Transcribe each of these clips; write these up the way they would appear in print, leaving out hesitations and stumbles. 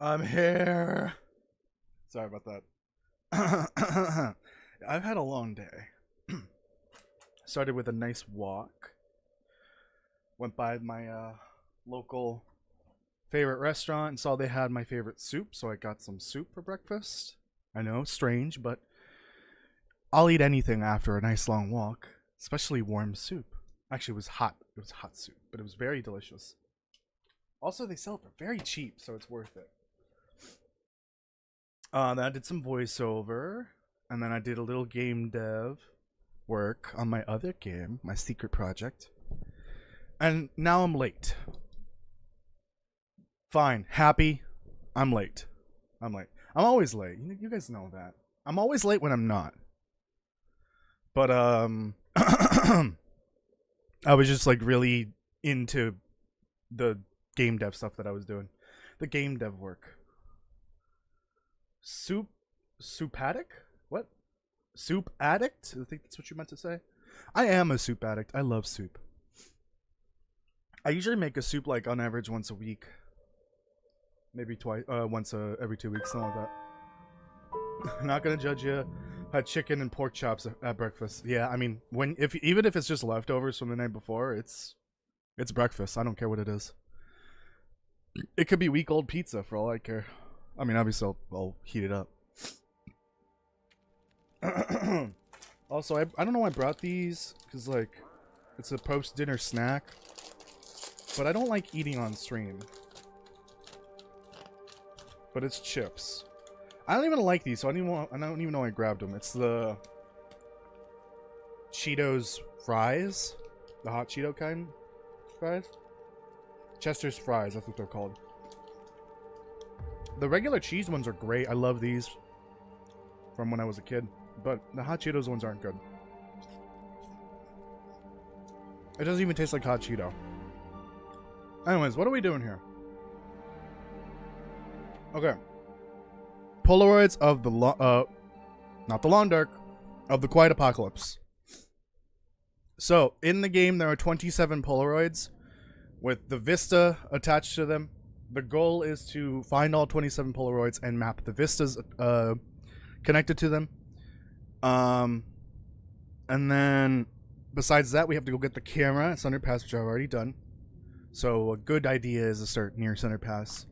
I'm here. Sorry about that. I've had a long day. Started with a nice walk. Went by my local favorite restaurant and saw they had my favorite soup, so I got some soup for breakfast. I know, strange, but I'll eat anything after a nice long walk, especially warm soup. Actually, it was hot. It was hot soup, but it was very delicious. Also, they sell it for very cheap, so it's worth it. Then I did some voiceover, and then I did a little game dev work on my other game, my secret project. And now I'm late. Fine, happy. I'm late. I'm late. I'm always late. You guys know that. I'm always late when I'm not. But I was just like really into the game dev stuff that I was doing. The game dev work. Soup addict? What? Soup addict? I think that's what you meant to say. I am a soup addict. I love soup. I usually make a soup like on average once a week. Maybe twice, once every 2 weeks, something like that. Not gonna judge you. Had chicken and pork chops at breakfast. Yeah, I mean, even if it's just leftovers from the night before, it's breakfast. I don't care what it is. It could be week-old pizza for all I care. I mean, obviously I'll heat it up. Also, I don't know why I brought these, because like it's a post-dinner snack, but I don't like eating on stream. But it's chips. I don't even like these, so I don't even know why I grabbed them. It's the Cheetos fries, the hot Cheeto kind fries. Chester's fries, that's what they're called. The regular cheese ones are great. I love these from when I was a kid, but the hot Cheetos ones aren't good. It doesn't even taste like hot Cheeto. Anyways, what are we doing here? Okay. Polaroids of the not the Long Dark, of the Quiet Apocalypse. So, in the game there are 27 Polaroids with the Vista attached to them. The goal is to find all 27 Polaroids and map the Vistas connected to them. And then, besides that, we have to go get the camera at Center Pass, which I've already done. So a good idea is to start near Center Pass.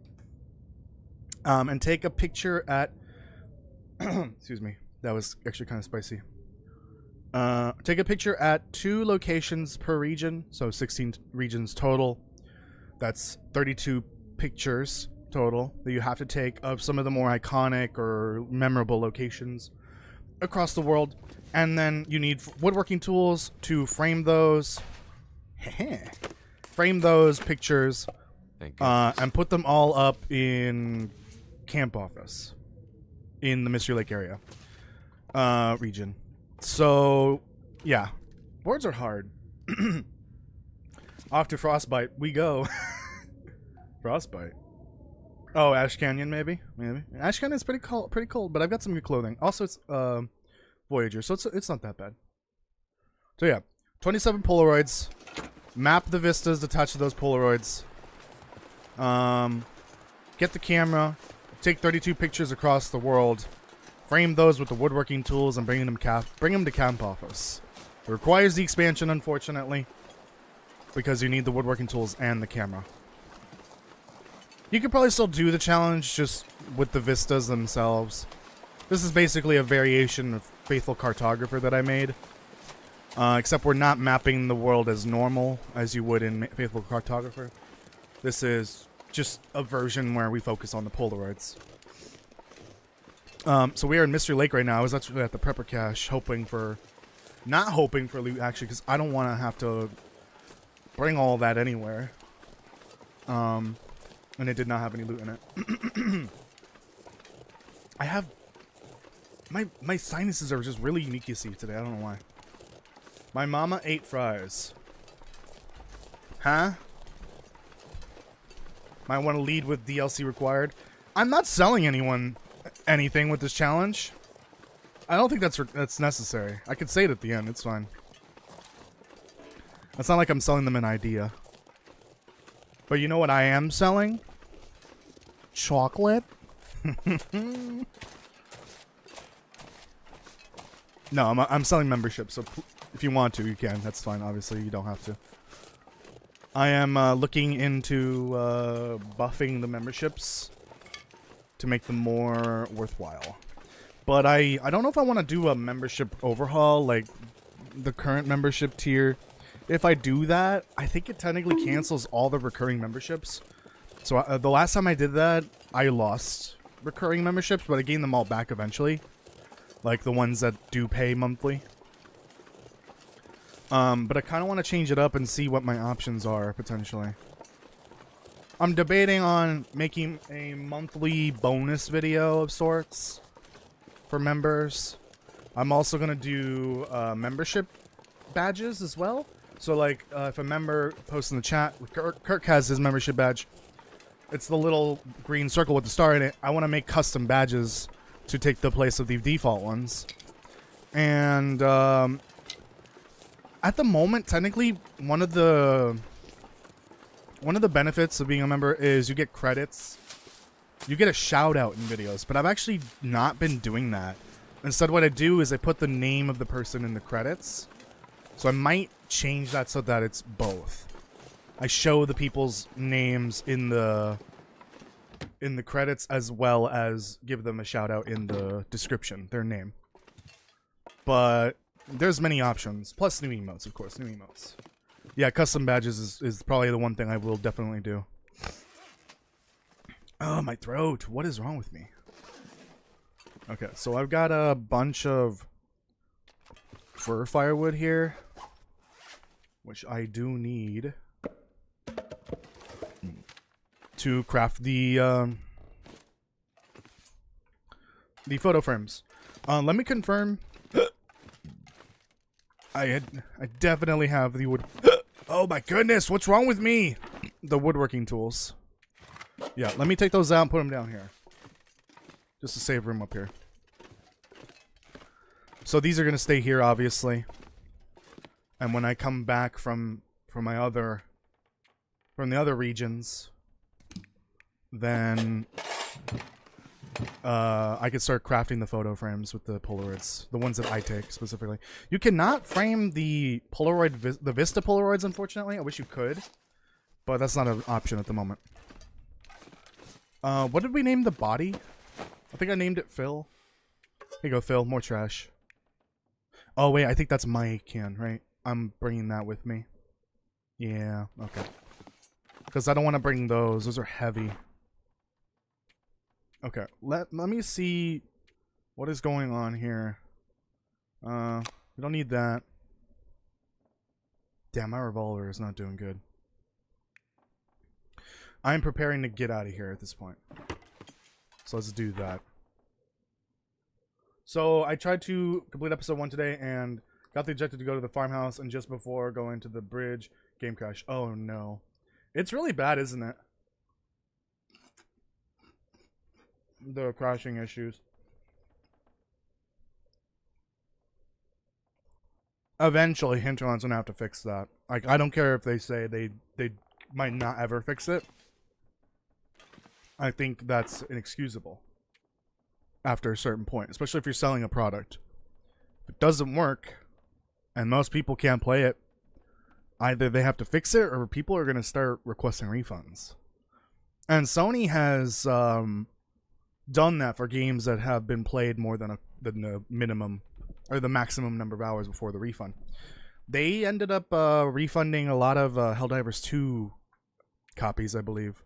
And take a picture at... excuse me. That was actually kind of spicy. Take a picture at 2 locations per region. So 16 regions total. That's 32 pictures total that you have to take of some of the more iconic or memorable locations across the world. And then you need woodworking tools to frame those. Frame those pictures. And put them all up in camp office in the Mystery Lake area region. So yeah, boards are hard. Off to Frostbite we go. Frostbite. Oh, Ash Canyon maybe. Ash Canyon's pretty cold, but I've got some good clothing. Also, it's Voyager, so it's not that bad. So yeah, 27 Polaroids. Map the vistas attached to those Polaroids. Get the camera. Take 32 pictures across the world. Frame those with the woodworking tools and bring them to camp office. It requires the expansion, unfortunately, because you need the woodworking tools and the camera. You could probably still do the challenge just with the vistas themselves. This is basically a variation of Faithful Cartographer that I made. Except we're not mapping the world as normal as you would in Faithful Cartographer. This is just a version where we focus on the Polaroids. So we are in Mystery Lake right now. I was actually at the Prepper Cache not hoping for loot actually, because I don't want to have to bring all that anywhere. And it did not have any loot in it. I have... My sinuses are just really unique, you see, today. I don't know why. My mama ate fries. Huh? Might want to lead with DLC required. I'm not selling anyone anything with this challenge. I don't think that's necessary. I could say it at the end. It's fine. It's not like I'm selling them an idea. But you know what I am selling? chocolate? No, I'm selling memberships, so if you want to, you can. That's fine. Obviously, you don't have to. I am looking into buffing the memberships to make them more worthwhile. But I don't know if I want to do a membership overhaul, like the current membership tier. If I do that, I think it technically cancels all the recurring memberships. So the last time I did that, I lost recurring memberships, but I gained them all back eventually. Like the ones that do pay monthly. But I kind of want to change it up and see what my options are, potentially. I'm debating on making a monthly bonus video of sorts for members. I'm also going to do membership badges as well. So, like, if a member posts in the chat, Kirk has his membership badge. It's the little green circle with the star in it. I want to make custom badges to take the place of the default ones. And at the moment, technically, one of the benefits of being a member is you get credits. You get a shout out in videos, but I've actually not been doing that. Instead, what I do is I put the name of the person in the credits. So I might change that so that it's both. I show the people's names in the credits as well as give them a shout out in the description, their name. But there's many options, plus new emotes, of course, new emotes. Yeah, custom badges is probably the one thing I will definitely do. Oh, my throat. What is wrong with me? Okay, so I've got a bunch of fir firewood here, which I do need to craft the photo frames. Let me confirm. I definitely have the wood. Oh my goodness, what's wrong with me? The woodworking tools. Yeah, let me take those out and put them down here. Just to save room up here. So these are going to stay here, obviously. And when I come back from the other regions, then I could start crafting the photo frames with the Polaroids, the ones that I take specifically. You cannot frame the the Vista Polaroids, unfortunately. I wish you could, but that's not an option at the moment. What did we name the body? I think I named it Phil. Here you go, Phil. More trash. Oh wait, I think that's my can, right? I'm bringing that with me. Yeah, okay. Because I don't want to bring those. Those are heavy. Okay, let me see what is going on here. We don't need that. Damn, my revolver is not doing good. I'm preparing to get out of here at this point. So let's do that. So I tried to complete episode 1 today and got the objective to go to the farmhouse, and just before going to the bridge, game crash. Oh no. It's really bad, isn't it? The crashing issues. Eventually, Hinterland's gonna have to fix that. Like, I don't care if they say they might not ever fix it. I think that's inexcusable after a certain point, especially if you're selling a product. If it doesn't work, and most people can't play it, either they have to fix it or people are gonna start requesting refunds. And Sony has done that for games that have been played more than the minimum or the maximum number of hours before the refund. They ended up refunding a lot of Helldivers 2 copies, I believe,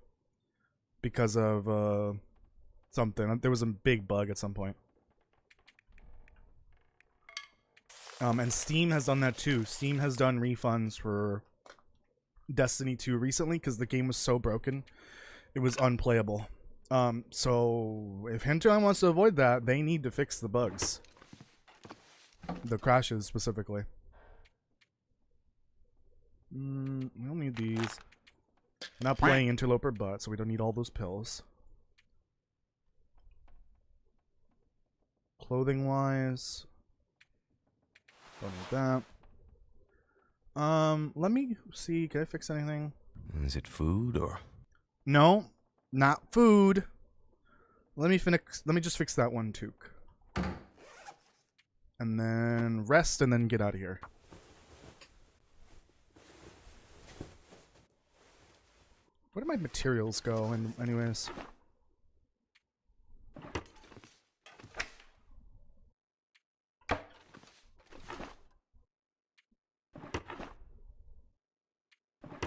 because of something. There was a big bug at some point. And Steam has done that too. Steam has done refunds for Destiny 2 recently because the game was so broken it was unplayable. So if Hinterland wants to avoid that, they need to fix the bugs. The crashes specifically. We don't need these. We're not playing Interloper Butt, so we don't need all those pills. Clothing wise, don't need that. Let me see. Can I fix anything? Is it food or? No, not food. Let me just fix that one toque. And then rest and then get out of here. Where do my materials go anyways?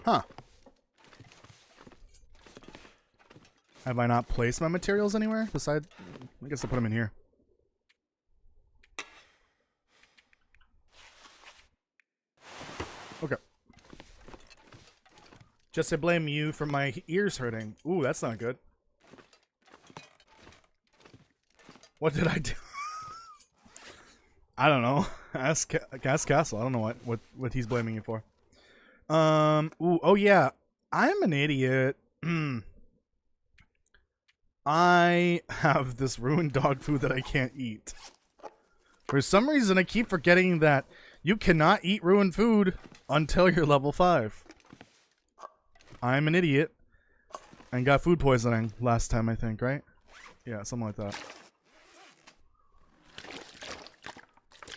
Huh. Have I not placed my materials anywhere? Besides, I guess I'll put them in here. Okay. Just to blame you for my ears hurting. Ooh, that's not good. What did I do? I don't know. Ask Castle. I don't know what he's blaming you for. Ooh, oh yeah. I'm an idiot. I have this ruined dog food that I can't eat. For some reason, I keep forgetting that you cannot eat ruined food until you're level 5. I'm an idiot. And got food poisoning last time, I think, right? Yeah, something like that.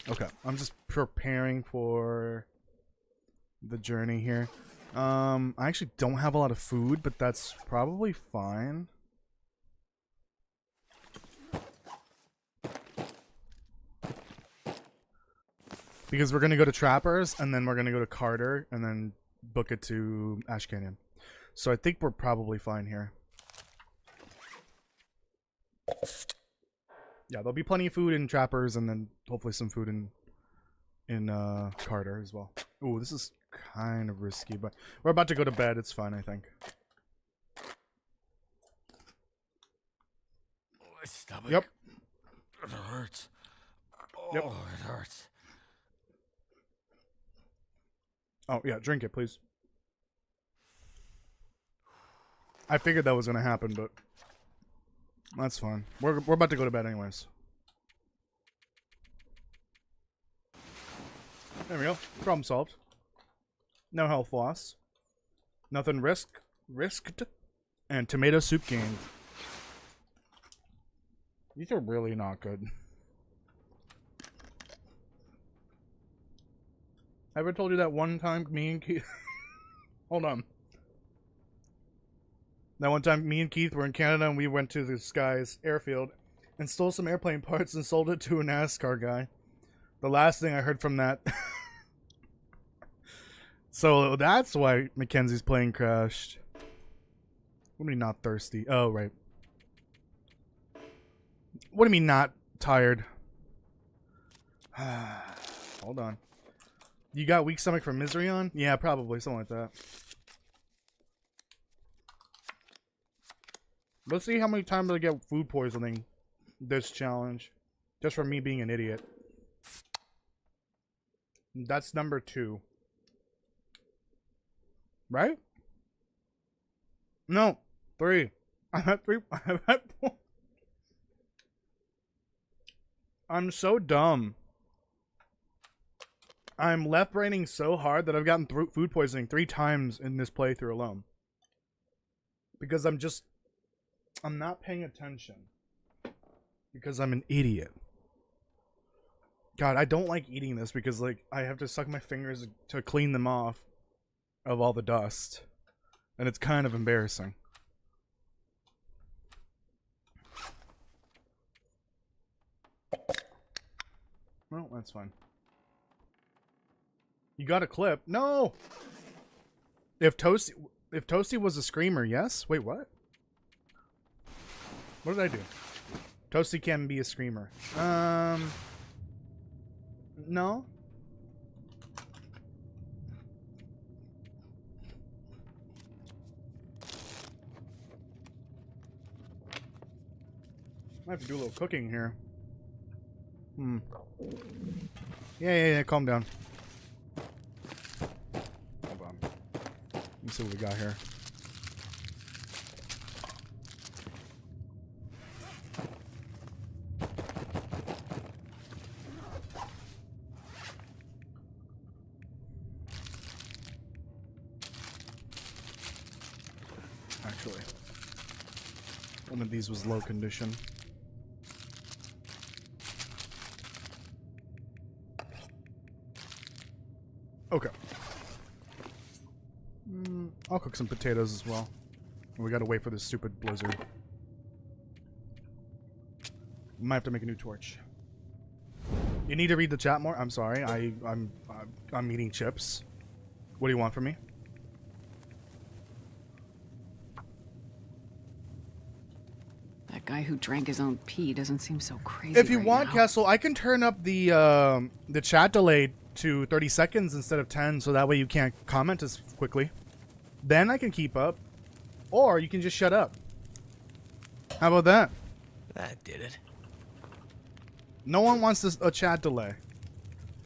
Okay, I'm just preparing for the journey here. I actually don't have a lot of food, but that's probably fine. Because we're going to go to Trappers, and then we're going to go to Carter, and then book it to Ash Canyon. So I think we're probably fine here. Yeah, there'll be plenty of food in Trappers, and then hopefully some food in Carter as well. Ooh, this is kind of risky, but we're about to go to bed. It's fine, I think. My stomach. Yep. It hurts. Oh, yep. It hurts. Oh, yeah, drink it, please. I figured that was going to happen, but that's fine. We're about to go to bed anyways. There we go. Problem solved. No health loss. Nothing risked. And tomato soup gained. These are really not good. I ever told you that one time me and Keith... Hold on. That one time me and Keith were in Canada and we went to this guy's airfield and stole some airplane parts and sold it to a NASCAR guy. The last thing I heard from that... So that's why Mackenzie's plane crashed. What do you mean not thirsty? Oh, right. What do you mean not tired? Hold on. You got weak stomach from misery on? Yeah, probably. Something like that. Let's see how many times I get food poisoning this challenge. Just from me being an idiot. That's number 2. Right? No. 3. I'm at 3. I'm at 4. I'm so dumb. I'm left-braining so hard that I've gotten food poisoning 3 times in this playthrough alone. Because I'm not paying attention. Because I'm an idiot. God, I don't like eating this because, like, I have to suck my fingers to clean them off of all the dust. And it's kind of embarrassing. Well, that's fine. You got a clip. No! If Toasty was a screamer, yes? Wait, what? What did I do? Toasty can be a screamer. No. I have to do a little cooking here. Yeah, calm down. Hold on. Let me see what we got here. One of these was low condition. Okay. I'll cook some potatoes as well. We gotta wait for this stupid blizzard. Might have to make a new torch. You need to read the chat more? I'm sorry. I'm eating chips. What do you want from me? That guy who drank his own pee doesn't seem so crazy. If you right want, now. Castle, I can turn up the chat delay to 30 seconds instead of 10, so that way you can't comment as quickly. Then I can keep up. Or you can just shut up. How about that? That did it. No one wants this, a chat delay.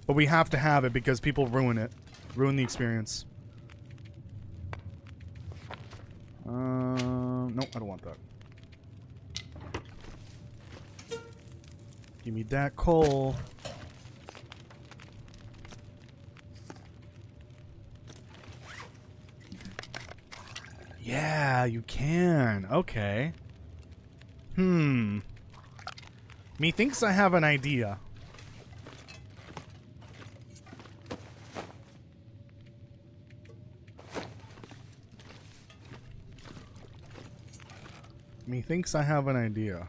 But we have to have it because people ruin it. Ruin the experience. No, I don't want that. Give me that coal. Yeah, you can. Okay. Methinks I have an idea. Methinks I have an idea.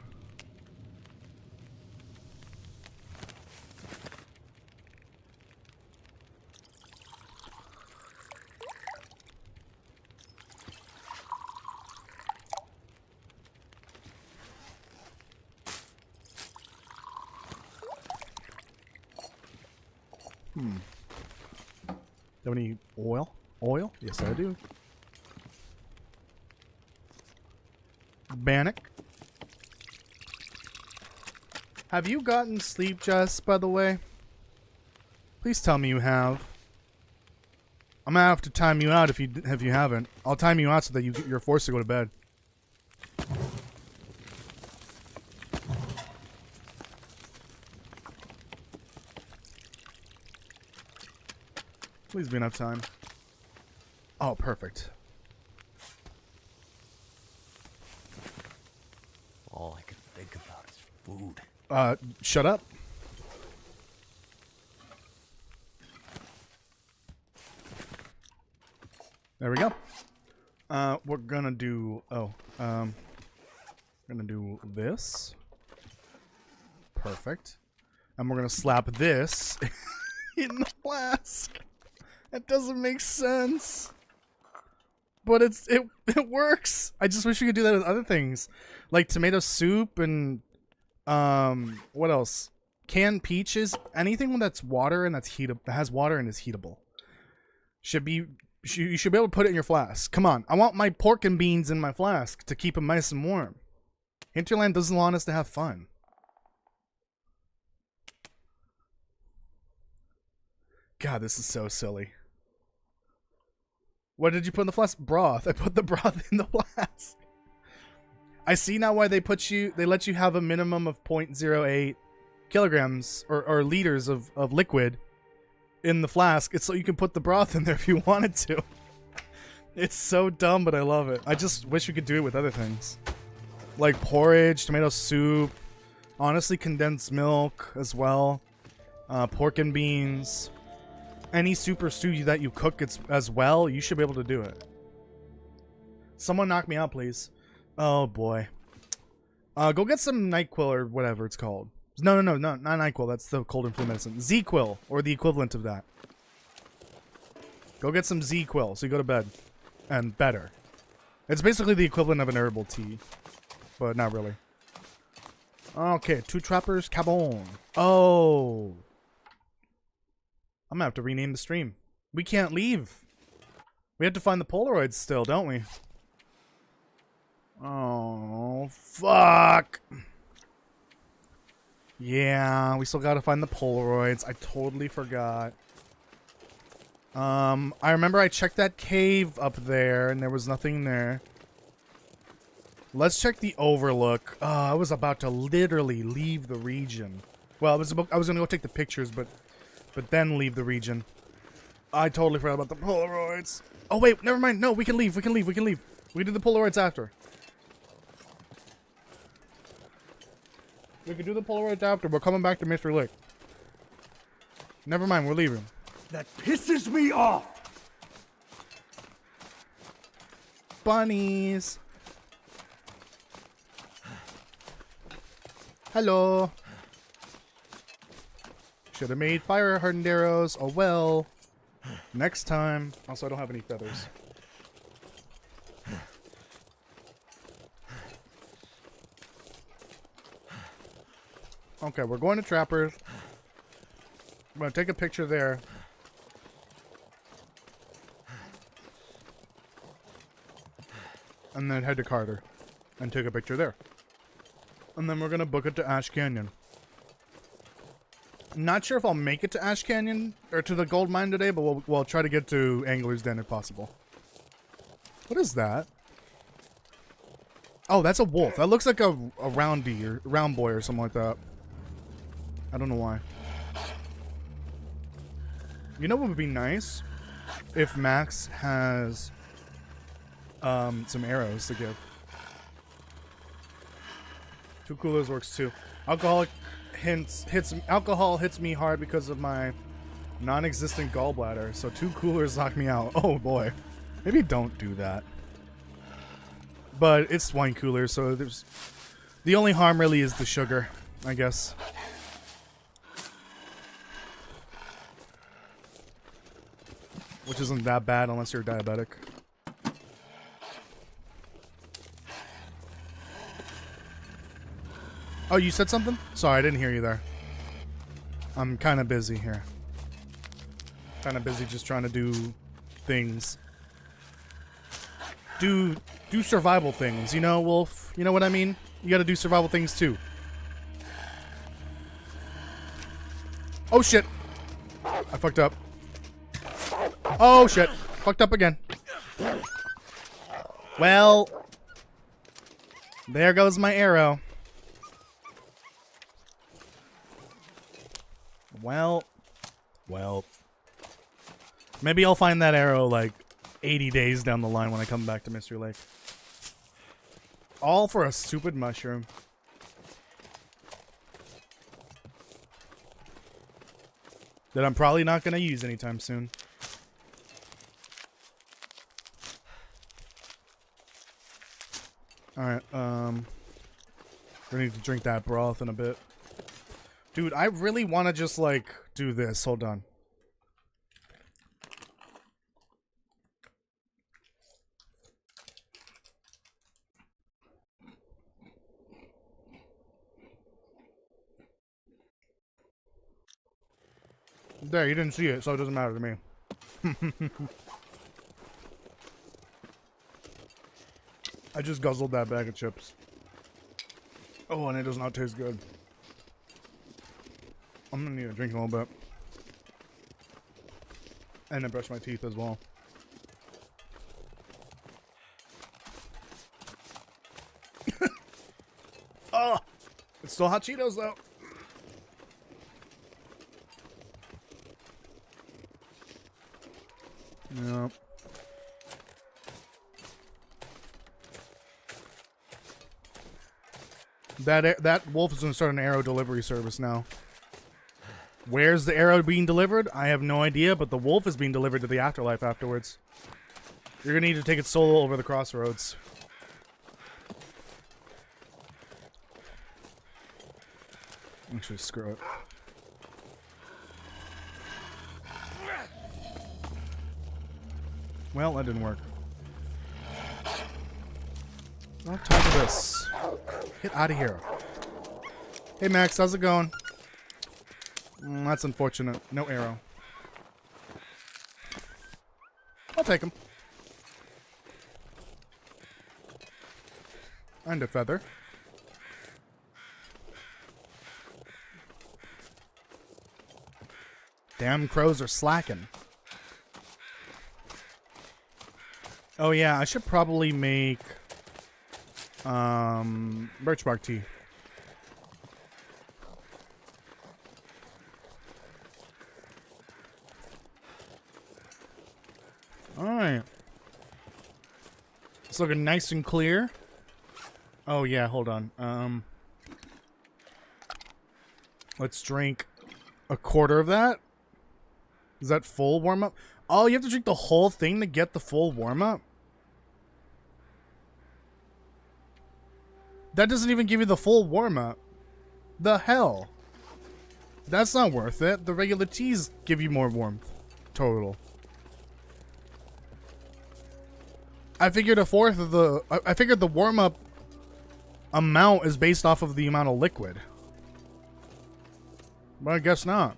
Do you have any oil? Oil? Yes, I do. Bannock. Have you gotten sleep, Jess, by the way? Please tell me you have. I'm gonna have to time you out if you haven't. I'll time you out so that you're forced to go to bed. Please be enough time. Oh, perfect. All I can think about is food. Shut up. There we go. We're gonna do, gonna do this. Perfect. And we're gonna slap this in the flask. That doesn't make sense. But it works. I just wish we could do that with other things. Like tomato soup and what else? Canned peaches, anything that's water and that's that has water and is heatable. You should be able to put it in your flask. Come on, I want my pork and beans in my flask to keep them nice and warm. Hinterland doesn't want us to have fun. God, this is so silly. What did you put in the flask? Broth. I put the broth in the flask. I see now why they let you have a minimum of 0.08 kilograms or liters of liquid in the flask. It's so you can put the broth in there if you wanted to. It's so dumb, but I love it. I just wish we could do it with other things. Like porridge, tomato soup, honestly condensed milk as well, pork and beans. Any super stew that you cook as well, you should be able to do it. Someone knock me out, please. Oh boy. Go get some NyQuil or whatever it's called. No, not NyQuil. That's the cold and flu medicine. Z-Quil, or the equivalent of that. Go get some Z-Quil so you go to bed. And better. It's basically the equivalent of an herbal tea. But not really. Okay, two trappers, cabon. Oh. I'm gonna have to rename the stream. We can't leave. We have to find the Polaroids still, don't we? Oh, fuck. Yeah, we still gotta find the Polaroids. I totally forgot. I remember I checked that cave up there and there was nothing there. Let's check the overlook. I was about to literally leave the region. Well, I was gonna go take the pictures, but then leave the region. I totally forgot about the Polaroids. Oh wait, never mind. No, we can leave. We can do the Polaroids after. We can do the Polaroids after. We're coming back to Mystery Lake. Never mind, we're leaving. That pisses me off! Bunnies. Hello. Should have made fire hardened arrows. Oh well. Next time. Also, I don't have any feathers. Okay, we're going to Trapper's. I'm going to take a picture there. And then head to Carter and take a picture there. And then we're going to book it to Ash Canyon. Not sure if I'll make it to Ash Canyon or to the gold mine today, but we'll try to get to Angler's Den if possible. What is that? Oh, that's a wolf. That looks like a roundy or round boy or something like that. I don't know why. You know what would be nice? If Max has some arrows to give. 2 coolers works too. Alcohol hits me hard because of my non-existent gallbladder, so 2 coolers knock me out. Oh boy. Maybe don't do that. But it's wine coolers, so there's the only harm really is the sugar, I guess. Which isn't that bad unless you're diabetic. Oh, you said something? Sorry, I didn't hear you there. I'm kind of busy here. Kind of busy just trying to do things. Do survival things, you know, Wolf? You know what I mean? You gotta do survival things too. Oh shit! I fucked up. Oh shit! Fucked up again. Well, there goes my arrow. Well. Maybe I'll find that arrow like 80 days down the line when I come back to Mystery Lake. All for a stupid mushroom. That I'm probably not going to use anytime soon. Alright, we need to drink that broth in a bit. Dude, I really want to just, like, do this. Hold on. There, you didn't see it, so it doesn't matter to me. I just guzzled that bag of chips. Oh, and it does not taste good. I'm gonna need to drink a little bit. And then brush my teeth as well. Oh! It's still hot Cheetos though. Yep. That wolf is gonna start an arrow delivery service now. Where's the arrow being delivered? I have no idea, but the wolf is being delivered to the afterlife afterwards. You're gonna need to take it solo over the crossroads. Actually, screw it. Well, that didn't work. Well, time for this. Get out of here. Hey, Max, how's it going? That's unfortunate. No arrow. I'll take him. And a feather. Damn crows are slacking. Oh yeah, I should probably make birch bark tea. Alright. It's looking nice and clear. Oh yeah, hold on. Let's drink a quarter of that. Is that full warm-up? Oh, you have to drink the whole thing to get the full warm-up? That doesn't even give you the full warm-up. The hell? That's not worth it. The regular teas give you more warmth. Total. I figured a fourth of the... I figured the warm-up amount is based off of the amount of liquid. But I guess not.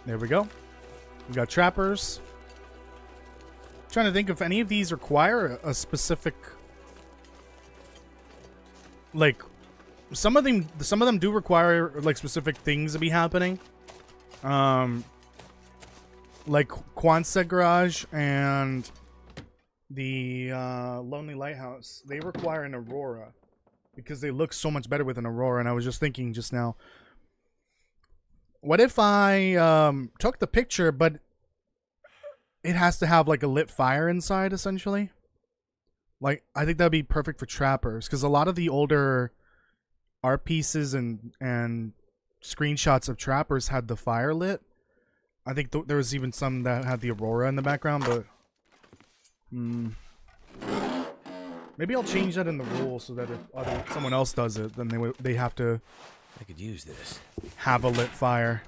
There we go. We got trappers. Trying to think if any of these require a specific, like, some of them do require like specific things to be happening. Like Quonset Garage and the Lonely Lighthouse, they require an aurora because they look so much better with an aurora. And I was just thinking just now, what if I took the picture, but it has to have like a lit fire inside, essentially? Like, I think that'd be perfect for trappers, because a lot of the older art pieces and screenshots of trappers had the fire lit. I think there was even some that had the aurora in the background, but maybe I'll change that in the rules so that if someone else does it, then they have to. I could use this. Have a lit fire.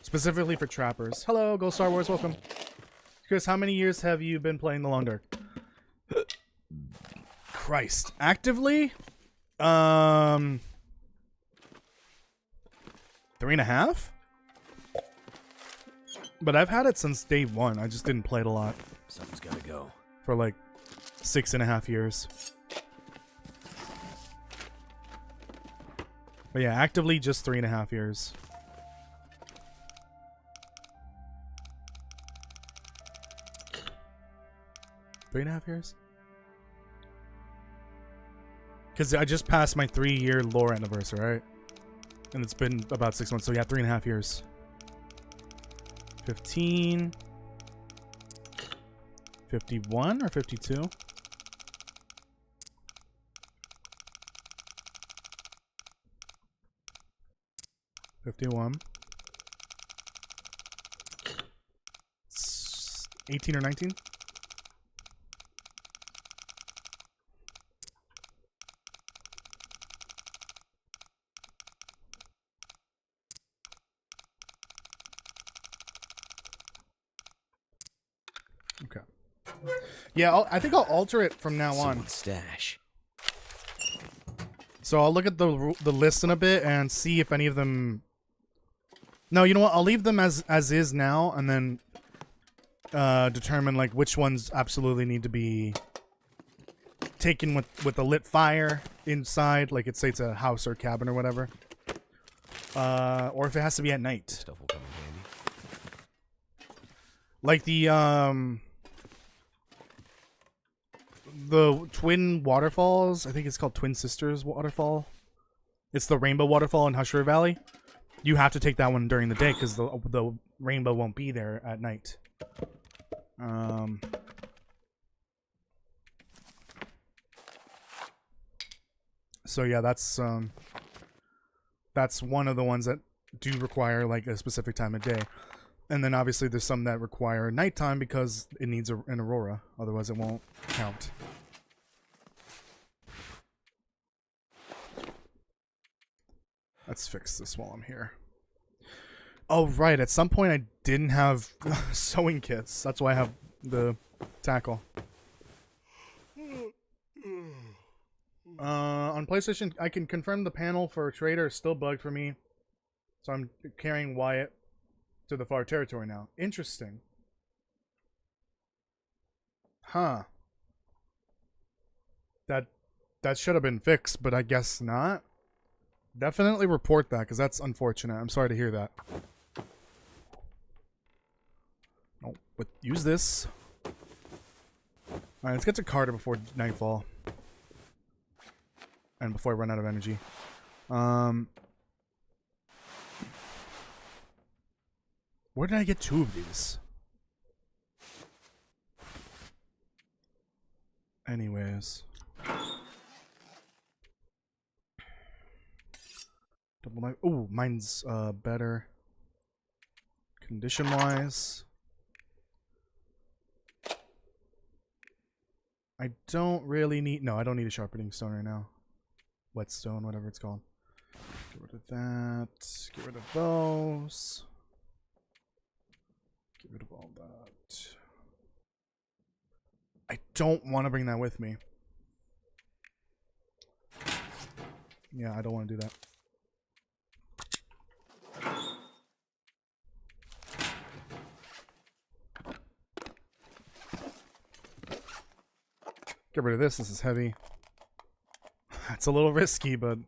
Specifically for trappers. Hello, Go Star Wars, welcome. Chris, how many years have you been playing The Long Dark? Christ. Actively? 3.5? But I've had it since day one. I just didn't play it a lot. Something's gotta go. For like 6.5 years. But yeah, actively just 3.5 years. Three and a half years? Because I just passed my 3-year lore anniversary, right? And it's been about 6 months, so yeah, 3.5 years. 15. 51 or 52? $51. 18 or 19? Okay. Yeah, I think I'll alter it from now on. Stash. So I'll look at the list in a bit and see if any of them. No, you know what? I'll leave them as is now, and then determine like which ones absolutely need to be taken with a lit fire inside, like say it's a house or cabin or whatever, or if it has to be at night. Stuff will come in handy. Like the Twin Waterfalls, I think it's called Twin Sisters Waterfall. It's the Rainbow Waterfall in Husher Valley. You have to take that one during the day because the rainbow won't be there at night. So yeah, that's one of the ones that do require like a specific time of day. And then obviously there's some that require nighttime because it needs an aurora, otherwise it won't count. Let's fix this while I'm here. Oh, right. At some point I didn't have sewing kits. That's why I have the tackle. On PlayStation, I can confirm the panel for Trader is still bugged for me. So I'm carrying Wyatt to the far territory now. Interesting. Huh. That should have been fixed, but I guess not. Definitely report that, because that's unfortunate. I'm sorry to hear that. Oh, but use this. Alright, let's get to Carter before nightfall. And before I run out of energy. Where did I get 2 of these? Anyways. Double knife. Ooh, mine's better. Condition-wise. I don't really need... No, I don't need a sharpening stone right now. Whetstone, whatever it's called. Get rid of that. Get rid of those. Get rid of all that. I don't want to bring that with me. Yeah, I don't want to do that. Get rid of this. This is heavy. It's a little risky, but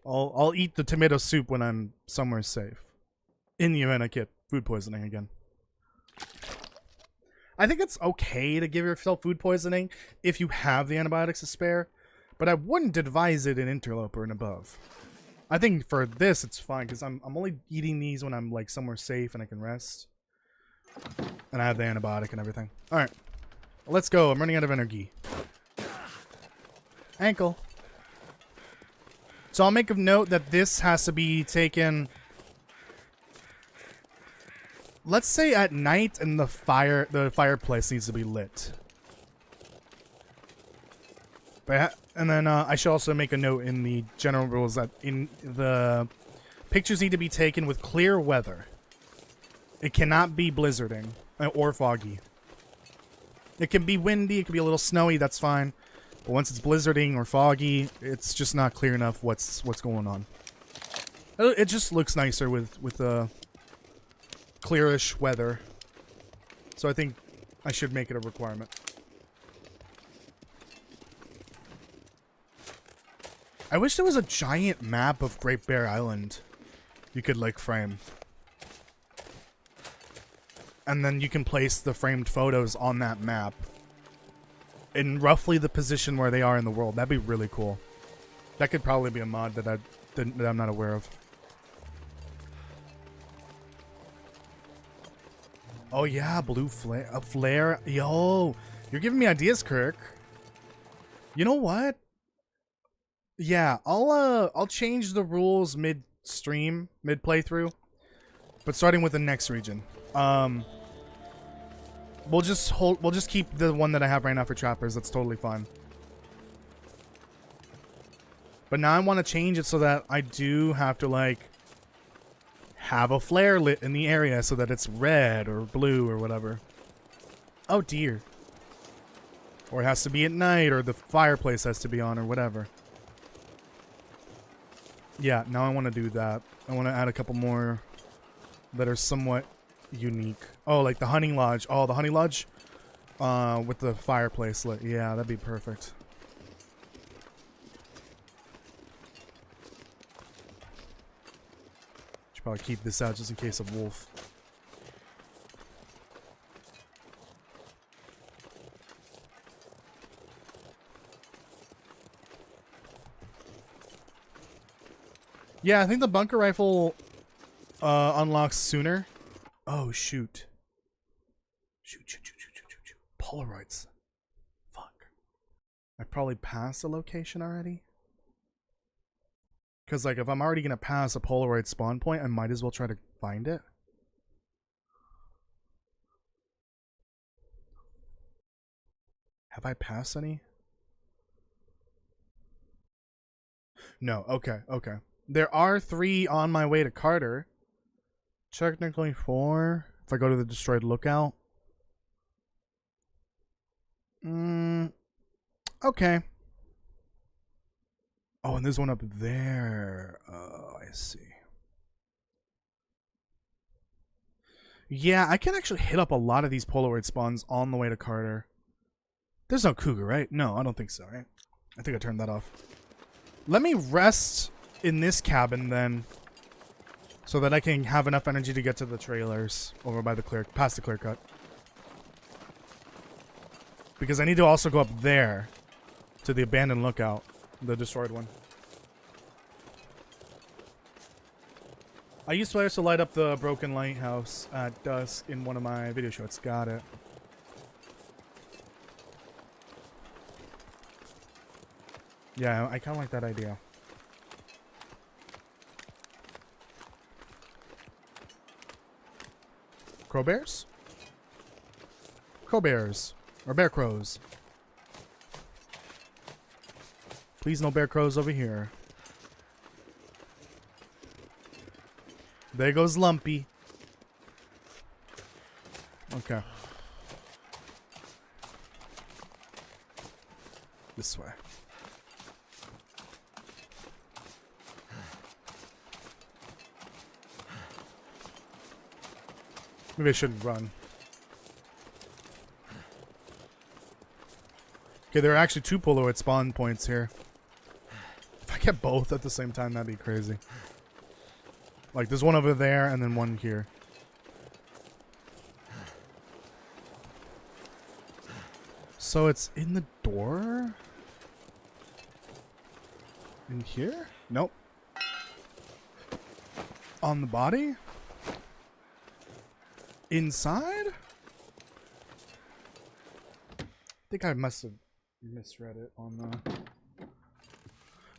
I'll eat the tomato soup when I'm somewhere safe. In the event I get food poisoning again. I think it's okay to give yourself food poisoning if you have the antibiotics to spare, but I wouldn't advise it in Interloper and above. I think for this it's fine because I'm only eating these when I'm like somewhere safe and I can rest, and I have the antibiotic and everything. All right, let's go. I'm running out of energy. Ankle. So I'll make a note that this has to be taken, let's say at night, and the fireplace needs to be lit. And then I should also make a note in the general rules that in the pictures need to be taken with clear weather. It cannot be blizzarding or foggy. It can be windy, it can be a little snowy, that's fine. But once it's blizzarding or foggy, it's just not clear enough what's going on. It just looks nicer with clearish weather. So I think I should make it a requirement. I wish there was a giant map of Great Bear Island you could like frame. And then you can place the framed photos on that map in roughly the position where they are in the world. That'd be really cool. That could probably be a mod that I'm not aware of. Oh yeah, blue flare, a flare. Yo, you're giving me ideas, Kirk. You know what? Yeah, I'll change the rules mid-stream, mid-playthrough, but starting with the next region. We'll just keep the one that I have right now for trappers. That's totally fine. But now I want to change it so that I do have to like have a flare lit in the area so that it's red or blue or whatever. Oh dear. Or it has to be at night, or the fireplace has to be on, or whatever. Yeah, now I want to do that. I want to add a couple more that are somewhat unique. Oh, like the hunting lodge. Oh, the hunting lodge with the fireplace lit. Yeah, that'd be perfect. Should probably keep this out just in case of wolf. Yeah, I think the bunker rifle unlocks sooner. Oh, shoot. Shoot. Polaroids. Fuck. I probably passed the location already. Because, like, if I'm already going to pass a Polaroid spawn point, I might as well try to find it. Have I passed any? No, okay. There are 3 on my way to Carter. Technically 4. If I go to the destroyed lookout. Okay. Oh, and there's one up there. Oh, I see. Yeah, I can actually hit up a lot of these Polaroid spawns on the way to Carter. There's no cougar, right? No, I don't think so, right? I think I turned that off. Let me rest in this cabin then, so that I can have enough energy to get to the trailers over by the past the clear cut. Because I need to also go up there to the abandoned lookout, the destroyed one. I used flares to light up the broken lighthouse at dusk in one of my video shorts. Got it. Yeah, I kind of like that idea. Crow bears? Crow bears. Or bear crows. Please no bear crows over here. There goes Lumpy. Okay. This way. Maybe I shouldn't run. Okay, there are actually 2 Polaroid spawn points here. If I get both at the same time, that'd be crazy. Like, there's one over there and then one here. So it's in the door? In here? Nope. On the body? Inside? I think I must have misread it on the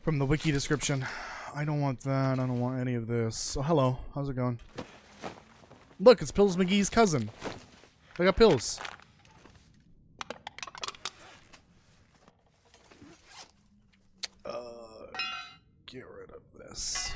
from the wiki description. I don't want that. I don't want any of this. So hello, how's it going? Look, it's Pills McGee's cousin. I got pills. Get rid of this.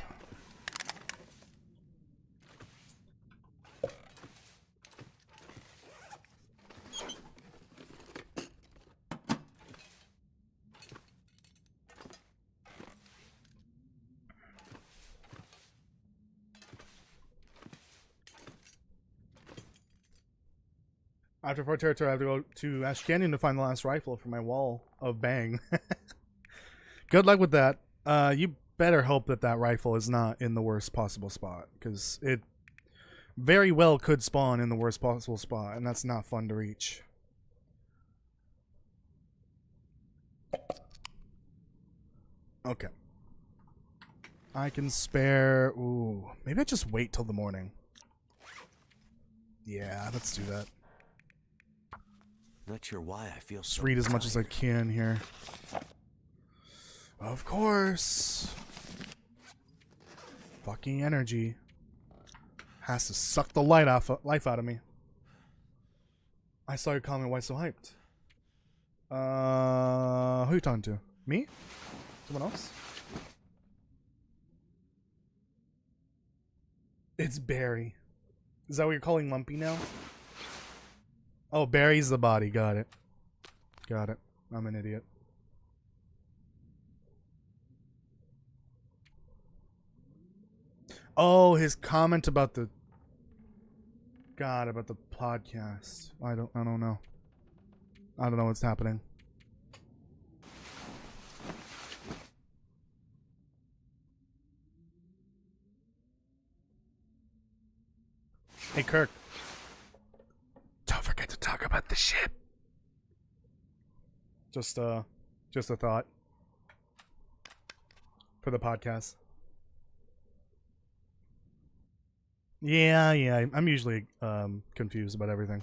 After Fort Territory, I have to go to Ash Canyon to find the last rifle for my wall of bang. Good luck with that. You better hope that that rifle is not in the worst possible spot, because it very well could spawn in the worst possible spot, and that's not fun to reach. Okay. I can spare... Ooh, maybe I just wait till the morning. Yeah, let's do that. Not sure why I feel Just so read as much as I tired. can here. Of course. Fucking energy has to suck the life out of me. I saw you calling me why so hyped. Who you talking to? Me? Someone else? It's Barry. Is that what you're calling Lumpy now? Oh, Barry's the body. Got it. Got it. I'm an idiot. Oh, his comment about the... God, about the podcast. I don't know. I don't know what's happening. Hey, Kirk. Don't forget to talk about the ship. Just a thought. For the podcast. Yeah, I'm usually confused about everything.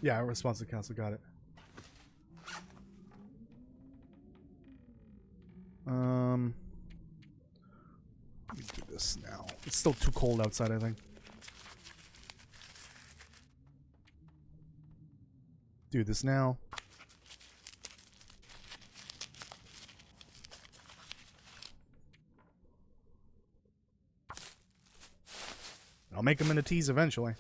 Yeah, responsive council, got it. Let me do this now. It's still too cold outside, I think. Do this now. I'll make them into teas eventually.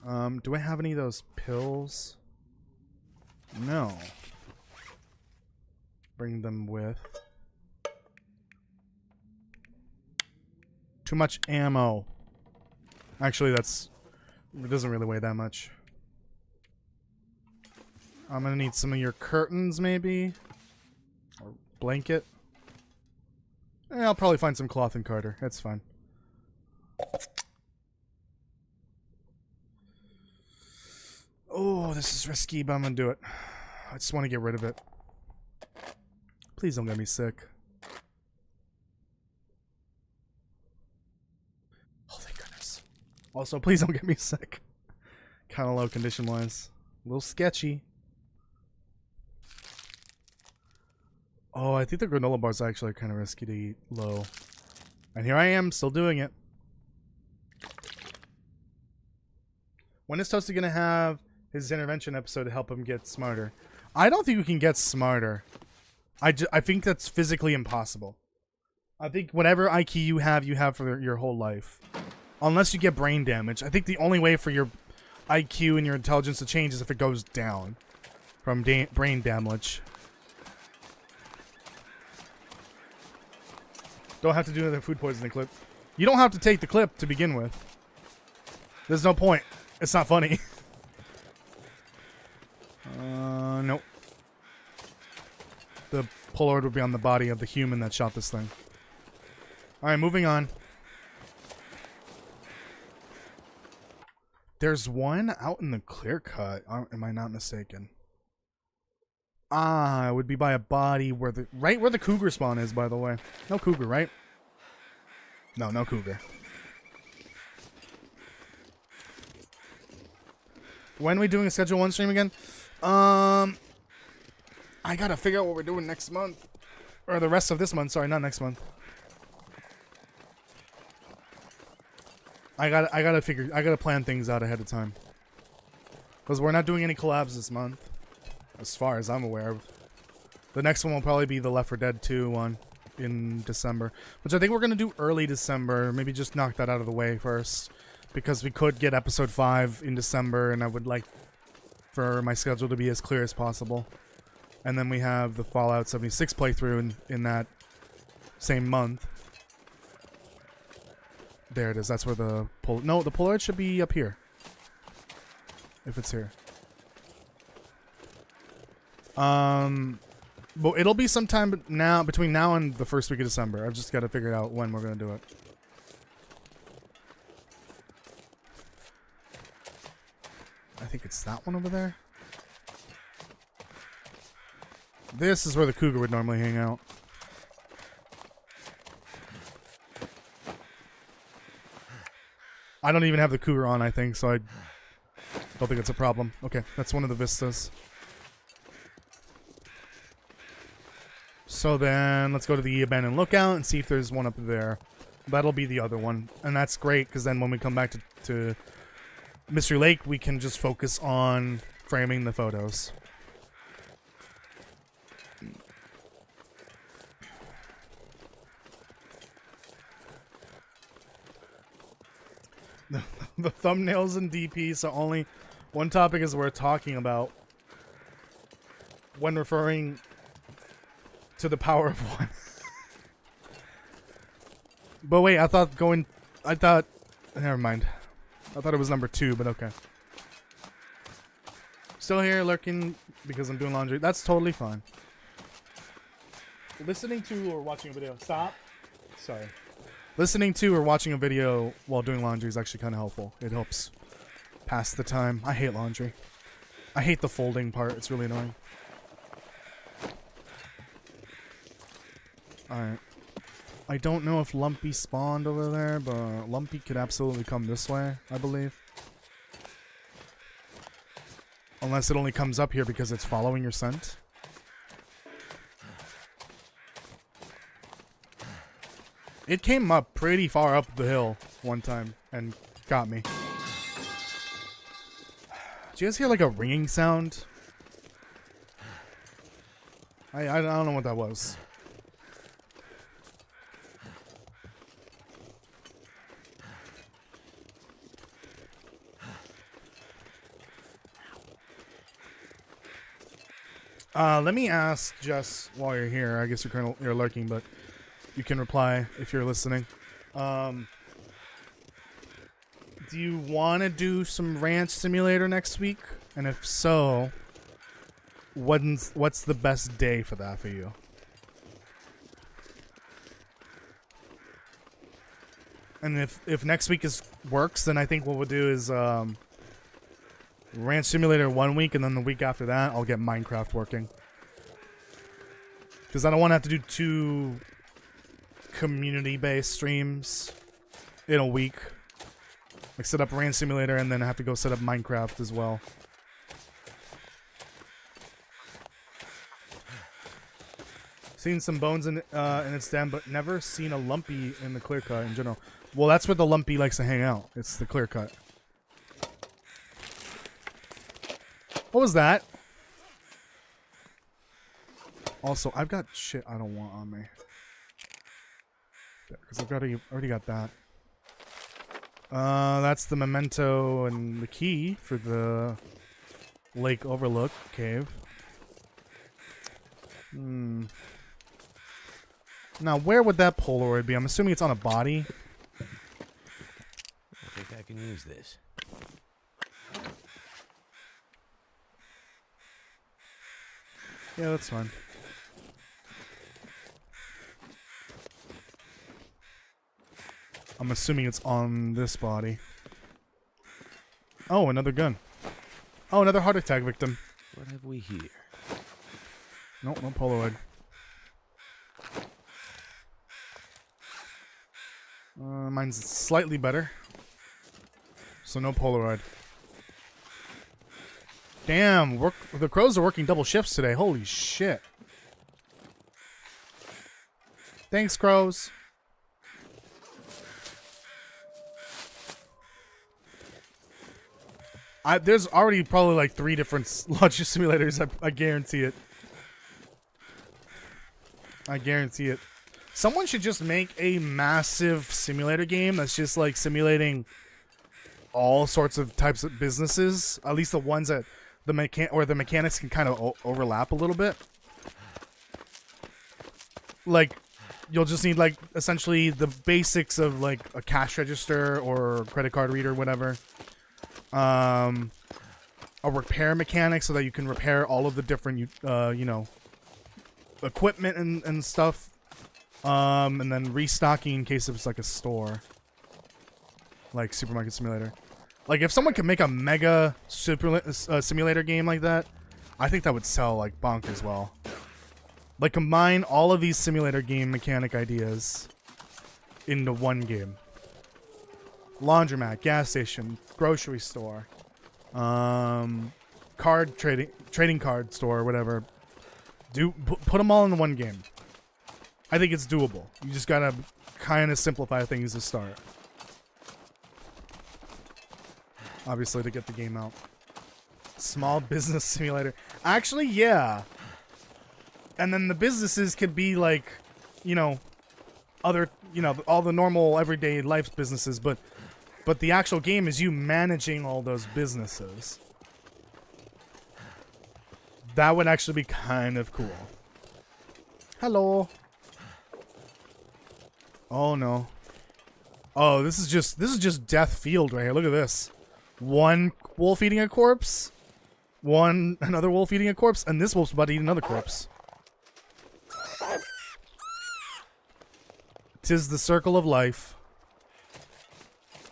Do I have any of those pills? No. Bring them with. Too much ammo. Actually, it doesn't really weigh that much. I'm gonna need some of your curtains, maybe? Or blanket? I'll probably find some cloth and Carter. That's fine. Oh, this is risky, but I'm gonna do it. I just want to get rid of it. Please don't get me sick. Oh, thank goodness. Also, please don't get me sick. Kind of low condition-wise. A little sketchy. Oh, I think the granola bars actually are kind of risky to eat low. And here I am, still doing it. When is Toasty gonna have his intervention episode to help him get smarter? I don't think we can get smarter. I think that's physically impossible. I think whatever IQ you have for your whole life. Unless you get brain damage. I think the only way for your IQ and your intelligence to change is if it goes down from brain damage. Don't have to do another food poisoning clip. You don't have to take the clip to begin with. There's no point. It's not funny. Nope. The Polaroid would be on the body of the human that shot this thing. Alright, moving on. There's one out in the clear cut. Am I not mistaken? Ah, it would be by a body where the right where the cougar spawn is, by the way. No cougar, right? No, no cougar. When are we doing a Schedule 1 stream again? I gotta figure out what we're doing next month. Or the rest of this month, sorry, not next month. I gotta plan things out ahead of time. Because we're not doing any collabs this month. As far as I'm aware of. The next one will probably be the Left 4 Dead 2 one in December. Which I think we're going to do early December. Maybe just knock that out of the way first. Because we could get episode 5 in December, and I would like for my schedule to be as clear as possible. And then we have the Fallout 76 playthrough in that same month. There it is. That's where the... No, the Polaroid should be up here. If it's here. But it'll be sometime now, between now and the first week of December. I've just got to figure out when we're going to do it. I think it's that one over there. This is where the cougar would normally hang out. I don't even have the cougar on, I think, so I don't think it's a problem. Okay, that's one of the vistas. So then, let's go to the abandoned lookout and see if there's one up there. That'll be the other one. And that's great, because then when we come back to Mystery Lake, we can just focus on framing the photos. The thumbnails and DP, so only one topic is worth talking about when referring to the power of one. But wait, never mind. I thought it was number 2, but okay. Still here lurking because I'm doing laundry. That's totally fine. Listening to or watching a video. Stop. Sorry. Listening to or watching a video while doing laundry is actually kind of helpful. It helps pass the time. I hate laundry. I hate the folding part. It's really annoying. Alright. I don't know if Lumpy spawned over there, but Lumpy could absolutely come this way, I believe. Unless it only comes up here because it's following your scent. It came up pretty far up the hill one time and got me. Did you guys hear like a ringing sound? I don't know what that was. Let me ask Jess while you're here. I guess you're lurking, but you can reply if you're listening. Do you want to do some Ranch Simulator next week? And if so, what's the best day for that for you? And if next week works, then I think what we'll do is Ranch Simulator 1 week, and then the week after that, I'll get Minecraft working. Because I don't want to have to do 2 community-based streams in a week. Like set up Ranch Simulator and then I have to go set up Minecraft as well. Seen some bones in its den, but never seen a lumpy in the clear cut in general. Well, that's where the lumpy likes to hang out. It's the clear cut. What was that? Also, I've got shit I don't want on me. Because I've already got that. That's the memento and the key for the lake overlook cave. Now, where would that Polaroid be? I'm assuming it's on a body. I think I can use this. Yeah, that's fine. I'm assuming it's on this body. Oh, another gun. Oh, another heart attack victim. What have we here? Nope, no Polaroid. Mine's slightly better. So no Polaroid. Damn, the crows are working double shifts today. Holy shit. Thanks, crows. There's already probably like 3 different launcher simulators. I guarantee it. I guarantee it. Someone should just make a massive simulator game that's just like simulating all sorts of types of businesses. At least the ones that the mechanics can kind of overlap a little bit. Like, you'll just need like essentially the basics of like a cash register or credit card reader, whatever. A repair mechanic so that you can repair all of the different you know, equipment and stuff. And then restocking in case it's like a store, like Supermarket Simulator. Like if someone could make a mega simulator game like that, I think that would sell like bonkers well. Like combine all of these simulator game mechanic ideas into one game. Laundromat, gas station, grocery store, card trading card store, or whatever. Put them all in one game. I think it's doable. You just gotta kind of simplify things to start. Obviously, to get the game out. Small business simulator. Actually, yeah. And then the businesses could be like, you know, all the normal everyday life businesses, but the actual game is you managing all those businesses. That would actually be kind of cool. Hello. Oh no. Oh, this is just Death Field right here. Look at this. One wolf eating a corpse. Another wolf eating a corpse, and this wolf's about to eat another corpse. 'Tis the circle of life.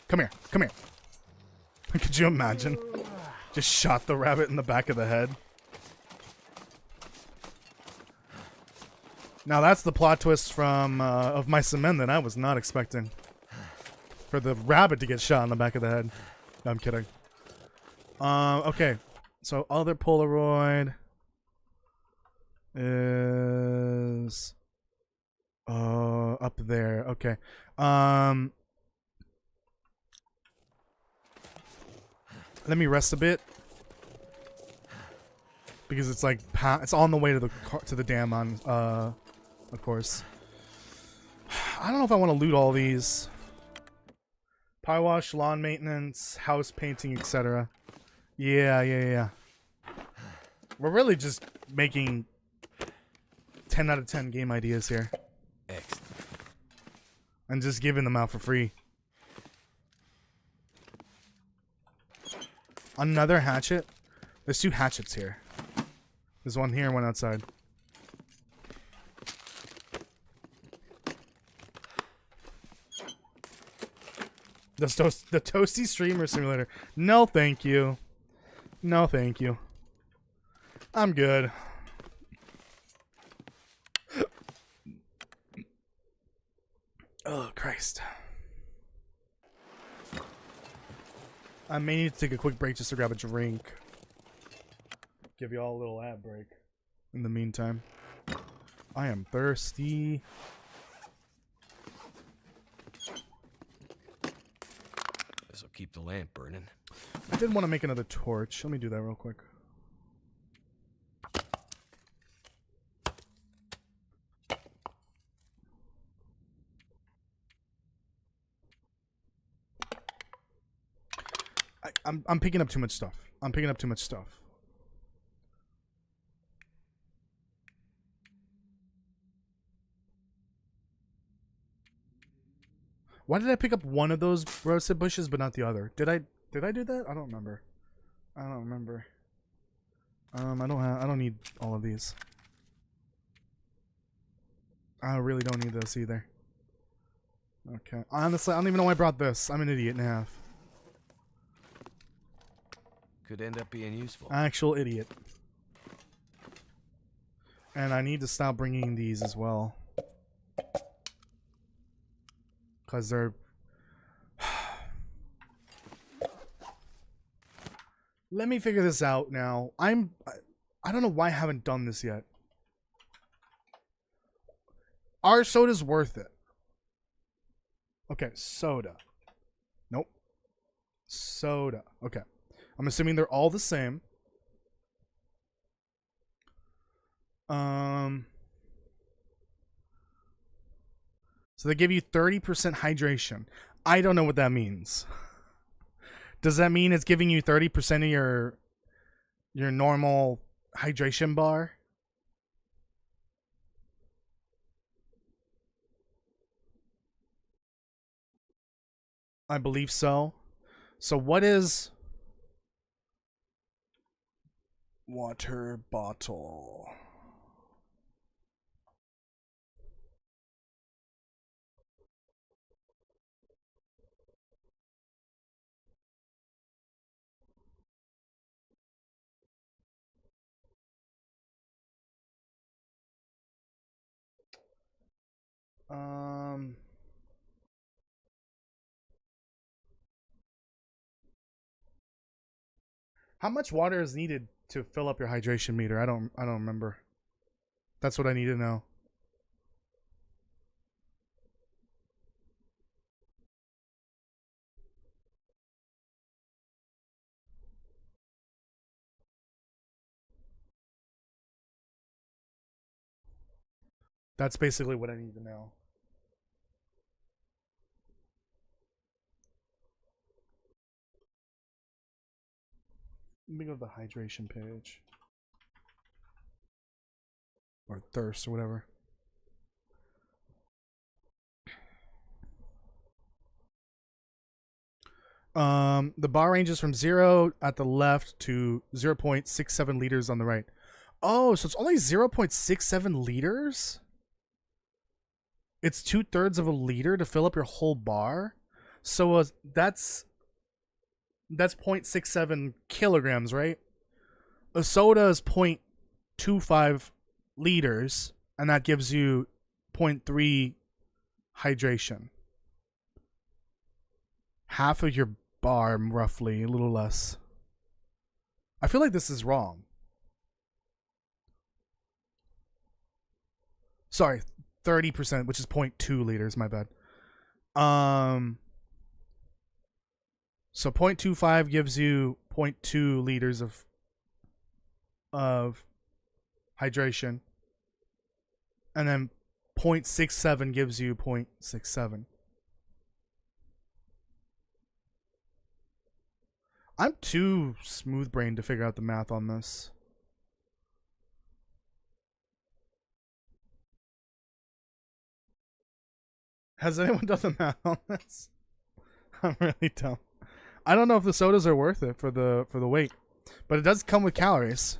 Come here. Come here. Could you imagine? Just shot the rabbit in the back of the head. Now that's the plot twist from of Mice and Men that I was not expecting. For the rabbit to get shot in the back of the head. No, I'm kidding. Okay. So other Polaroid is up there. Okay. Let me rest a bit. Because it's like it's on the way to the dam of course. I don't know if I want to loot all these. Power wash, lawn maintenance, house painting, etc. Yeah. We're really just making 10 out of 10 game ideas here. Excellent. And just giving them out for free. Another hatchet? There's 2 hatchets here. There's one here and one outside. The Toasty Streamer Simulator. No, thank you. No, thank you. I'm good. Oh, Christ. I may need to take a quick break just to grab a drink. Give you all a little ad break. In the meantime, I am thirsty. This'll keep the lamp burning. I did want to make another torch. Let me do that real quick. I'm picking up too much stuff. I'm picking up too much stuff. Why did I pick up one of those roasted bushes but not the other? Did I do that? I don't remember. I don't remember. I don't need all of these. I really don't need this either. Okay. Honestly, I don't even know why I brought this. I'm an idiot and a half. Could end up being useful. Actual idiot. And I need to stop bringing these as well. Because they're... Let me figure this out now. I don't know why I haven't done this yet. Are sodas worth it? Okay, soda. Nope. Soda. Okay. I'm assuming they're all the same. So they give you 30% hydration. I don't know what that means. Does that mean it's giving you 30% of your normal hydration bar? I believe so. So what is water bottle? How much water is needed to fill up your hydration meter? I don't remember. That's what I need to know. That's basically what I need to know. Let me go to the hydration page. Or thirst or whatever. The bar ranges from 0 at the left to 0.67 liters on the right. Oh, so it's only 0.67 liters? It's 2/3 of a liter to fill up your whole bar? So that's 0.67 kilograms, right? A soda is 0.25 liters, and that gives you 0.3 hydration. Half of your bar, roughly, a little less. I feel like this is wrong. Sorry, 30%, which is 0.2 liters, my bad. So 0.25 gives you 0.2 liters of hydration. And then 0.67 gives you 0.67. I'm too smooth-brained to figure out the math on this. Has anyone done the math on this? I'm really dumb. I don't know if the sodas are worth it for the weight, but it does come with calories.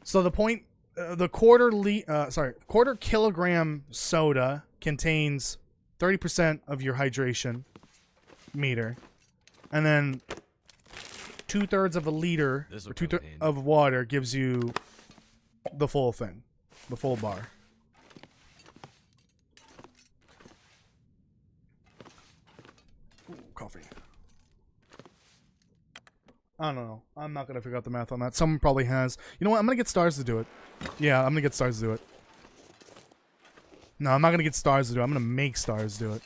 So the quarter kilogram soda contains 30% of your hydration meter. And then 2/3 of a liter This'll or come in 2/3 handy. of water gives you the full thing, the full bar. Ooh, coffee. I don't know. I'm not gonna figure out the math on that. Someone probably has. You know what? I'm gonna get stars to do it. Yeah, I'm gonna get stars to do it. No, I'm not gonna get stars to do it. I'm gonna make stars do it.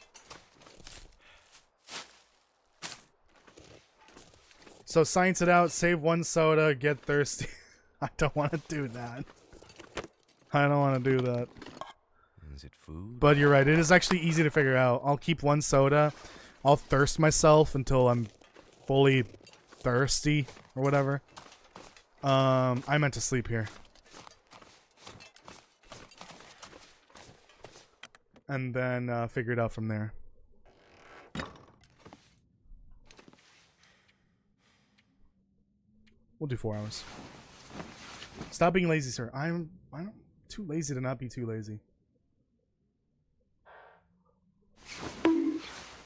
So science it out, save 1 soda, get thirsty. I don't want to do that. I don't want to do that. Is it food? But you're right, it is actually easy to figure out. I'll keep 1 soda. I'll thirst myself until I'm fully thirsty or whatever. I meant to sleep here. And then figure it out from there. We'll do 4 hours. Stop being lazy, sir. I'm too lazy to not be too lazy.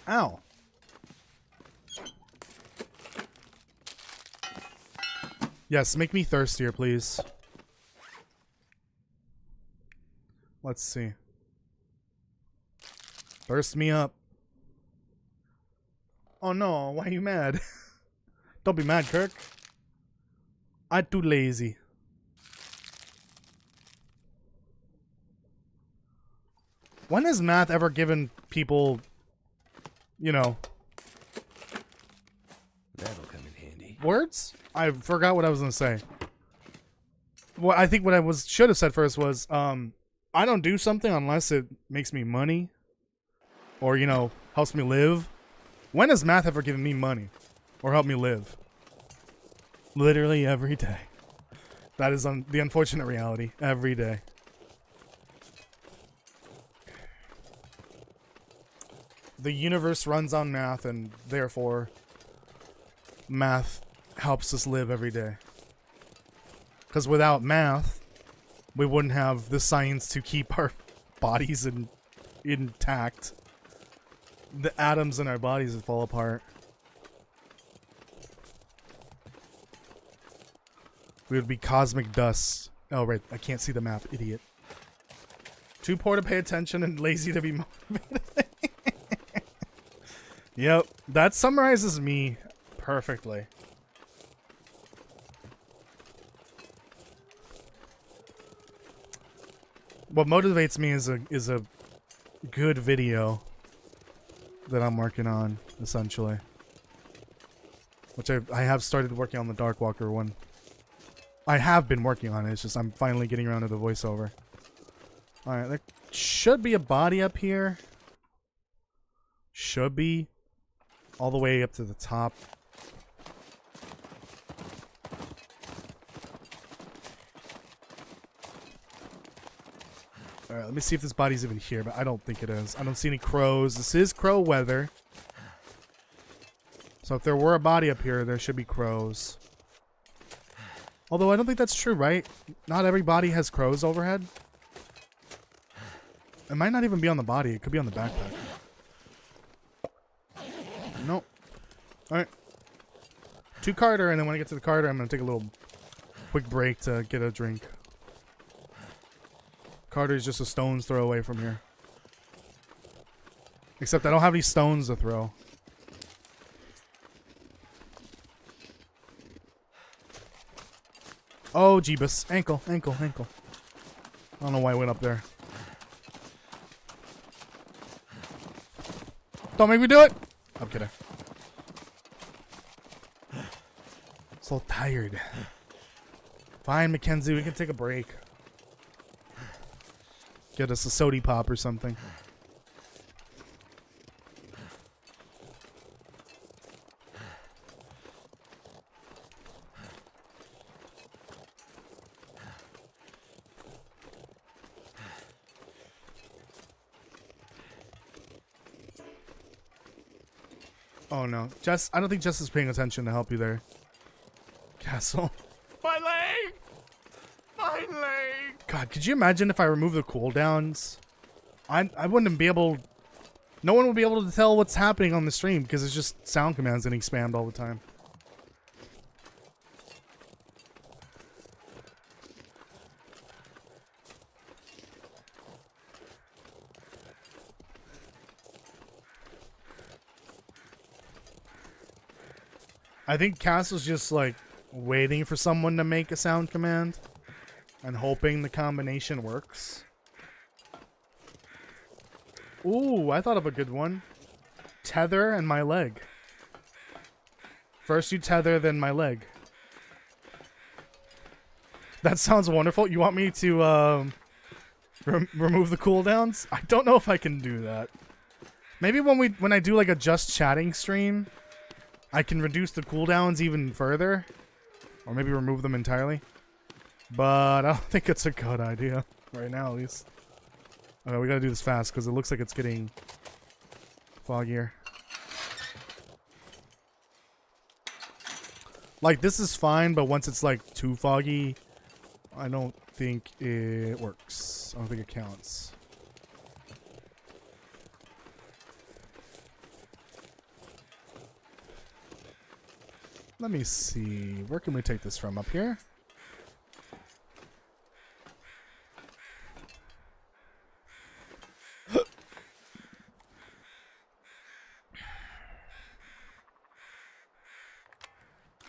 Ow. Yes, make me thirstier, please. Let's see. Thirst me up. Oh no, why are you mad? Don't be mad, Kirk. I'm too lazy. When has math ever given people, you know, That'll come in handy. words? I forgot what I was gonna say. Well, I think what I should have said first was, I don't do something unless it makes me money, or you know, helps me live. When has math ever given me money, or helped me live? Literally every day. That is the unfortunate reality. Every day. The universe runs on math, and therefore, math helps us live every day. Because without math, we wouldn't have the science to keep our bodies intact. The atoms in our bodies would fall apart. We would be cosmic dust. Oh, right. I can't see the map. Idiot. Too poor to pay attention and lazy to be motivated. Yep. That summarizes me perfectly. What motivates me is a good video that I'm working on, essentially. Which I have started working on the Darkwalker one. I have been working on it, it's just I'm finally getting around to the voiceover. Alright, there should be a body up here. Should be. All the way up to the top. Alright, let me see if this body's even here, but I don't think it is. I don't see any crows. This is crow weather. So if there were a body up here, there should be crows. Although I don't think that's true, right? Not every body has crows overhead. It might not even be on the body. It could be on the backpack. Nope. Alright. To Carter, and then when I get to the Carter, I'm going to take a little quick break to get a drink. Carter's just a stone's throw away from here. Except I don't have any stones to throw. Oh, Jeebus. Ankle, ankle, ankle. I don't know why I went up there. Don't make me do it! I'm kidding. So tired. Fine, Mackenzie, we can take a break. Get us a sody pop or something. Oh no. Jess, I don't think Jess is paying attention to help you there. Castle. My leg! My leg! God, could you imagine if I remove the cooldowns? I wouldn't be able No one will be able to tell what's happening on the stream because it's just sound commands getting spammed all the time. I think Cass was just like waiting for someone to make a sound command and hoping the combination works. Ooh, I thought of a good one. Tether and my leg. First you tether, then my leg. That sounds wonderful. You want me to remove the cooldowns? I don't know if I can do that. Maybe when I do like a just chatting stream, I can reduce the cooldowns even further. Or maybe remove them entirely. But I don't think it's a good idea. Right now, at least. Okay, we gotta do this fast, because it looks like it's getting foggier. Like, this is fine, but once it's, like, too foggy, I don't think it works. I don't think it counts. Let me see. Where can we take this from? Up here?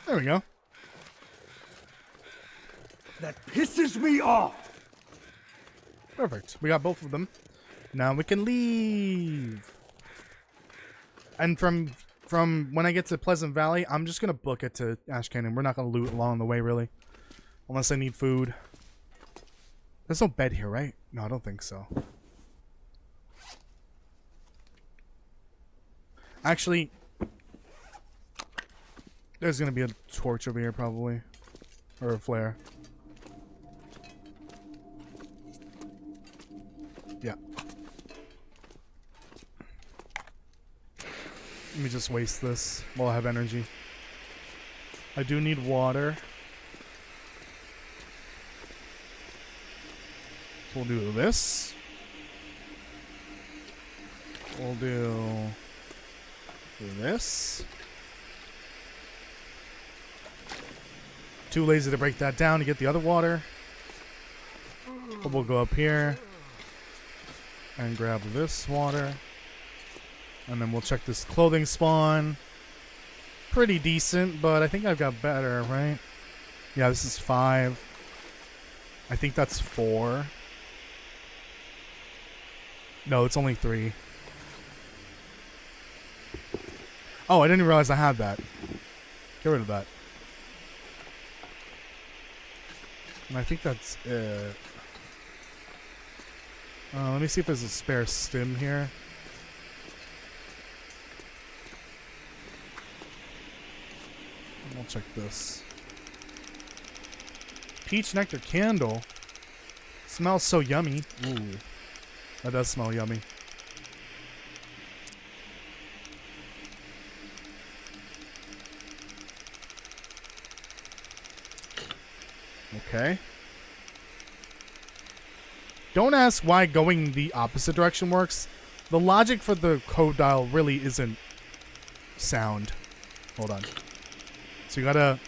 There we go. That pisses me off. Perfect. We got both of them. Now we can leave. And from when I get to Pleasant Valley, I'm just gonna book it to Ash Canyon. We're not gonna loot along the way, really, unless I need food. There's no bed here, right? No, I don't think so. Actually, there's gonna be a torch over here, probably, or a flare. Yeah. Let me just waste this while I have energy. I do need water. So we'll do this. We'll do this. Too lazy to break that down to get the other water. But we'll go up here and grab this water. And then we'll check this clothing spawn. Pretty decent, but I think I've got better, right? Yeah, this is 5. I think that's 4. No, it's only 3. Oh, I didn't realize I had that. Get rid of that. And I think that's it. Let me see if there's a spare stim here. We'll check this. Peach nectar candle. Smells so yummy. Ooh. That does smell yummy. Okay. Don't ask why going the opposite direction works. The logic for the code dial really isn't sound. Hold on. So you gotta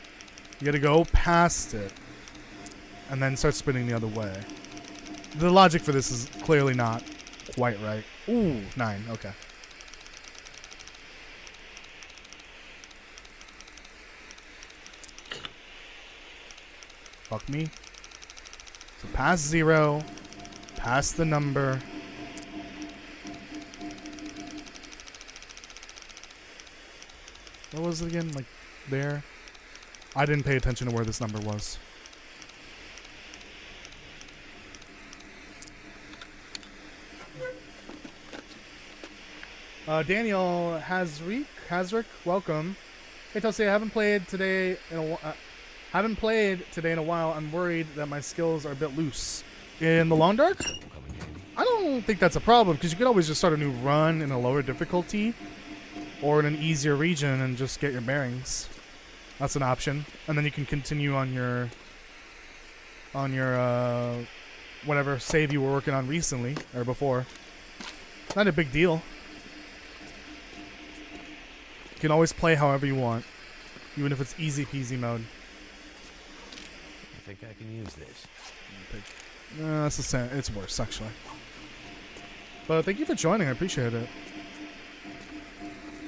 go past it and then start spinning the other way. The logic for this is clearly not quite right. Ooh, 9. Okay. Fuck me. So past 0, past the number. What was it again? Like there? I didn't pay attention to where this number was. Daniel Hazrick, welcome. Hey Toasty, I haven't played today in a while. I'm worried that my skills are a bit loose. In the Long Dark? I don't think that's a problem, because you could always just start a new run in a lower difficulty or in an easier region and just get your bearings. That's an option. And then you can continue on your whatever save you were working on recently or before. Not a big deal. You can always play however you want, even if it's easy peasy mode. I think I can use this. That's the same. It's worse, actually. But thank you for joining. I appreciate it.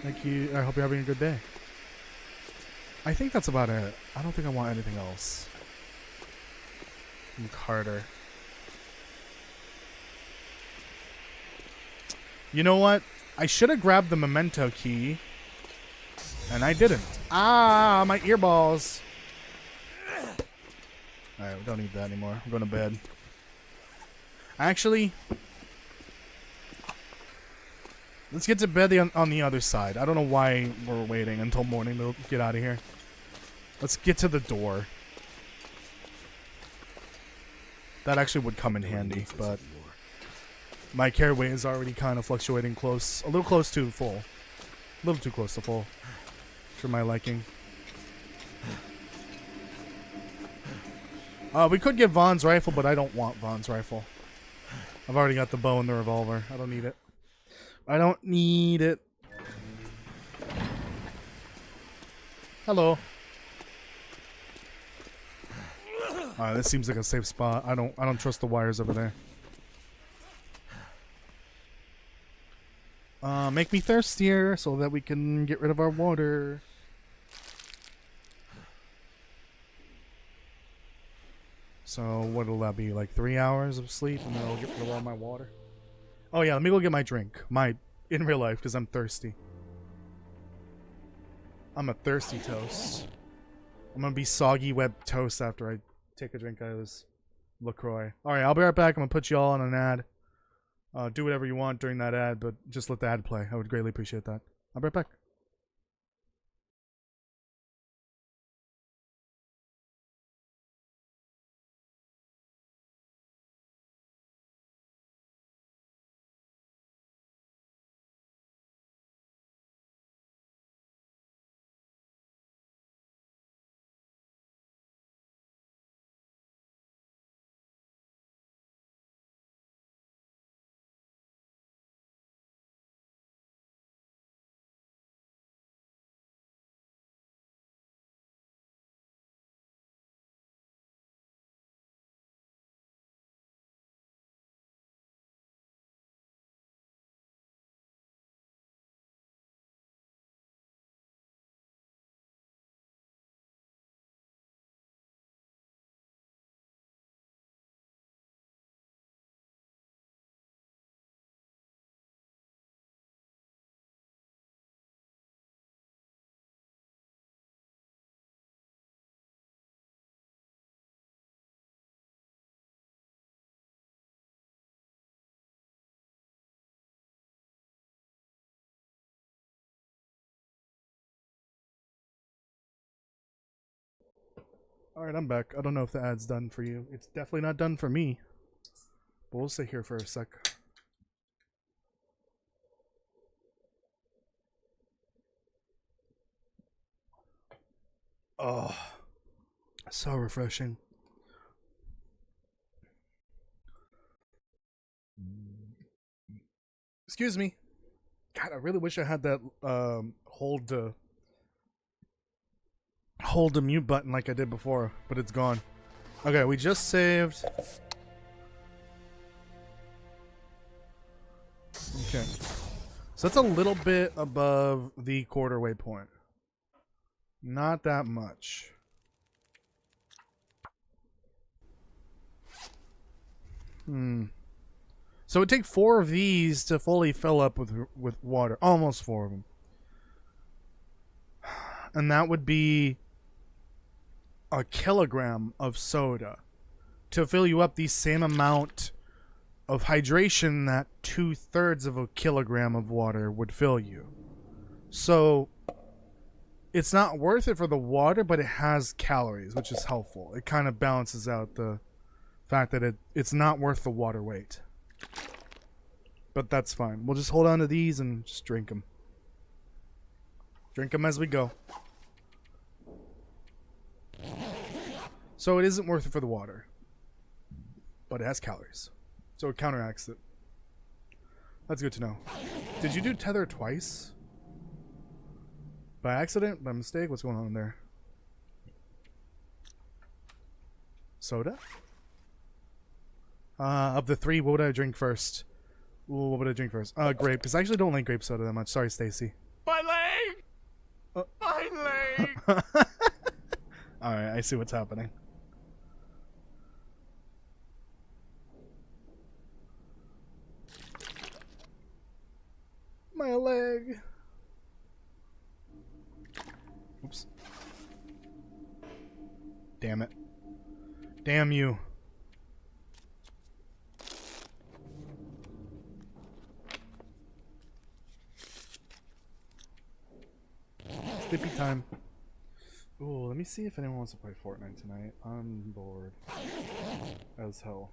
Thank you. I hope you're having a good day. I think that's about it. I don't think I want anything else. From Carter. You know what? I should have grabbed the memento key. And I didn't. Ah, my earballs. Alright, we don't need that anymore. I'm going to bed. Actually, let's get to bed on the other side. I don't know why we're waiting until morning to get out of here. Let's get to the door. That actually would come in handy, but my careway is already kind of fluctuating close. A little close to full. A little too close to full. For my liking. We could get Vaughn's rifle, but I don't want Vaughn's rifle. I've already got the bow and the revolver. I don't need it. I don't need it. Hello. This seems like a safe spot. I don't trust the wires over there. Make me thirstier so that we can get rid of our water. So what'll that be? Like 3 hours of sleep, and then I'll get rid of all my water. Oh yeah, let me go get my drink. In real life, because I'm thirsty. I'm a thirsty toast. I'm gonna be soggy wet toast after I take a drink out of this LaCroix. Alright, I'll be right back. I'm gonna put you all on an ad. Do whatever you want during that ad, but just let the ad play. I would greatly appreciate that. I'll be right back. Alright, I'm back. I don't know if the ad's done for you. It's definitely not done for me. But we'll sit here for a sec. Oh, so refreshing. Excuse me. God, I really wish I had that hold the mute button like I did before, but it's gone. Okay, we just saved. Okay. So that's a little bit above the quarter waypoint. Not that much. So it would take 4 of these to fully fill up with water. Almost 4 of them. And that would be a kilogram of soda to fill you up the same amount of hydration that 2/3 of a kilogram of water would fill you. So it's not worth it for the water, but it has calories, which is helpful. It kind of balances out the fact that it's not worth the water weight. But that's fine. We'll just hold on to these and just drink them. Drink them as we go. So it isn't worth it for the water. But it has calories. So it counteracts it. That's good to know. Did you do tether twice? By accident? By mistake? What's going on there? Soda? Of the three, what would I drink first? Ooh, what would I drink first? Grape, because I actually don't like grape soda that much. Sorry, Stacy. My leg! My leg! Alright, I see what's happening. My leg. Oops. Damn it. Damn you. Sleepy time. Ooh, let me see if anyone wants to play Fortnite tonight. I'm bored as hell.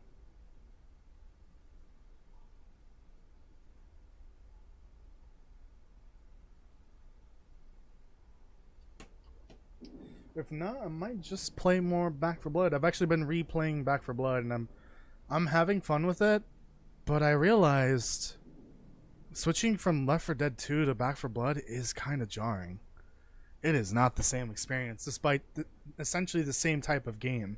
If not, I might just play more Back 4 Blood. I've actually been replaying Back 4 Blood, and I'm having fun with it. But I realized switching from Left 4 Dead 2 to Back 4 Blood is kind of jarring. It is not the same experience, despite essentially the same type of game.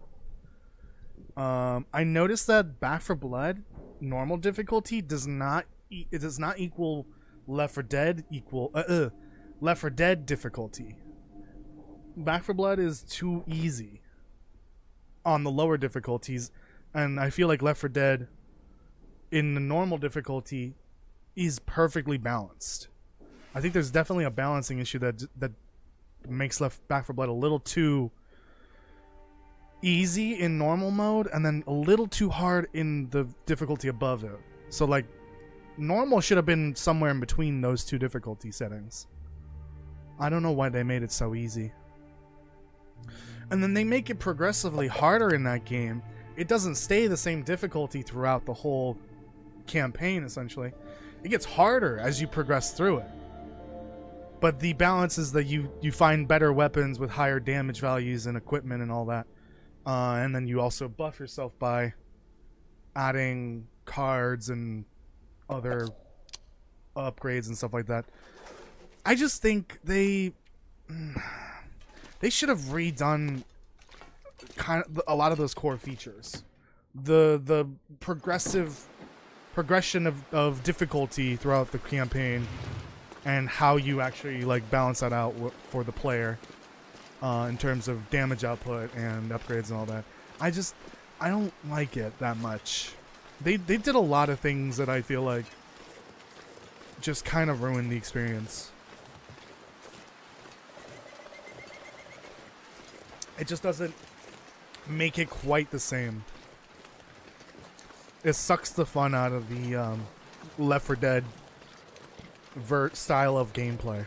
I noticed that Back 4 Blood normal difficulty does not equal Left 4 Dead Left 4 Dead difficulty. Back 4 Blood is too easy on the lower difficulties, and I feel like Left 4 Dead in the normal difficulty is perfectly balanced. I think there's definitely a balancing issue that makes Back 4 Blood a little too easy in normal mode and then a little too hard in the difficulty above it. So like normal should have been somewhere in between those two difficulty settings. I don't know why they made it so easy. And then they make it progressively harder in that game. It doesn't stay the same difficulty throughout the whole campaign, essentially. It gets harder as you progress through it. But the balance is that you find better weapons with higher damage values and equipment and all that. And then you also buff yourself by adding cards and other upgrades and stuff like that. I just think they should have redone kind of a lot of those core features. The progression of difficulty throughout the campaign and how you actually like balance that out for the player in terms of damage output and upgrades and all that. I don't like it that much. They did a lot of things that I feel like just kind of ruined the experience. It just doesn't make it quite the same. It sucks the fun out of the Left 4 Dead style of gameplay.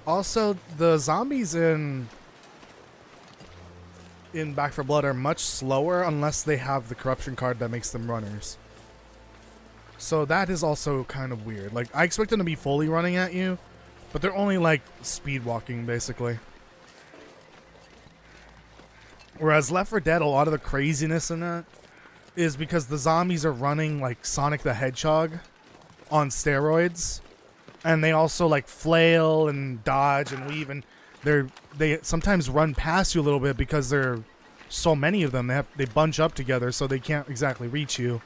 Also, the zombies in Back 4 Blood are much slower unless they have the corruption card that makes them runners. So that is also kind of weird. Like, I expect them to be fully running at you, but they're only like speed walking basically. Whereas Left 4 Dead, a lot of the craziness in that is because the zombies are running like Sonic the Hedgehog on steroids, and they also like flail and dodge and weave, and they sometimes run past you a little bit because there are so many of them. They bunch up together, so they can't exactly reach you.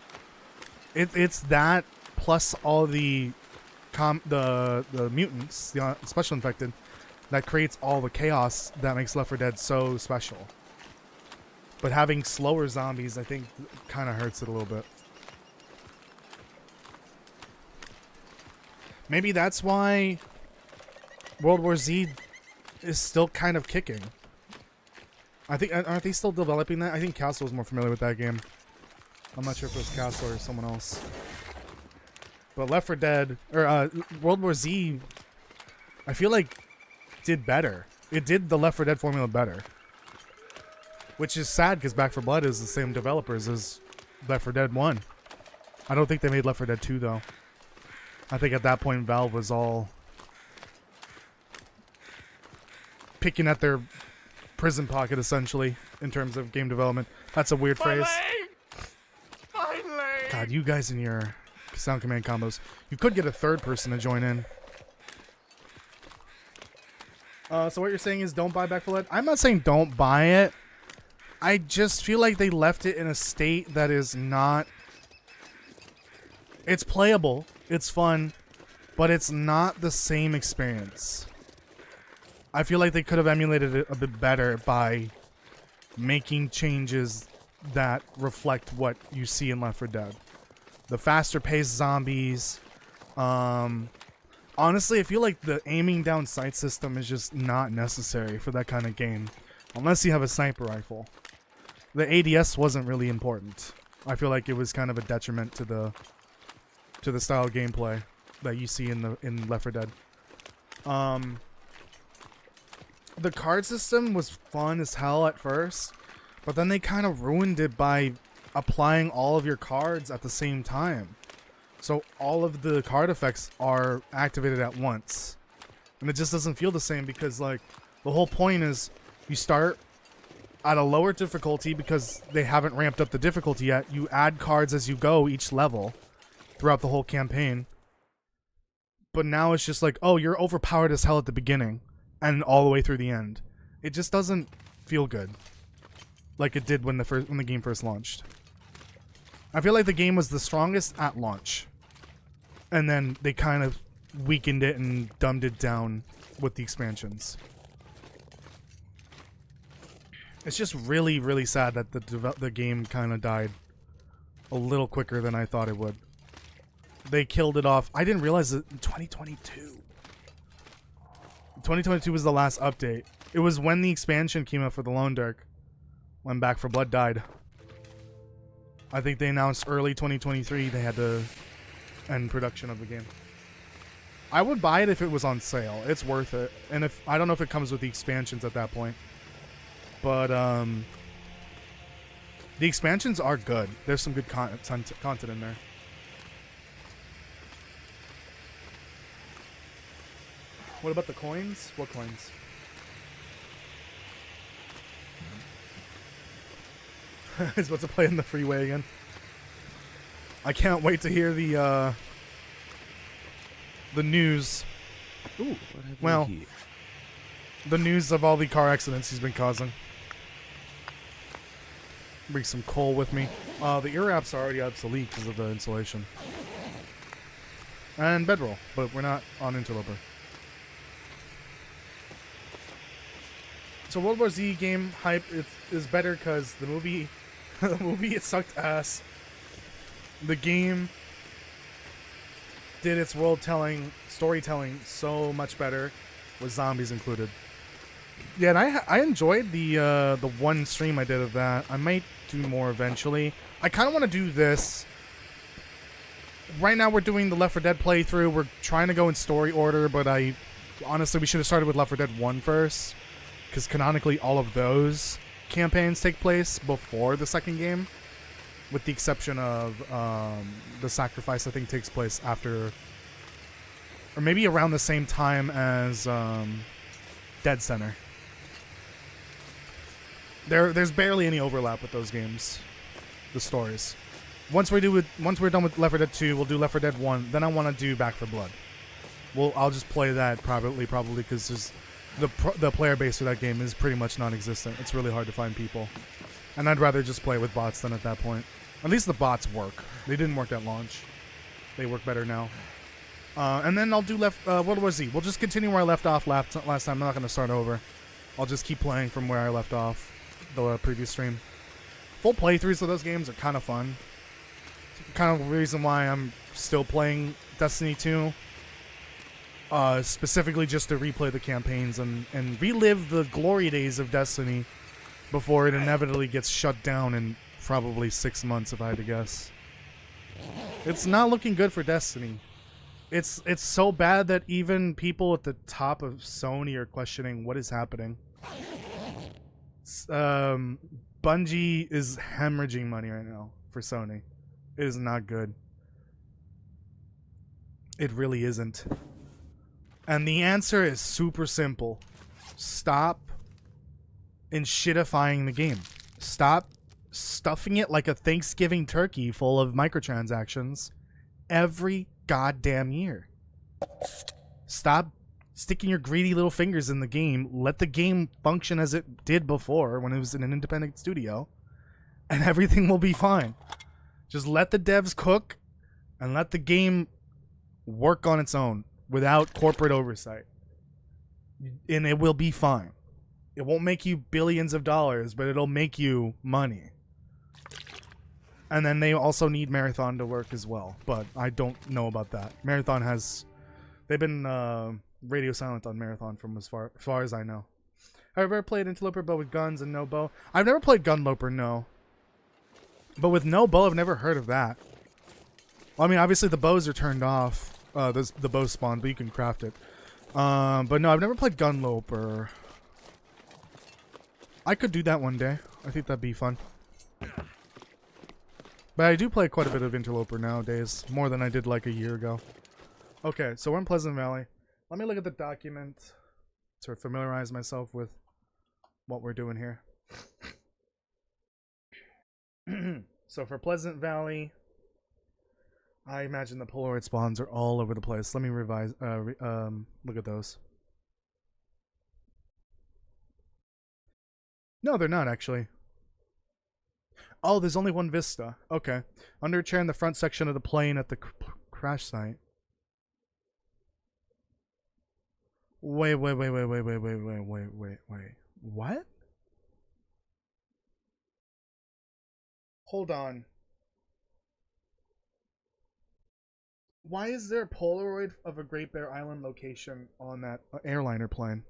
It's that plus all the mutants, the special infected, that creates all the chaos that makes Left 4 Dead so special. But having slower zombies, I think, kind of hurts it a little bit. Maybe that's why World War Z is still kind of kicking. I think, aren't they still developing that? I think Castle is more familiar with that game. I'm not sure if it was Castle or someone else. But Left 4 Dead, or World War Z, I feel like did better. It did the Left 4 Dead formula better. Which is sad because Back 4 Blood is the same developers as Left 4 Dead 1. I don't think they made Left 4 Dead 2 though. I think at that point Valve was all picking at their prison pocket essentially in terms of game development. That's a weird phrase. My leg! God, you guys in your sound command combos. You could get a third person to join in. So what you're saying is don't buy Back 4 Blood? I'm not saying don't buy it. I just feel like they left it in a state that is not... It's playable, it's fun, but it's not the same experience. I feel like they could have emulated it a bit better by making changes that reflect what you see in Left 4 Dead. The faster paced zombies. Honestly, I feel like the aiming down sight system is just not necessary for that kind of game. Unless you have a sniper rifle. The ADS wasn't really important. I feel like it was kind of a detriment to the style of gameplay that you see in Left 4 Dead. The card system was fun as hell at first, but then they kind of ruined it by applying all of your cards at the same time. So all of the card effects are activated at once. And it just doesn't feel the same because, like, the whole point is you start at a lower difficulty because they haven't ramped up the difficulty yet. You add cards as you go each level throughout the whole campaign. But now it's just like, oh, you're overpowered as hell at the beginning and all the way through the end. It just doesn't feel good like it did when the game first launched. I feel like the game was the strongest at launch. And then they kind of weakened it and dumbed it down with the expansions. It's just really, really sad that the game kind of died a little quicker than I thought it would. They killed it off. I didn't realize it in 2022. 2022 was the last update. It was when the expansion came out for the Lone Dark when Back 4 Blood died. I think they announced early 2023 they had to end production of the game. I would buy it if it was on sale. It's worth it. And if I don't know if it comes with the expansions at that point. But the expansions are good. There's some good content in there. What about the coins? What coins? He's about to play in the freeway again. I can't wait to hear the news. Ooh, what have well, we here? The news of all the car accidents he's been causing. Bring some coal with me. The ear wraps are already obsolete because of the insulation. And bedroll, but we're not on Interloper. So World War Z game hype is better because the movie, it sucked ass. The game did its storytelling so much better, with zombies included. Yeah, and I enjoyed the one stream I did of that. I might do more eventually. I kind of want to do this. Right now we're doing the Left 4 Dead playthrough. We're trying to go in story order, but honestly we should have started with Left 4 Dead 1 first. Because canonically all of those campaigns take place before the second game. With the exception of the sacrifice, I think takes place after, or maybe around the same time as Dead Center. There's barely any overlap with those games, the stories. Once we're done with Left 4 Dead 2, we'll do Left 4 Dead 1. Then I want to do Back 4 Blood. I'll just play that probably because the player base for that game is pretty much non-existent. It's really hard to find people. And I'd rather just play with bots than at that point. At least the bots work. They didn't work at launch. They work better now. And then I'll do World War Z. We'll just continue where I left off last time. I'm not going to start over. I'll just keep playing from where I left off the previous stream. Full playthroughs of those games are kind of fun. Kind of the reason why I'm still playing Destiny 2. Specifically just to replay the campaigns and relive the glory days of Destiny before it inevitably gets shut down in probably 6 months, if I had to guess. It's not looking good for Destiny. It's so bad that even people at the top of Sony are questioning what is happening. Bungie is hemorrhaging money right now for Sony. It is not good. It really isn't. And the answer is super simple. Stop shitifying the game. Stop stuffing it like a Thanksgiving turkey full of microtransactions every goddamn year. Stop sticking your greedy little fingers in the game. Let the game function as it did before when it was in an independent studio, and everything will be fine. Just let the devs cook and let the game work on its own without corporate oversight. And it will be fine. It won't make you billions of dollars, but it'll make you money. And then they also need Marathon to work as well, but I don't know about that. Marathon has... They've been radio silent on Marathon from as far as I know. Have you ever played Interloper but with guns and no bow? I've never played Gunloper, no. But with no bow, I've never heard of that. Well, I mean, obviously the bows are turned off. The bow spawn, but you can craft it. But no, I've never played Gunloper. I could do that one day. I think that'd be fun. But I do play quite a bit of Interloper nowadays. More than I did like a year ago. Okay, so we're in Pleasant Valley. Let me look at the document to familiarize myself with what we're doing here. So for Pleasant Valley, I imagine the Polaroid spawns are all over the place. Let me revise. Look at those. No, they're not actually. Oh, there's only one vista. Okay. Under a chair in the front section of the plane at the crash site. Wait. What? Hold on. Why is there a Polaroid of a Great Bear Island location on that airliner plane?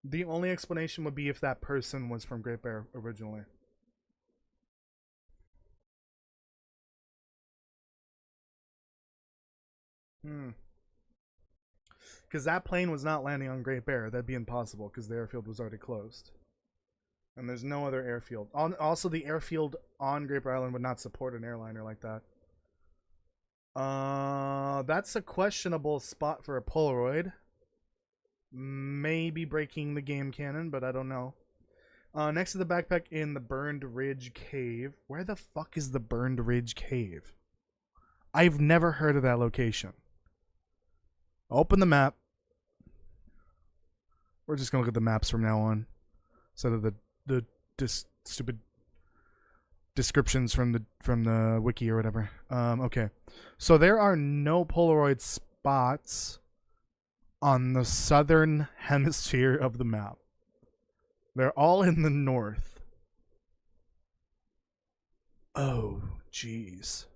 The only explanation would be if that person was from Great Bear originally. Because that plane was not landing on Great Bear. That'd be impossible because the airfield was already closed. And there's no other airfield. Also, the airfield on Great Bear Island would not support an airliner like that. That's a questionable spot for a Polaroid. Maybe breaking the game canon, but I don't know. Next to the backpack in the Burned Ridge Cave. Where the fuck is the Burned Ridge Cave? I've never heard of that location. Open the map. We're just gonna look at the maps from now on, instead of the stupid descriptions from the wiki or whatever. Okay, so there are no Polaroid spots on the southern hemisphere of the map. They're all in the north. Oh, jeez.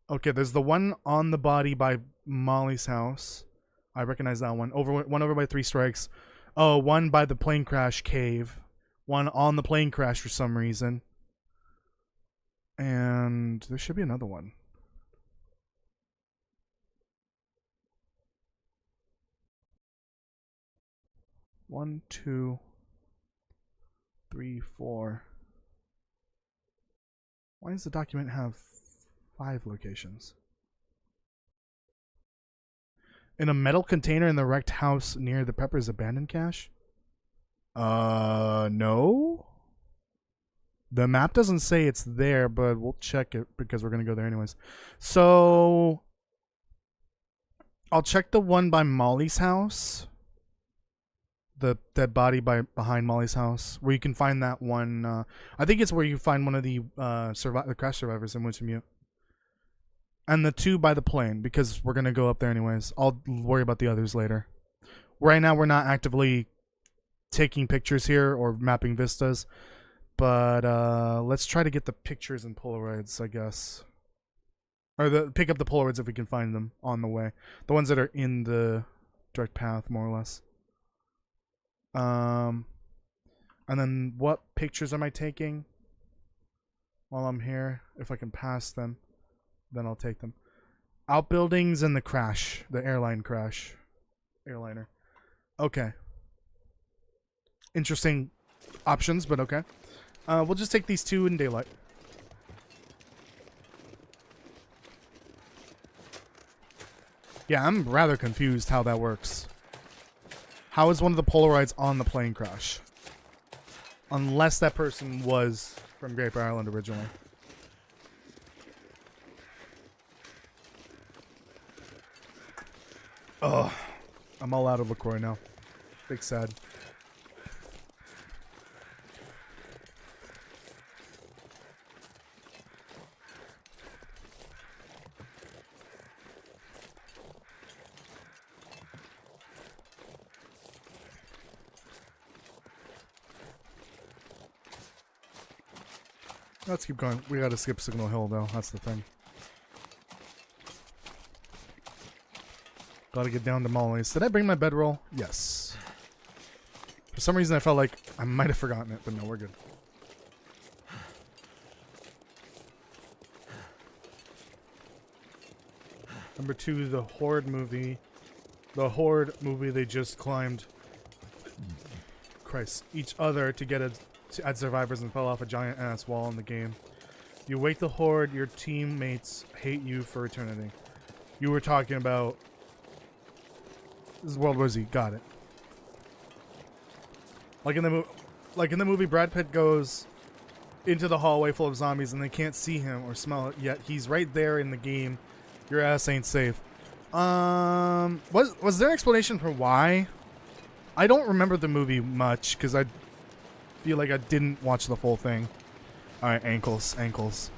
Okay, there's the one on the body by Molly's house. I recognize that one. One over by Three Strikes. Oh, one by the plane crash cave. One on the plane crash for some reason. And there should be another one. One, two, three, four. Why does the document have 5 locations? In a metal container in the wrecked house near the Pepper's abandoned cache? No? The map doesn't say it's there, but we'll check it because we're going to go there anyways. So, I'll check the one by Molly's house. The dead body behind Molly's house, where you can find that one. I think it's where you find one of the crash survivors in Wintermute. And the 2 by the plane, because we're gonna go up there anyways. I'll worry about the others later. Right now, we're not actively taking pictures here or mapping vistas, but let's try to get the pictures and Polaroids, I guess, or pick up the Polaroids if we can find them on the way. The ones that are in the direct path, more or less. And then what pictures am I taking while I'm here? If I can pass them, then I'll take them. Outbuildings and the crash, the airliner. Okay. Interesting options, but okay. We'll just take these 2 in daylight. Yeah, I'm rather confused how that works. How is one of the Polaroids on the plane crash? Unless that person was from Great Bear Island originally. Oh, I'm all out of LaCroix now. Big sad. Let's keep going. We gotta skip Signal Hill, though. That's the thing. Gotta get down to Molly's. Did I bring my bedroll? Yes. For some reason, I felt like I might have forgotten it, but no, we're good. Number 2, the Horde movie. The Horde movie, they just climbed... Christ. Each other to get at survivors and fell off a giant ass wall in the game. You wake the Horde, your teammates hate you for eternity. You were talking about... This is World War Z. Got it. Like in the movie, Brad Pitt goes into the hallway full of zombies and they can't see him or smell it, yet he's right there in the game. Your ass ain't safe. Was there an explanation for why? I don't remember the movie much because I feel like I didn't watch the full thing. All right, ankles. Ankles.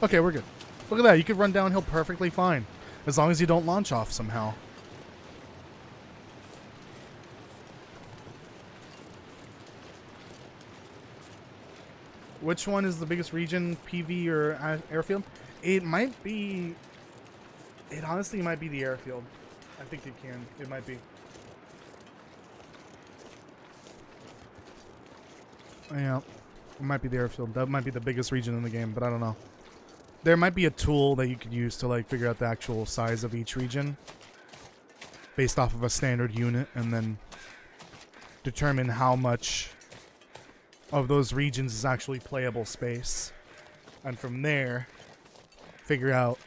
Okay, we're good. Look at that. You could run downhill perfectly fine. As long as you don't launch off somehow. Which one is the biggest region, PV or airfield? It might be... It honestly might be the airfield. I think it can. It might be. Yeah. It might be the airfield. That might be the biggest region in the game, but I don't know. There might be a tool that you could use to like figure out the actual size of each region based off of a standard unit and then determine how much of those regions is actually playable space. And from there, figure out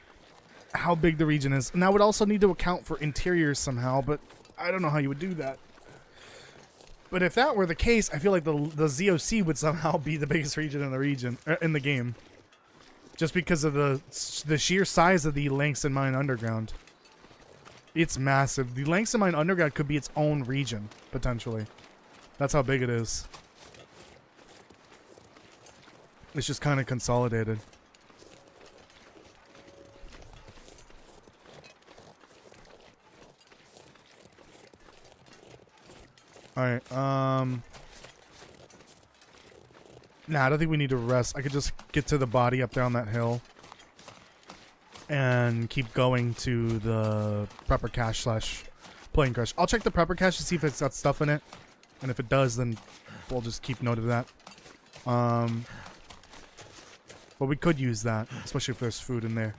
how big the region is. And that would also need to account for interiors somehow, but I don't know how you would do that. But if that were the case, I feel like the ZOC would somehow be the biggest region in the game. Just because of the sheer size of the Langston Mine Underground. It's massive. The Langston Mine Underground could be its own region, potentially. That's how big it is. It's just kind of consolidated. Alright, nah, I don't think we need to rest. I could just get to the body up there on that hill. And keep going to the prepper cache / plane crash. I'll check the prepper cache to see if it's got stuff in it. And if it does, then we'll just keep note of that. But we could use that, especially if there's food in there.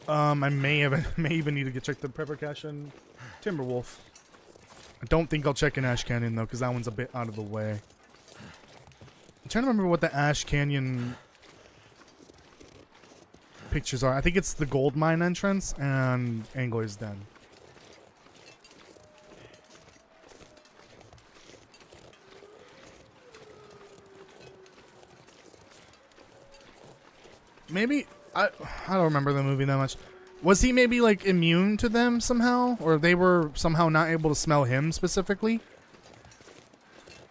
I may even need to check the prepper cache and Timberwolf. I don't think I'll check in Ash Canyon though, because that one's a bit out of the way. I'm trying to remember what the Ash Canyon pictures are. I think it's the gold mine entrance and Angler's Den. Maybe I don't remember the movie that much. Was he maybe like immune to them somehow, or they were somehow not able to smell him specifically?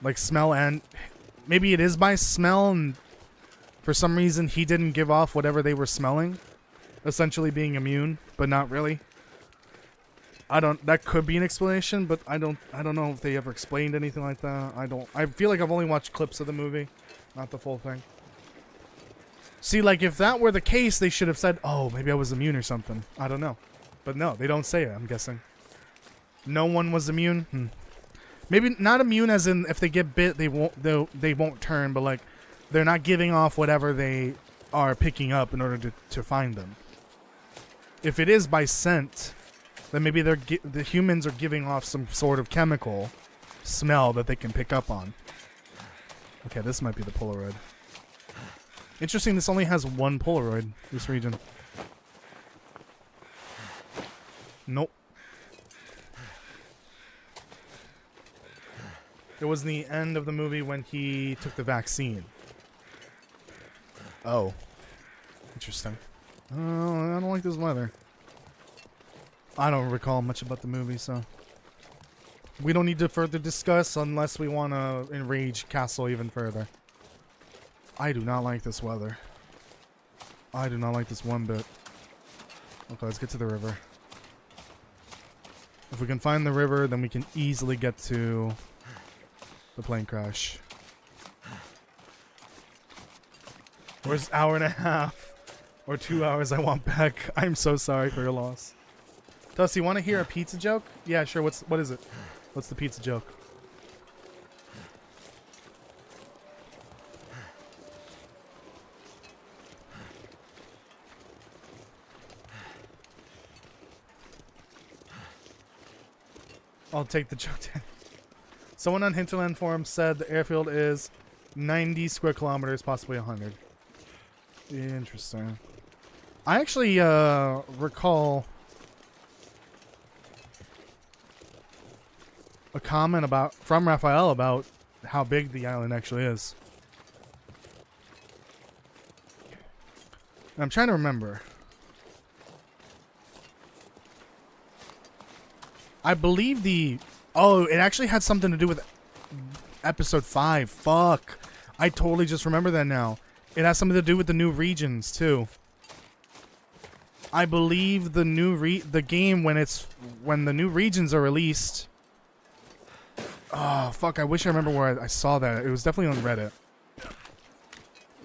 Like smell, and maybe it is by smell, and for some reason he didn't give off whatever they were smelling, essentially being immune, but not really. That could be an explanation, but I don't know if they ever explained anything like that. I feel like I've only watched clips of the movie, not the full thing. See, like, if that were the case, they should have said, oh, maybe I was immune or something. I don't know. But no, they don't say it, I'm guessing. No one was immune? Maybe not immune as in if they get bit, they won't turn, but, like, they're not giving off whatever they are picking up in order to find them. If it is by scent, then maybe the humans are giving off some sort of chemical smell that they can pick up on. Okay, this might be the Polaroid. Interesting, this only has one Polaroid, this region. Nope. It was the end of the movie when he took the vaccine. Oh. Interesting. Oh, I don't like this weather. I don't recall much about the movie, so... We don't need to further discuss unless we want to enrage Castle even further. I do not like this weather. I do not like this one bit. Okay, let's get to the river. If we can find the river, then we can easily get to the plane crash. Where's hour and a half? Or 2 hours I want back. I'm so sorry for your loss. Toasty, you want to hear a pizza joke? Yeah, sure. What is it? What's the pizza joke? I'll take the joke then. Someone on Hinterland Forum said the airfield is 90 square kilometers, possibly 100. Interesting. I actually recall a comment from Raphael about how big the island actually is. And I'm trying to remember. I believe oh, it actually had something to do with episode 5. Fuck. I totally just remember that now. It has something to do with the new regions too. I believe the game when the new regions are released. Oh, fuck, I wish I remember where I saw that. It was definitely on Reddit.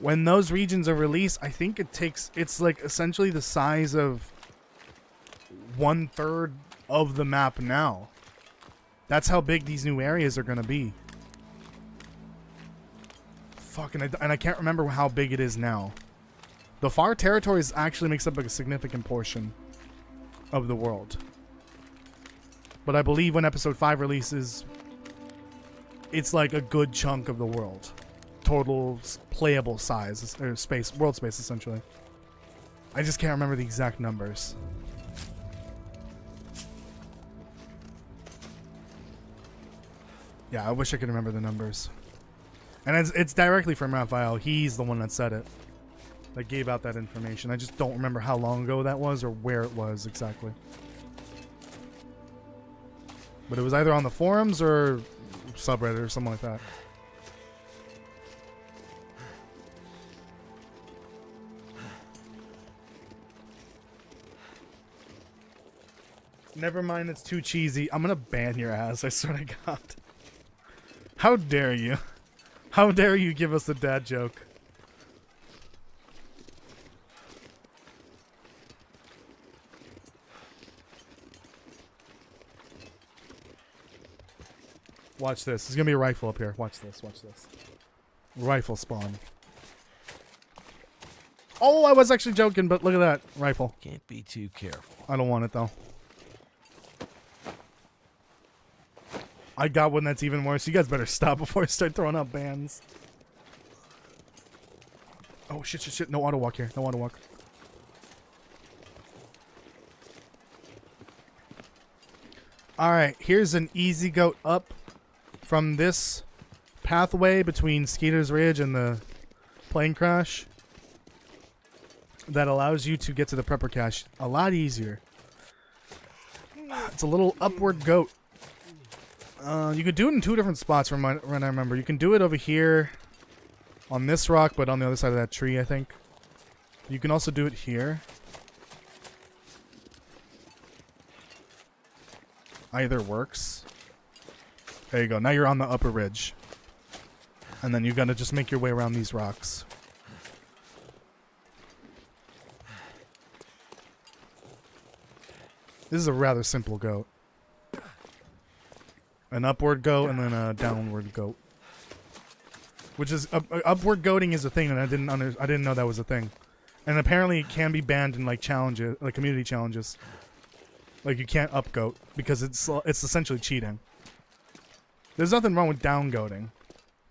When those regions are released, I think it's like essentially the size of 1/3 of the map now. That's how big these new areas are going to be. Fuck, and I can't remember how big it is now. The far territories actually makes up like a significant portion of the world. But I believe when episode 5 releases, it's like a good chunk of the world. Total playable size, or space, world space essentially. I just can't remember the exact numbers. Yeah, I wish I could remember the numbers. And it's directly from Raphael. He's the one that said it. That gave out that information. I just don't remember how long ago that was or where it was exactly. But it was either on the forums or subreddit or something like that. Never mind, it's too cheesy. I'm gonna ban your ass, I swear to God. How dare you? How dare you give us a dad joke? Watch this. There's gonna be a rifle up here. Watch this. Watch this. Rifle spawn. Oh, I was actually joking, but look at that. Rifle. Can't be too careful. I don't want it, though. I got one that's even worse. You guys better stop before I start throwing out bans. Oh, shit, shit, shit. No auto walk here. No auto walk. Alright, here's an easy goat up from this pathway between Skeeter's Ridge and the plane crash that allows you to get to the prepper cache a lot easier. It's a little upward goat. You could do it in 2 different spots from what I remember. You can do it over here on this rock, but on the other side of that tree, I think. You can also do it here. Either works. There you go. Now you're on the upper ridge. And then you got to just make your way around these rocks. This is a rather simple goat. An upward goat and then a downward goat. Which is upward goating is a thing, and I didn't know that was a thing. And apparently it can be banned in like challenges, like community challenges. Like you can't up goat because it's essentially cheating. There's nothing wrong with down goating,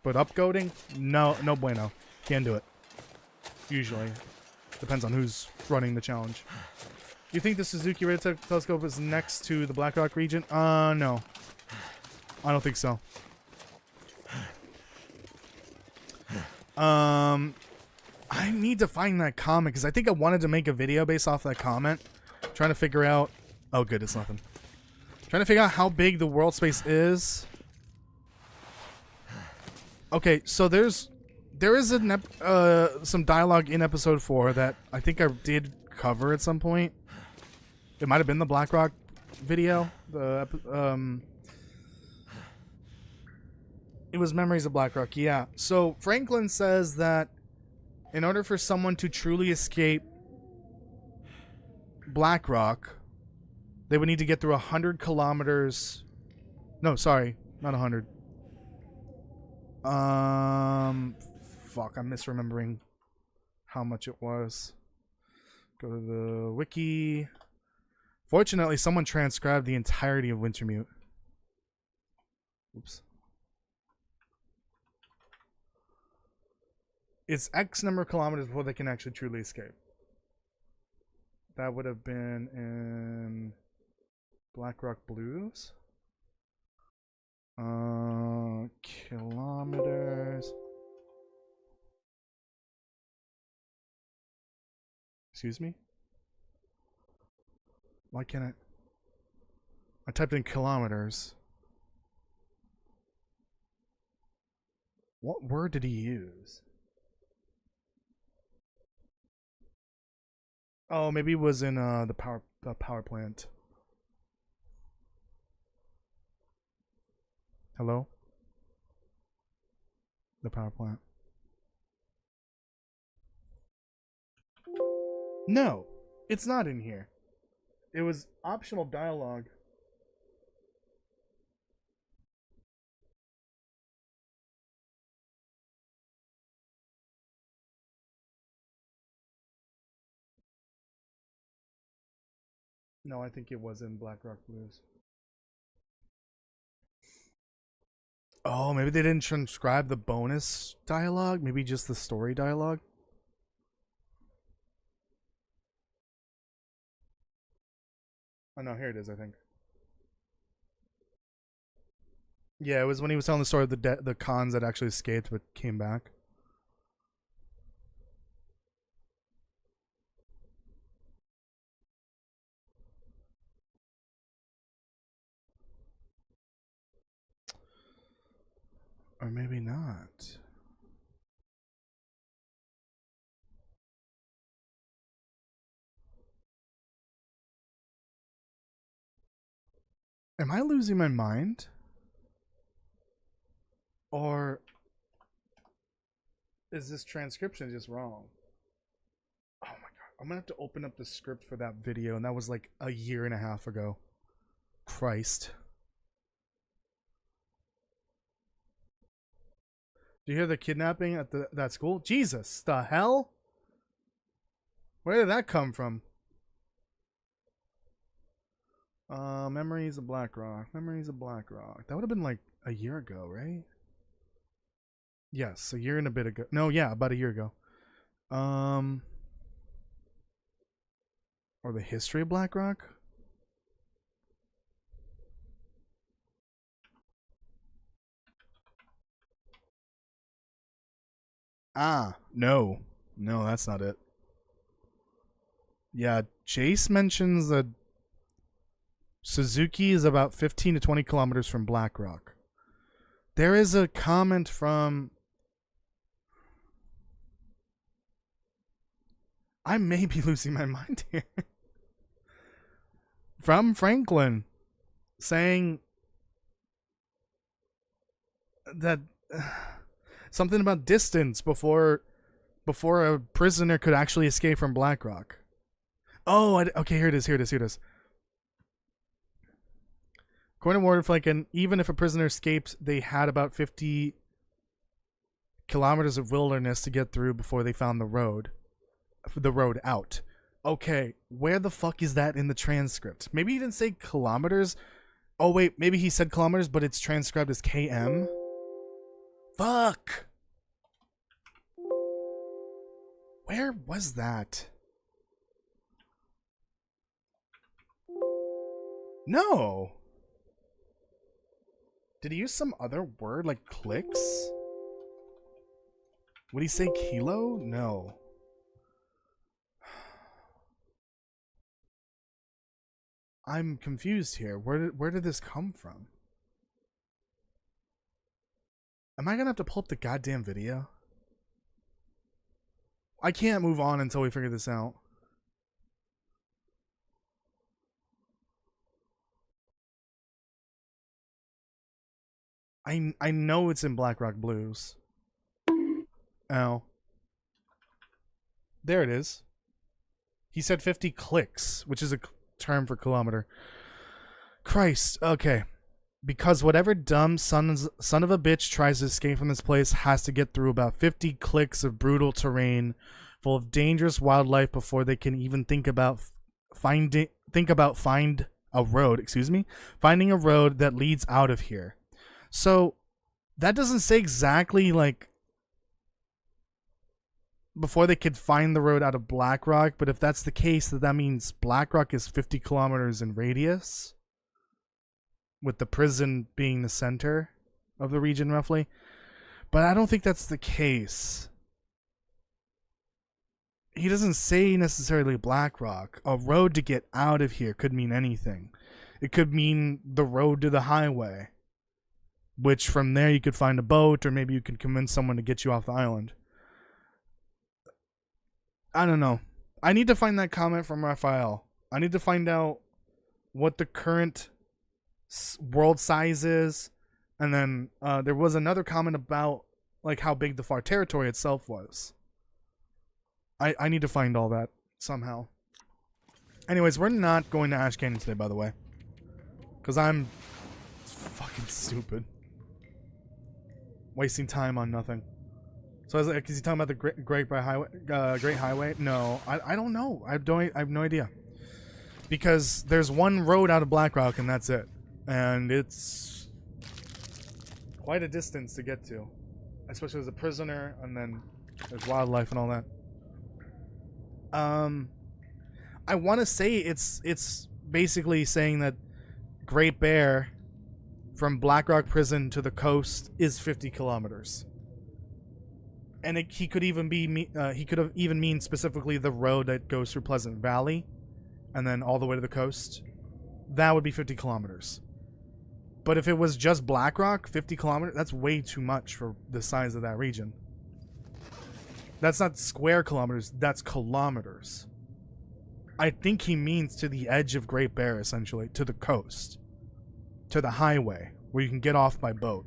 but up goating, no bueno. Can't do it. Usually, depends on who's running the challenge. You think the Suzuki Ray telescope is next to the Black Rock region? No. I don't think so. I need to find that comment because I think I wanted to make a video based off that comment. Trying to figure out. Oh, good, it's nothing. Trying to figure out how big the world space is. Okay, so there is some dialogue in episode 4 that I think I did cover at some point. It might have been the BlackRock video. It was Memories of BlackRock, yeah. So Franklin says that in order for someone to truly escape BlackRock, they would need to get through 100 kilometers. No, sorry, not 100. Fuck, I'm misremembering how much it was. Go to the wiki. Fortunately, someone transcribed the entirety of Wintermute. Oops. It's X number of kilometers before they can actually truly escape. That would have been in BlackRock Blues. Kilometers. Excuse me? Why can't I typed in kilometers. What word did he use? Oh, maybe it was in the power plant. Hello? The power plant. No, it's not in here. It was optional dialogue. No, I think it was in BlackRock Blues. Oh, maybe they didn't transcribe the bonus dialogue? Maybe just the story dialogue? Oh no, here it is, I think. Yeah, it was when he was telling the story of the cons that actually escaped but came back. Or maybe not. Am I losing my mind? Or is this transcription just wrong? Oh my god. I'm gonna have to open up the script for that video, and that was like a year and a half ago. Christ. Do you hear the kidnapping at that school? Jesus, the hell? Where did that come from? Memories of BlackRock. Memories of BlackRock. That would have been like a year ago, right? Yes, a year and a bit ago. No, yeah, about a year ago. Or the history of BlackRock? Ah, no. No, that's not it. Yeah, Jace mentions that Suzuki is about 15 to 20 kilometers from BlackRock. There is a comment from... I may be losing my mind here. From Franklin, saying that something about distance before a prisoner could actually escape from BlackRock. Oh, okay, here it is. According to Warden Franklin, even if a prisoner escaped, they had about 50 kilometers of wilderness to get through before they found the road out. Okay, where the fuck is that in the transcript? Maybe he didn't say kilometers. Oh wait, maybe he said kilometers, but it's transcribed as km. Fuck. Where was that? No. Did he use some other word like clicks? Would he say kilo? No. I'm confused here. Where did this come from? Am I gonna have to pull up the goddamn video? I can't move on until we figure this out. I know it's in Black Rock Blues. Oh. There it is. He said 50 clicks, which is a term for kilometer. Christ. Okay. Because whatever dumb son of a bitch tries to escape from this place has to get through about 50 clicks of brutal terrain full of dangerous wildlife before they can even think about finding a road that leads out of here. So that doesn't say exactly like before they could find the road out of Black Rock, but if that's the case, that means Black Rock is 50 kilometers in radius, with the prison being the center of the region roughly. But I don't think that's the case. He doesn't say necessarily Black Rock. A road to get out of here could mean anything. It could mean the road to the highway, which from there you could find a boat, or maybe you could convince someone to get you off the island. I don't know. I need to find that comment from Raphael. I need to find out what the current world size is, and then there was another comment about like how big the far territory itself was. I need to find all that somehow. Anyways, we're not going to Ash Canyon today, by the way, because I'm fucking stupid, wasting time on nothing. So I was like, is he talking about the Great Highway? No, I don't know. I have no idea. Because there's one road out of Black Rock and that's it. And it's quite a distance to get to. Especially as a prisoner, and then there's wildlife and all that. I want to say it's basically saying that Great Bear from Black Rock Prison to the coast is 50 kilometers. And he could even mean specifically the road that goes through Pleasant Valley and then all the way to the coast. That would be 50 kilometers. But if it was just Black Rock, 50 kilometers, that's way too much for the size of that region. That's not square kilometers, that's kilometers. I think he means to the edge of Great Bear, essentially, to the coast. To the highway, where you can get off by boat.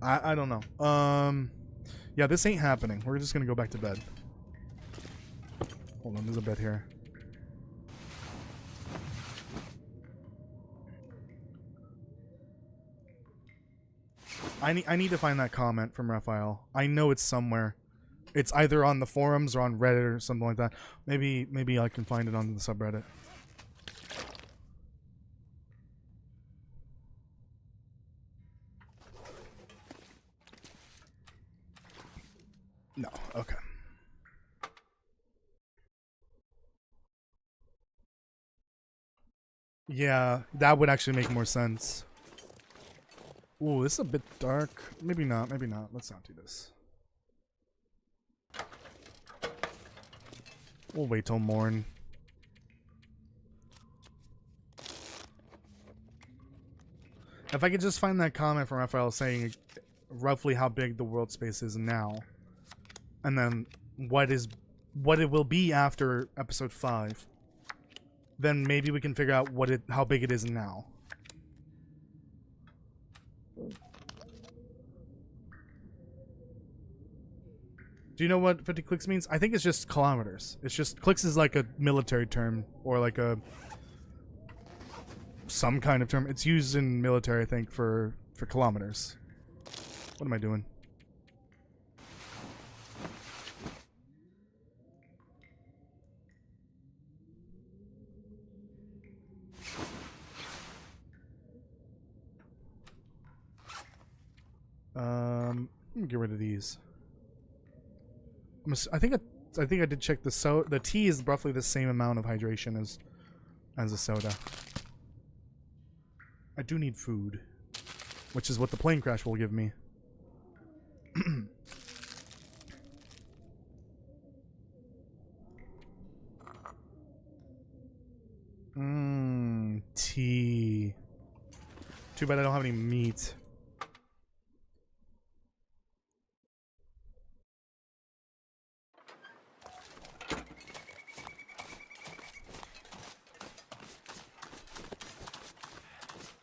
I don't know. Yeah, this ain't happening. We're just gonna go back to bed. Hold on, there's a bed here. I need to find that comment from Raphael. I know it's somewhere. It's either on the forums or on Reddit or something like that. Maybe I can find it on the subreddit. No, okay. Yeah, that would actually make more sense. Ooh, this is a bit dark. Maybe not, maybe not. Let's not do this. We'll wait till morn. If I could just find that comment from Raphael saying roughly how big the world space is now, and then what it will be after episode 5, then maybe we can figure out how big it is now. Do you know what 50 clicks means? I think it's just kilometers. It's just clicks is like a military term, or like some kind of term. It's used in military, I think, for kilometers. What am I doing? Let me get rid of these. I think I did check the tea is roughly the same amount of hydration as a soda. I do need food. which is what the plane crash will give me. Tea. Too bad I don't have any meat.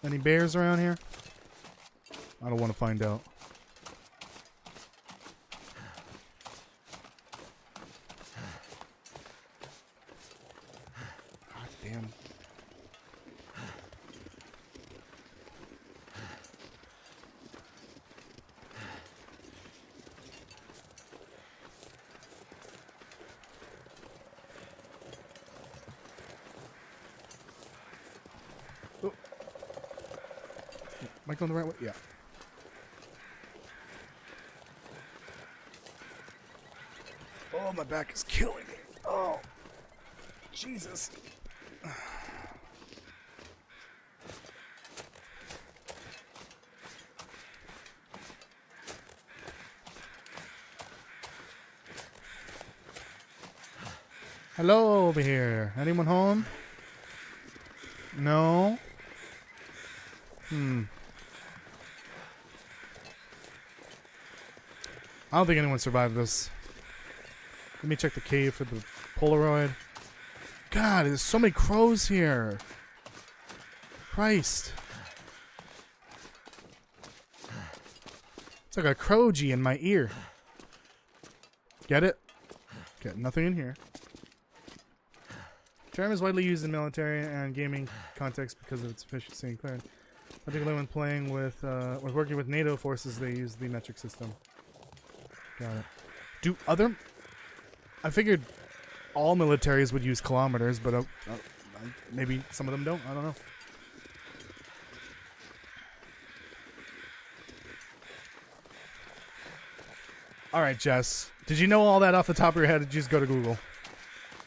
Any bears around here? I don't want to find out. God damn. Oh. Am I going the right way? Yeah. Oh, my back is killing me. Oh, Jesus. Hello over here. Anyone home? No? I don't think anyone survived this. Let me check the cave for the Polaroid. God, there's so many crows here. Christ. It's like a crow-G in my ear. Get it? Okay, nothing in here. Charm is widely used in military and gaming context because of its efficiency and clearance. Particularly when playing with, or working with NATO forces, they use the metric system. Got it. Do other... I figured all militaries would use kilometers, but maybe some of them don't. I don't know. All right, Jess. Did you know all that off the top of your head? Or did you just go to Google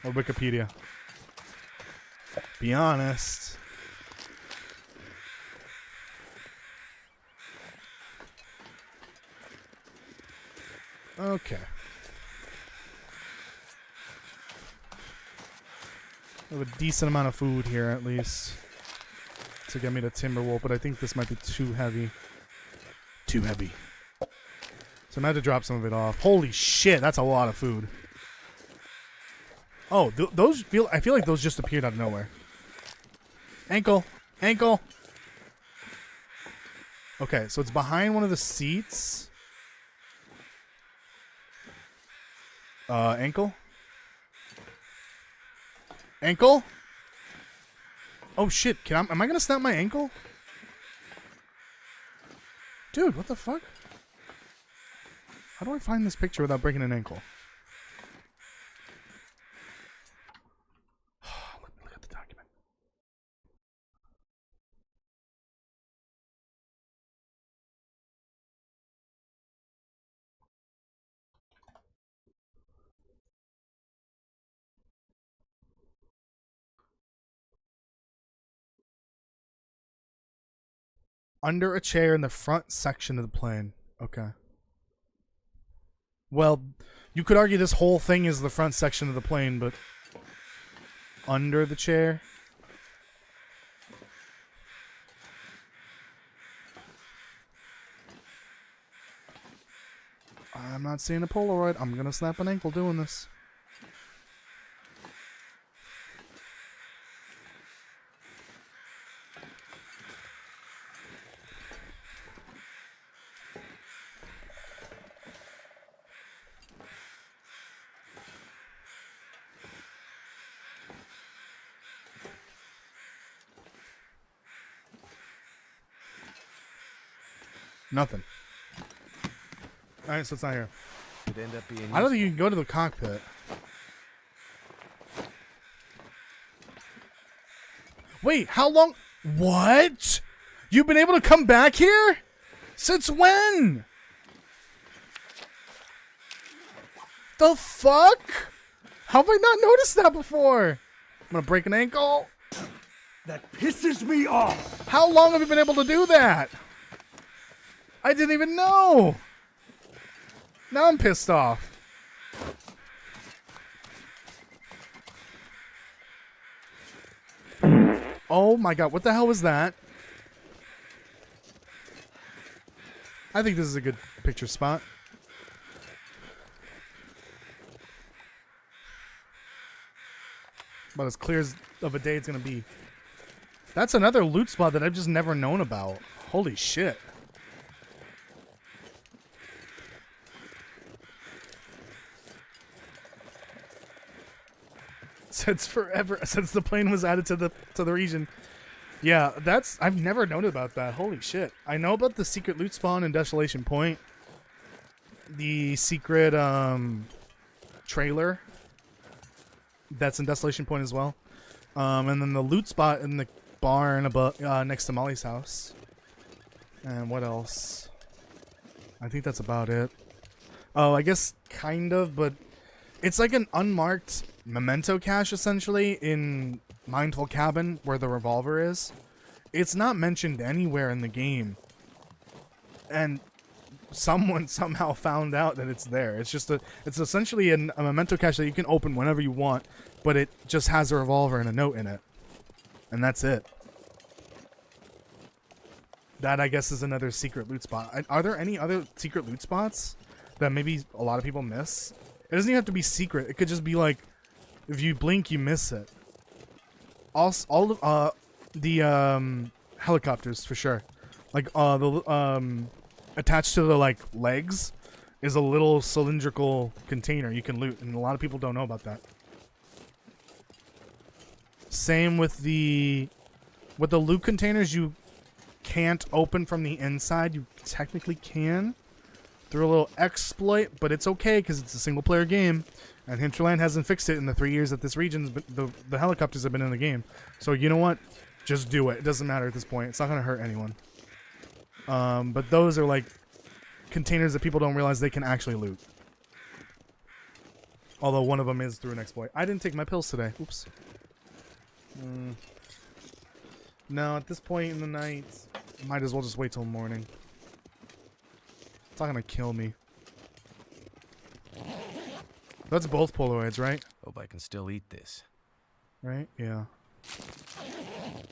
or Wikipedia? Be honest. Okay. I have a decent amount of food here, at least, to get me to Timberwolf, but I think this might be too heavy. Too heavy. So I'm gonna have to drop some of it off. Holy shit, that's a lot of food. Oh, those feel. I feel like those just appeared out of nowhere. Ankle, ankle. Okay, so it's behind one of the seats. Ankle. Ankle? Oh shit, am I gonna snap my ankle? Dude, what the fuck? How do I find this picture without breaking an ankle? Look at the document. Under a chair in the front section of the plane. Okay. Well, you could argue this whole thing is the front section of the plane, but under the chair. I'm not seeing a Polaroid. I'm gonna snap an ankle doing this. Nothing. Alright, so it's not here. Could end up being I don't think you can go to the cockpit. Wait, how long? What? You've been able to come back here? Since when? The fuck? How have I not noticed that before? I'm gonna break an ankle. That pisses me off. How long have you been able to do that? I didn't even know. Now I'm pissed off. Oh my god, what the hell was that? I think this is a good picture spot. About as clear of a day it's gonna be. That's another loot spot that I've just never known about. Holy shit. Since forever, since the plane was added to the region. Yeah, I've never known about that. Holy shit. I know about the secret loot spawn in Desolation Point. The secret trailer that's in Desolation Point as well. And then the loot spot in the barn above next to Molly's house. And what else? I think that's about it. Oh, I guess kind of, but it's like an unmarked memento cache essentially in Mindful Cabin where the revolver is. It's not mentioned anywhere in the game. And someone somehow found out that it's there. It's essentially a memento cache that you can open whenever you want, but it just has a revolver and a note in it. And that's it. That, I guess, is another secret loot spot. Are there any other secret loot spots that maybe a lot of people miss? It doesn't even have to be secret. It could just be like, if you blink, you miss it. All of the helicopters for sure. Like the attached to the like legs is a little cylindrical container you can loot, and a lot of people don't know about that. Same with the loot containers. You can't open from the inside. You technically can through a little exploit, but it's okay because it's a single player game, and Hinterland hasn't fixed it in the 3 years that this region's been, the helicopters have been in the game. So you know what? Just do it. It doesn't matter at this point. It's not gonna hurt anyone. But those are like containers that people don't realize they can actually loot. Although one of them is through an exploit. I didn't take my pills today. Oops. No, at this point in the night, might as well just wait till morning. It's not gonna kill me. That's both Polaroids, right? Hope I can still eat this. Right? Yeah.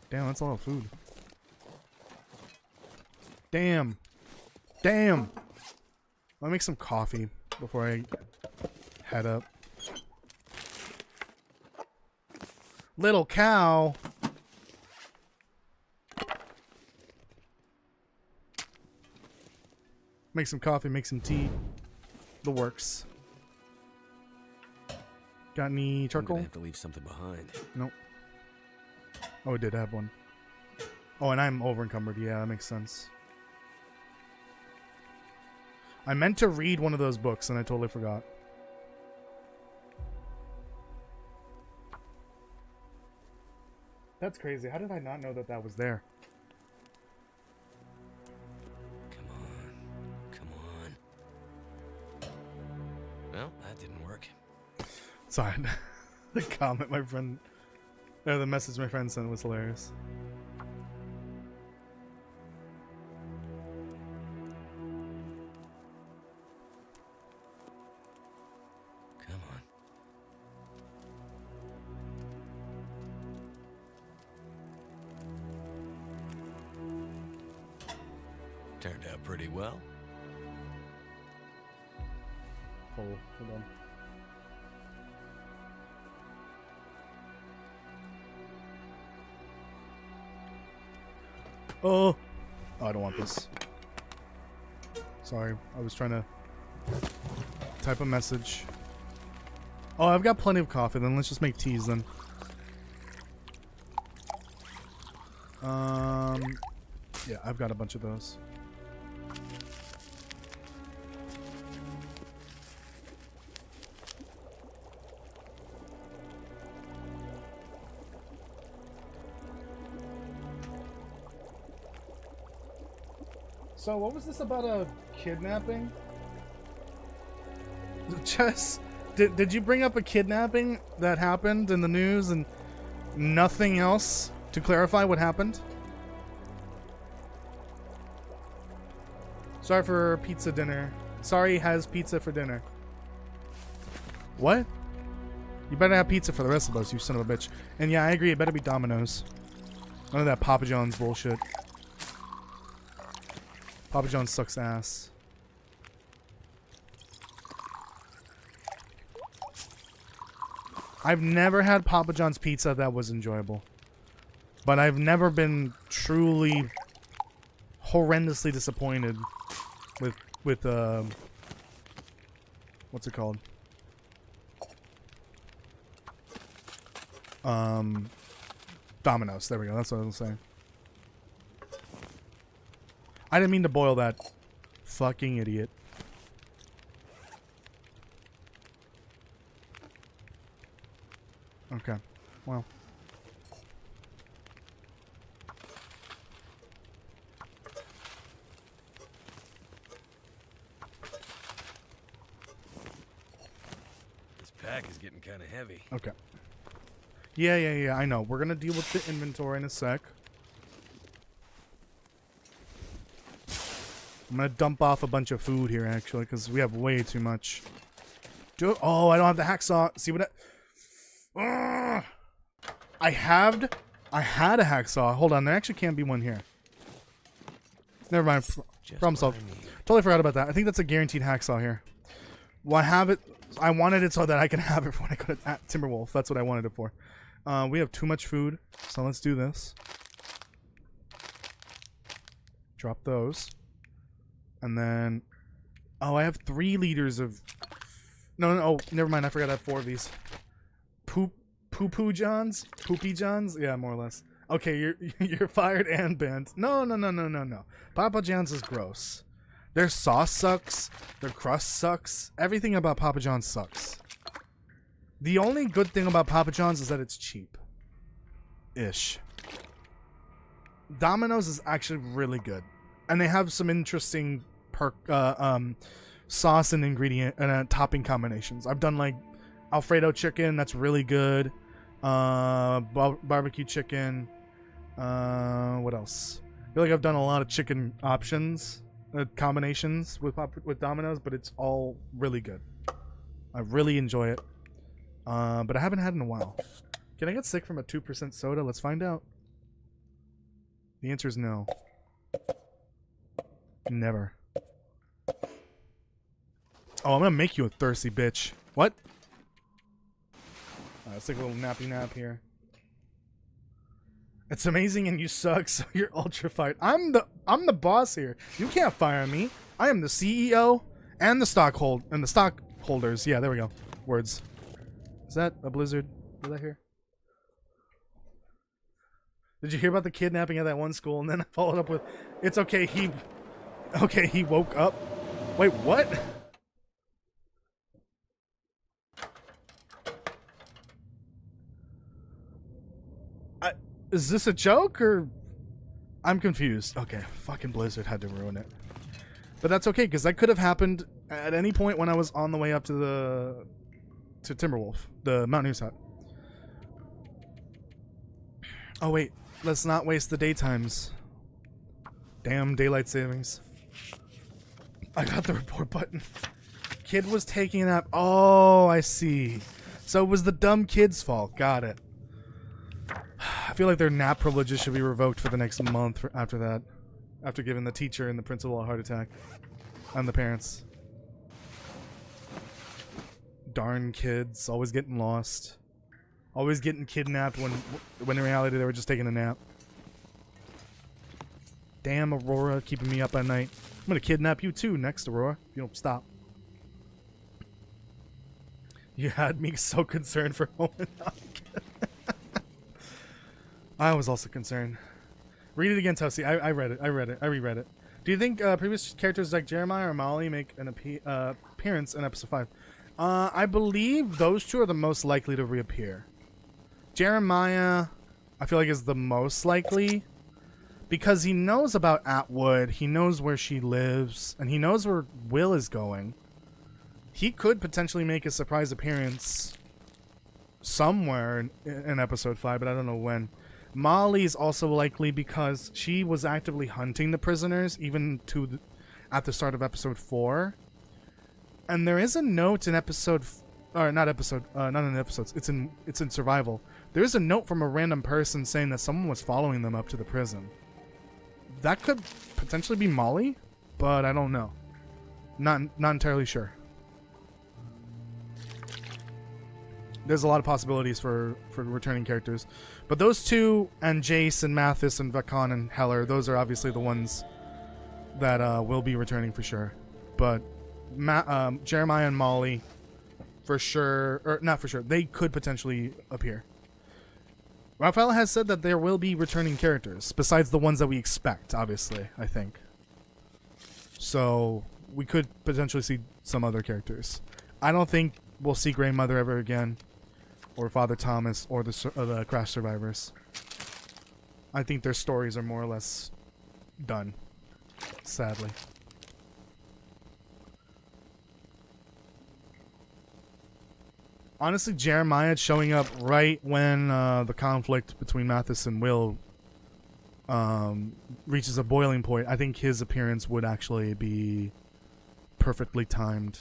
Damn, that's a lot of food. Damn. Damn. Let me make some coffee before I head up. Little cow. Make some coffee, make some tea. The works. Got any charcoal? I'm gonna have to leave something behind. Nope. Oh, I did have one. Oh, and I'm over encumbered. Yeah, that makes sense. I meant to read one of those books and I totally forgot. That's crazy. How did I not know that that was there? Come on. Come on. Well, that didn't work. Sorry. The comment my friend... No, the message my friend sent was hilarious. Come on. Turned out pretty well. Hold on. Oh, I don't want this. Sorry, I was trying to type a message. Oh, I've got plenty of coffee. Then let's just make teas then. Yeah, I've got a bunch of those. So, what was this about a kidnapping? Jess, did you bring up a kidnapping that happened in the news and nothing else to clarify what happened? Sorry for pizza dinner. Sorry has pizza for dinner. What? You better have pizza for the rest of us, you son of a bitch. And yeah, I agree, it better be Domino's. None of that Papa John's bullshit. Papa John's sucks ass. I've never had Papa John's pizza that was enjoyable. But I've never been truly horrendously disappointed with what's it called? Domino's. There we go. That's what I was saying. I didn't mean to boil that. Fucking idiot. Okay. Well. This pack is getting kind of heavy. Okay. Yeah, I know. We're gonna deal with the inventory in a sec. I'm gonna dump off a bunch of food here, actually, because we have way too much. Oh, I don't have the hacksaw. See what I had a hacksaw. Hold on, there actually can't be one here. Never mind. Problem solved. Totally forgot about that. I think that's a guaranteed hacksaw here. Well, I have it. I wanted it so that I can have it when I go to Timberwolf. That's what I wanted it for. We have too much food, so let's do this. Drop those. And then... Oh, I have 3 liters of... No, oh, never mind. I forgot I have 4 of these. Poo-poo Johns? Poopy Johns? Yeah, more or less. Okay, you're fired and banned. No. Papa John's is gross. Their sauce sucks. Their crust sucks. Everything about Papa John's sucks. The only good thing about Papa John's is that it's cheap. Ish. Domino's is actually really good. And they have some interesting sauce and ingredient and topping combinations. I've done like Alfredo chicken, that's really good. Barbecue chicken. What else? I feel like I've done a lot of chicken options, combinations with Domino's, but it's all really good. I really enjoy it. But I haven't had it in a while. Can I get sick from a 2% soda? Let's find out. The answer is no. Never. Oh, I'm gonna make you a thirsty bitch. What? Let's take a little nappy nap here. It's amazing and you suck, so you're ultra fired. I'm the boss here. You can't fire me. I am the CEO and the stockholders. Yeah, there we go. Words. Is that a blizzard? Was that here? Did you hear about the kidnapping at that one school? And then I followed up with, it's okay, he woke up. Wait, what? Is this a joke or? I'm confused. Okay, fucking Blizzard had to ruin it. But that's okay, because that could have happened at any point when I was on the way up to Timberwolf, the Mountaineer's hut. Oh wait, let's not waste the daytimes. Damn daylight savings. I got the report button. Kid was taking a nap. Oh, I see. So it was the dumb kid's fault. Got it. I feel like their nap privileges should be revoked for the next month after that. After giving the teacher and the principal a heart attack. And the parents. Darn kids. Always getting lost. Always getting kidnapped when in reality they were just taking a nap. Damn, Aurora, keeping me up at night. I'm gonna kidnap you too next, Aurora. If you don't stop. You had me so concerned for a moment. I was also concerned. Read it again, Toasty. I read it. I reread it. Do you think previous characters like Jeremiah or Molly make an appearance in episode 5? I believe those two are the most likely to reappear. Jeremiah, I feel like, is the most likely. Because he knows about Atwood, he knows where she lives, and he knows where Will is going. He could potentially make a surprise appearance somewhere in episode 5, but I don't know when. Molly's also likely because she was actively hunting the prisoners, even at the start of episode 4. And there is a note in not in episodes. It's in survival. There is a note from a random person saying that someone was following them up to the prison. That could potentially be Molly, but I don't know. Not entirely sure. There's a lot of possibilities for returning characters. But those two, and Jace and Mathis and Vacon and Heller, those are obviously the ones that will be returning for sure. But Jeremiah and Molly, for sure, or not for sure, they could potentially appear. Raphael has said that there will be returning characters, besides the ones that we expect, obviously, I think. So, we could potentially see some other characters. I don't think we'll see Grey Mother ever again, or Father Thomas, or the Crash survivors. I think their stories are more or less done, sadly. Honestly, Jeremiah showing up right when the conflict between Mathis and Will reaches a boiling point. I think his appearance would actually be perfectly timed.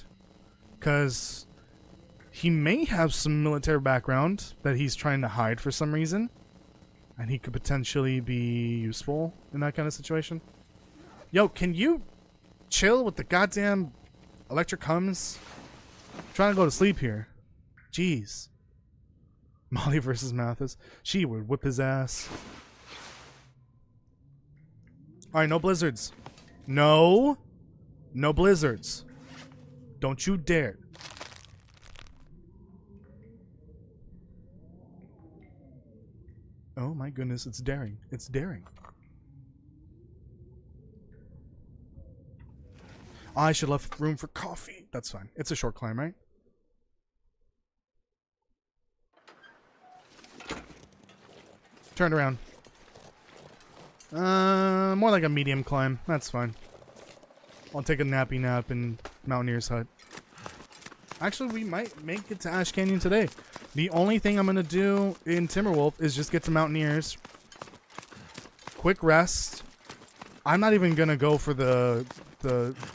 Because he may have some military background that he's trying to hide for some reason. And he could potentially be useful in that kind of situation. Yo, can you chill with the goddamn electric hums? I'm trying to go to sleep here. Jeez. Molly versus Mathis. She would whip his ass. Alright, no blizzards. No. No blizzards. Don't you dare. Oh my goodness, it's daring. It's daring. I should have left room for coffee. That's fine. It's a short climb, right? Turned around. More like a medium climb. That's fine. I'll take a nappy nap in Mountaineer's Hut. Actually, we might make it to Ash Canyon today. The only thing I'm going to do in Timberwolf is just get to Mountaineers. Quick rest. I'm not even going to go for the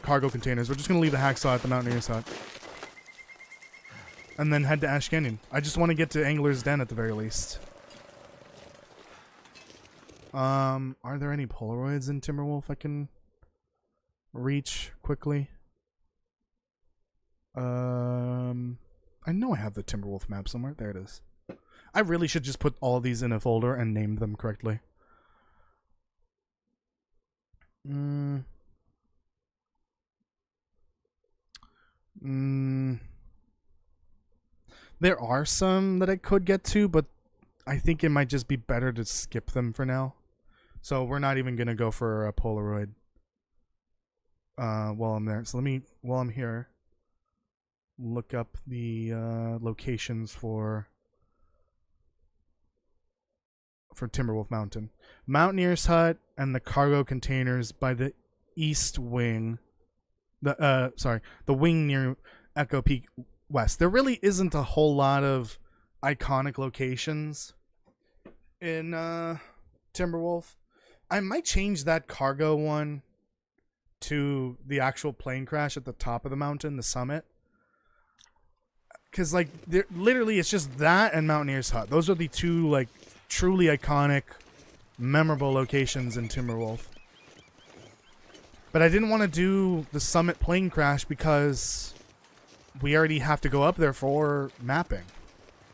cargo containers. We're just going to leave the hacksaw at the Mountaineer's Hut. And then head to Ash Canyon. I just want to get to Angler's Den at the very least. Are there any Polaroids in Timberwolf I can reach quickly? I know I have the Timberwolf map somewhere. There it is. I really should just put all these in a folder and name them correctly. There are some that I could get to, but I think it might just be better to skip them for now. So we're not even gonna go for a Polaroid while I'm there. So let me, while I'm here, look up the locations for Timberwolf Mountain. Mountaineer's Hut and the cargo containers by the east wing. The wing near Echo Peak West. There really isn't a whole lot of iconic locations in Timberwolf. I might change that cargo one to the actual plane crash at the top of the mountain, the summit. Because, like, literally it's just that and Mountaineer's Hut. Those are the two, like, truly iconic, memorable locations in Timberwolf. But I didn't want to do the summit plane crash because we already have to go up there for mapping.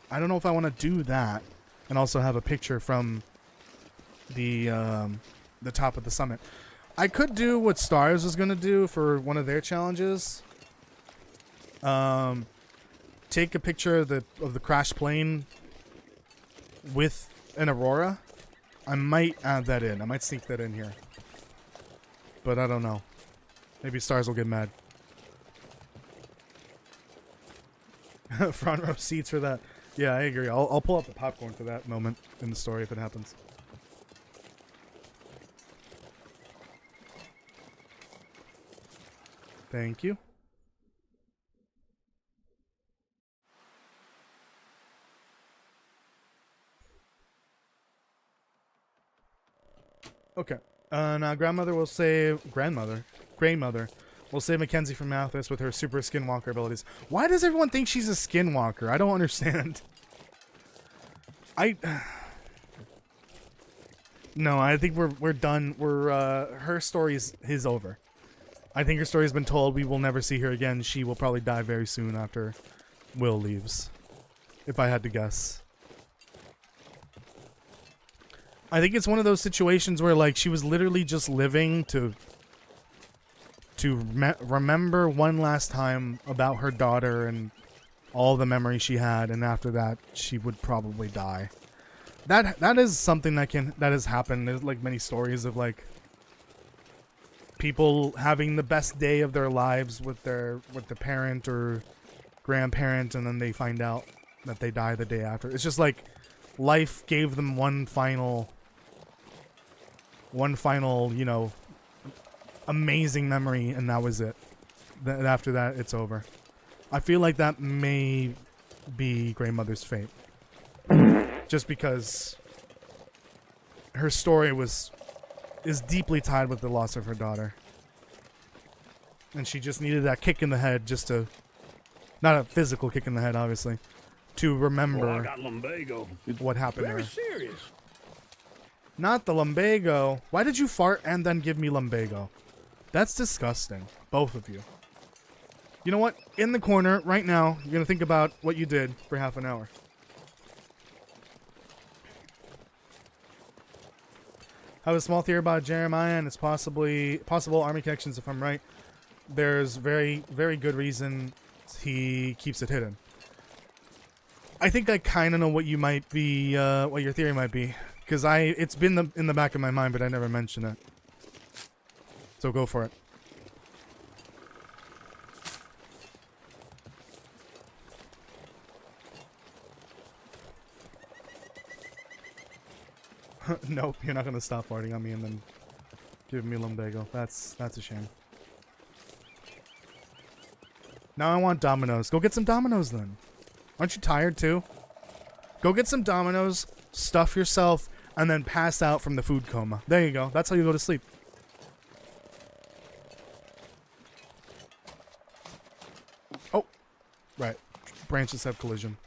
I don't know if I want to do that and also have a picture from the top of the summit. I could do what Stars was going to do for one of their challenges. Take a picture of the crashed plane with an aurora. I might add that in. I might sneak that in here. But I don't know. Maybe Stars will get mad. Front row seats for that. Yeah, I agree. I'll pull up the popcorn for that moment in the story if it happens. Thank you. Okay. Now grandmother will say grandmother. Grey Mother will save Mackenzie from Malthus with her super skinwalker abilities. Why does everyone think she's a skinwalker? I don't understand. No, I think we're done. Her story is over. I think her story has been told. We will never see her again. She will probably die very soon after Will leaves, if I had to guess. I think it's one of those situations where, like, she was literally just living to remember one last time about her daughter and all the memories she had, and after that, she would probably die. That is something that has happened. There's like many stories of like people having the best day of their lives with the parent or grandparent, and then they find out that they die the day after. It's just like life gave them one final, you know, amazing memory, and that was it. After that, it's over. I feel like that may be Grey Mother's fate. Just because her story is deeply tied with the loss of her daughter. And she just needed that kick in the head just to... Not a physical kick in the head, obviously. To remember I got lumbago. what happened to her. Very serious. Not the lumbago. Why did you fart and then give me lumbago? That's disgusting. Both of you. You know what? In the corner, right now, you're going to think about what you did for half an hour. I have a small theory about Jeremiah and its possible army connections, if I'm right. There's very, very good reason he keeps it hidden. I think I kind of know what you might be, what your theory might be. Because it's been in the back of my mind, but I never mentioned it. So go for it. Nope, you're not gonna stop farting on me and then give me lumbago. That's a shame. Now I want Domino's. Go get some Domino's then. Aren't you tired too? Go get some Domino's, stuff yourself, and then pass out from the food coma. There you go. That's how you go to sleep. Oh, right. Branches have collision.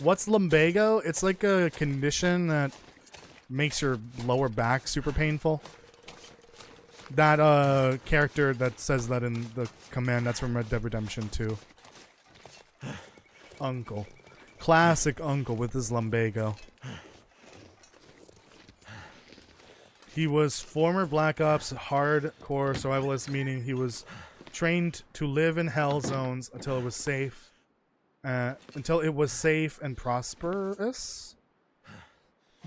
What's lumbago? It's like a condition that makes your lower back super painful. That character that says that in the command, that's from Red Dead Redemption 2. Uncle. Classic uncle with his lumbago. He was former Black Ops hardcore survivalist, meaning he was trained to live in hell zones until it was safe. And prosperous?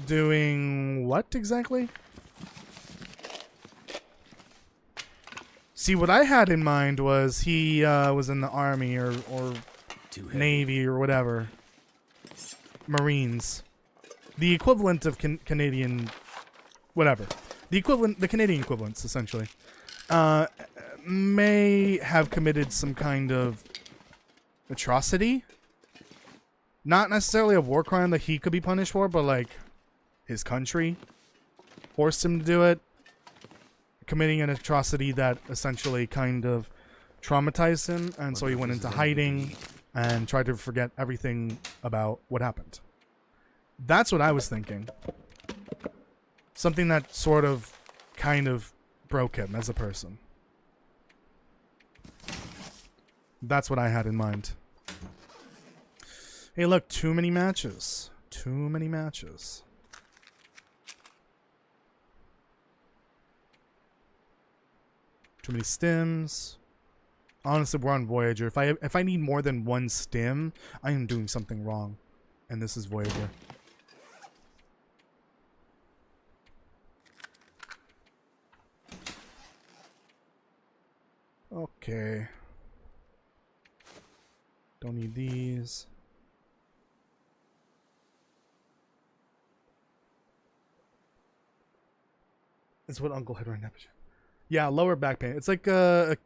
Doing what exactly? See, what I had in mind was he was in the army or Navy or whatever. Marines. The equivalent of Canadian... Whatever. The Canadian equivalents, essentially. May have committed some kind of atrocity. Not necessarily a war crime that he could be punished for, but like his country forced him to do it. Committing an atrocity that essentially kind of traumatized him, and so he went into hiding and tried to forget everything about what happened. That's what I was thinking. Something that sort of, kind of broke him as a person. That's what I had in mind. Hey, look, too many matches. Too many matches. Too many stims. Honestly, we're on Voyager. If I need more than one stim, I am doing something wrong. And this is Voyager. Okay. Don't need these. It's what Uncle had right now. Yeah, lower back pain. It's like not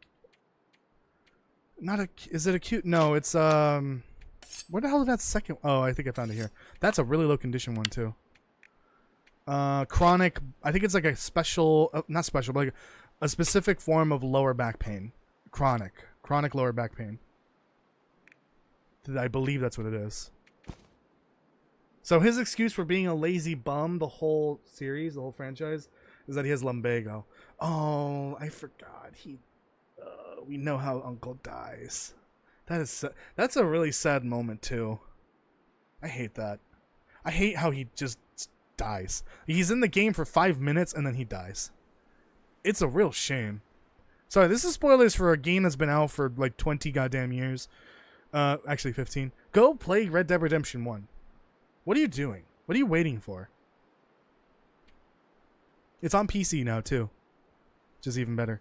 a. Is it acute? No, it's where the hell is that second? Oh, I think I found it here. That's a really low condition one too. Chronic. I think it's like a special, not special, but like a specific form of lower back pain. Chronic lower back pain. I believe that's what it is. So his excuse for being a lazy bum the whole series, the whole franchise, is that he has lumbago. Oh, I forgot. We know how Uncle dies. That's a really sad moment too. I hate that. I hate how he just dies. He's in the game for 5 minutes and then he dies. It's a real shame. Sorry, this is spoilers for a game that's been out for like 20 goddamn years. Actually 15. Go play Red Dead Redemption 1. What are you doing? What are you waiting for? It's on PC now too, which is even better.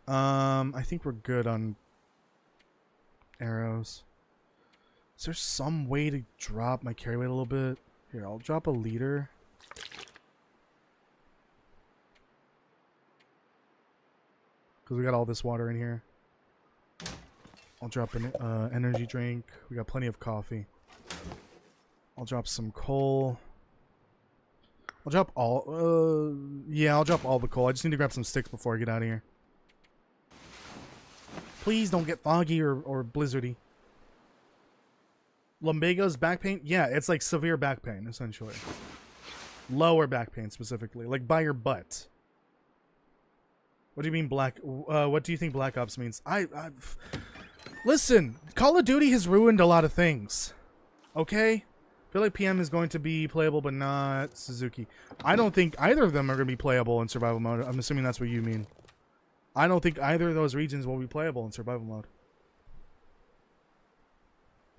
I think we're good on arrows. Is there some way to drop my carry weight a little bit? Here, I'll drop a liter. Because we got all this water in here. I'll drop an energy drink. We got plenty of coffee. I'll drop some coal. I'll drop all... yeah, I'll drop all the coal. I just need to grab some sticks before I get out of here. Please don't get foggy or blizzardy. Lumbago's back pain? Yeah, it's like severe back pain, essentially. Lower back pain, specifically. Like by your butt. What do you mean black... what do you think Black Ops means? Listen, Call of Duty has ruined a lot of things. Okay? I feel like PM is going to be playable, but not Suzuki. I don't think either of them are going to be playable in survival mode. I'm assuming that's what you mean. I don't think either of those regions will be playable in survival mode.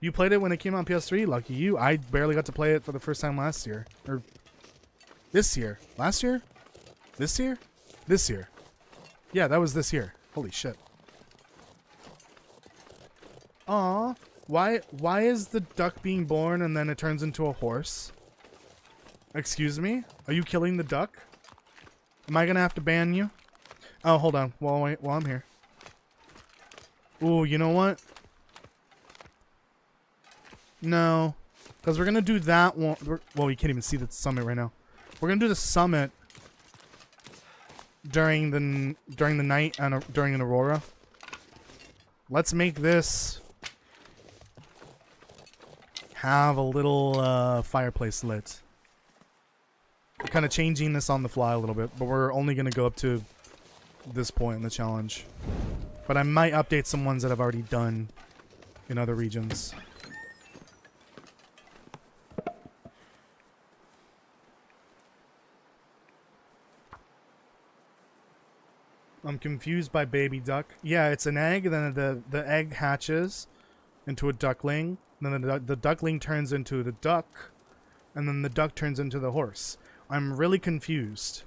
You played it when it came out on PS3? Lucky you. I barely got to play it for the first time last year. Or this year. Last year? This year? This year. Yeah, that was this year. Holy shit. Aw. Why is the duck being born and then it turns into a horse? Excuse me? Are you killing the duck? Am I gonna have to ban you? Oh, hold on. While I'm here. Ooh, you know what? No. Because we're gonna do that one. Well, you can't even see the summit right now. We're gonna do the summit during the night and during an aurora. Let's make this have a little fireplace lit. We're kind of changing this on the fly a little bit, but we're only going to go up to this point in the challenge. But I might update some ones that I've already done in other regions. I'm confused by baby duck. Yeah, it's an egg, then the egg hatches into a duckling. Then the duckling turns into the duck, and then the duck turns into the horse. I'm really confused.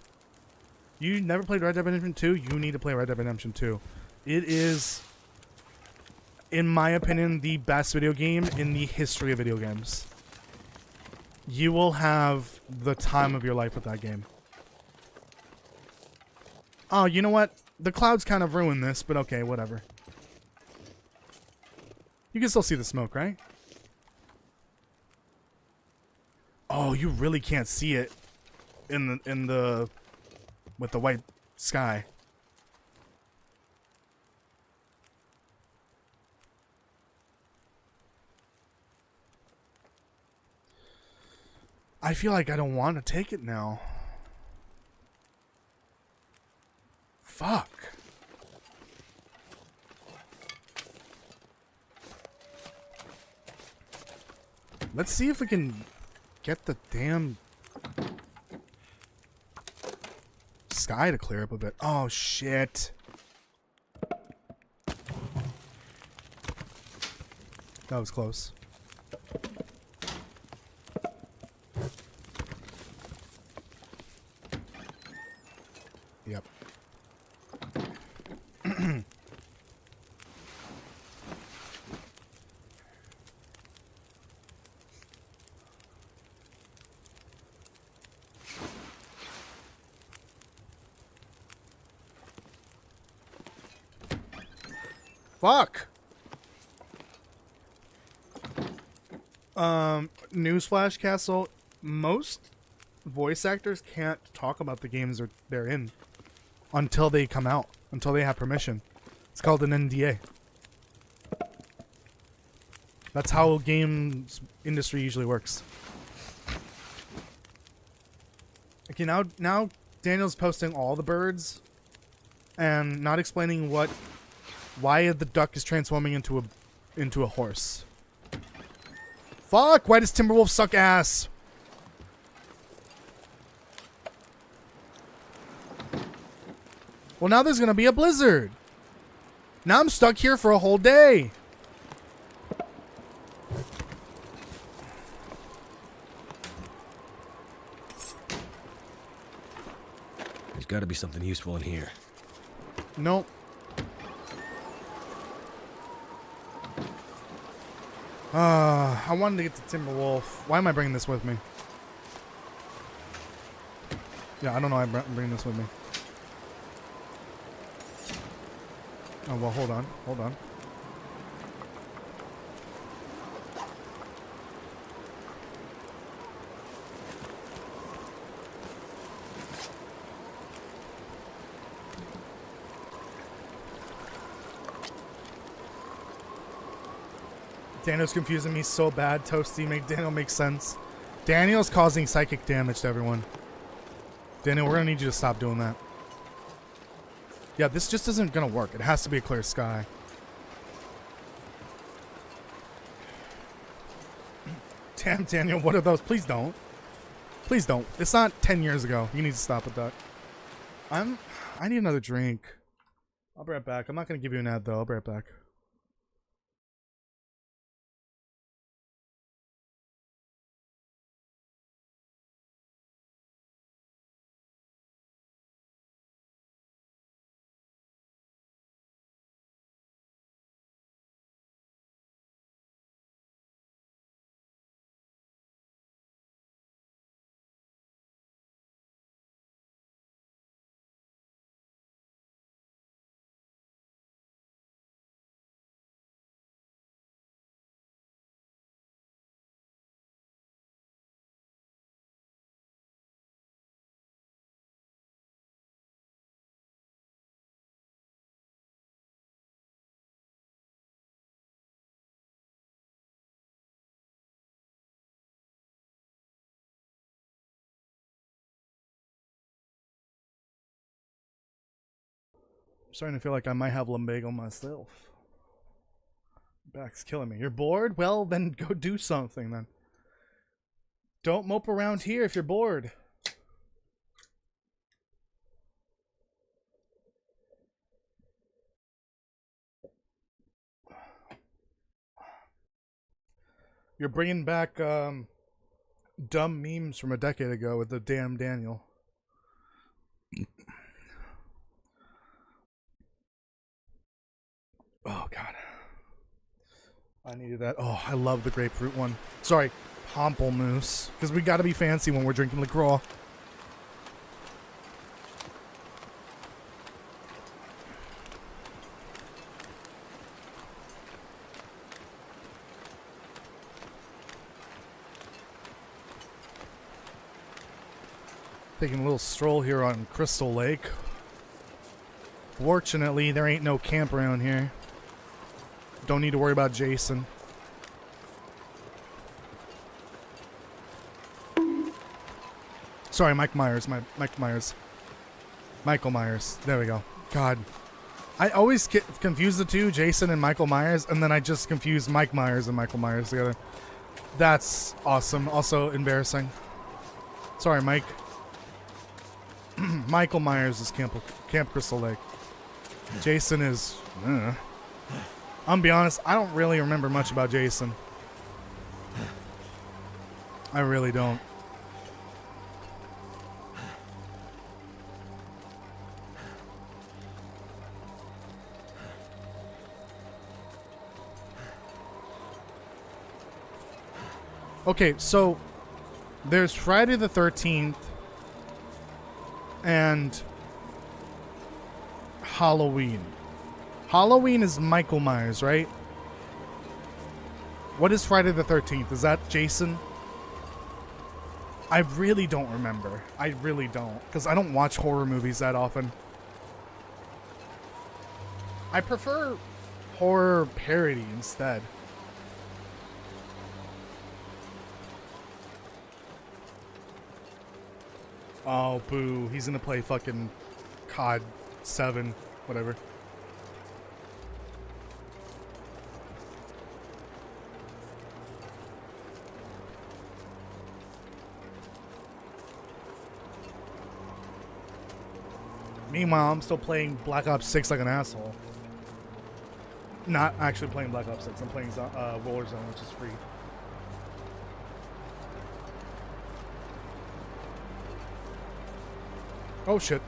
You never played Red Dead Redemption 2? You need to play Red Dead Redemption 2. It is, in my opinion, the best video game in the history of video games. You will have the time of your life with that game. Oh, you know what? The clouds kind of ruined this, but okay, whatever. You can still see the smoke, right? Oh, you really can't see it in the with the white sky. I feel like I don't want to take it now. Fuck. Let's see if we can get the damn sky to clear up a bit. Oh, shit. That was close. Yep. Fuck. Newsflash, Castle. Most voice actors can't talk about the games they're in. until they come out, until they have permission. It's called an NDA. That's how games industry usually works. Okay, now Daniel's posting all the birds and not explaining why the duck is transforming into a horse. Fuck, why does Timberwolf suck ass? Well, now there's gonna be a blizzard. Now I'm stuck here for a whole day. There's got to be something useful in here. Nope. I wanted to get to Timberwolf. Why am I bringing this with me? Yeah, I don't know why I'm bringing this with me. Oh, well, hold on. Hold on. Daniel's confusing me so bad. Toasty, make Daniel make sense. Daniel's causing psychic damage to everyone. Daniel, we're gonna need you to stop doing that. Yeah, this just isn't gonna work. It has to be a clear sky. Damn, Daniel, what are those? Please don't. Please don't. It's not 10 years ago. You need to stop with that. I need another drink. I'll be right back. I'm not gonna give you an ad though. I'll be right back. I'm starting to feel like I might have lumbago myself. Back's killing me. You're bored? Well, then go do something then. Don't mope around here if you're bored. You're bringing back dumb memes from a decade ago with the damn Daniel. Oh, God. I needed that. Oh, I love the grapefruit one. Sorry, pamplemousse. Because we gotta be fancy when we're drinking LaCroix. Taking a little stroll here on Crystal Lake. Fortunately, there ain't no camp around here. Don't need to worry about Jason. Sorry, Mike Myers. Michael Myers. There we go. God. I always get confused the two, Jason and Michael Myers, and then I just confuse Mike Myers and Michael Myers together. That's awesome. Also embarrassing. Sorry, Mike. Michael Myers is Camp Crystal Lake. Jason is... I'm gonna be honest, I don't really remember much about Jason. I really don't. Okay, so there's Friday the 13th and Halloween. Halloween is Michael Myers, right? What is Friday the 13th? Is that Jason? I really don't remember. I really don't. Because I don't watch horror movies that often. I prefer horror parody instead. Oh, boo. He's gonna play fucking COD 7, whatever. Meanwhile, I'm still playing Black Ops 6 like an asshole. Not actually playing Black Ops 6. I'm playing Warzone, which is free. Oh shit.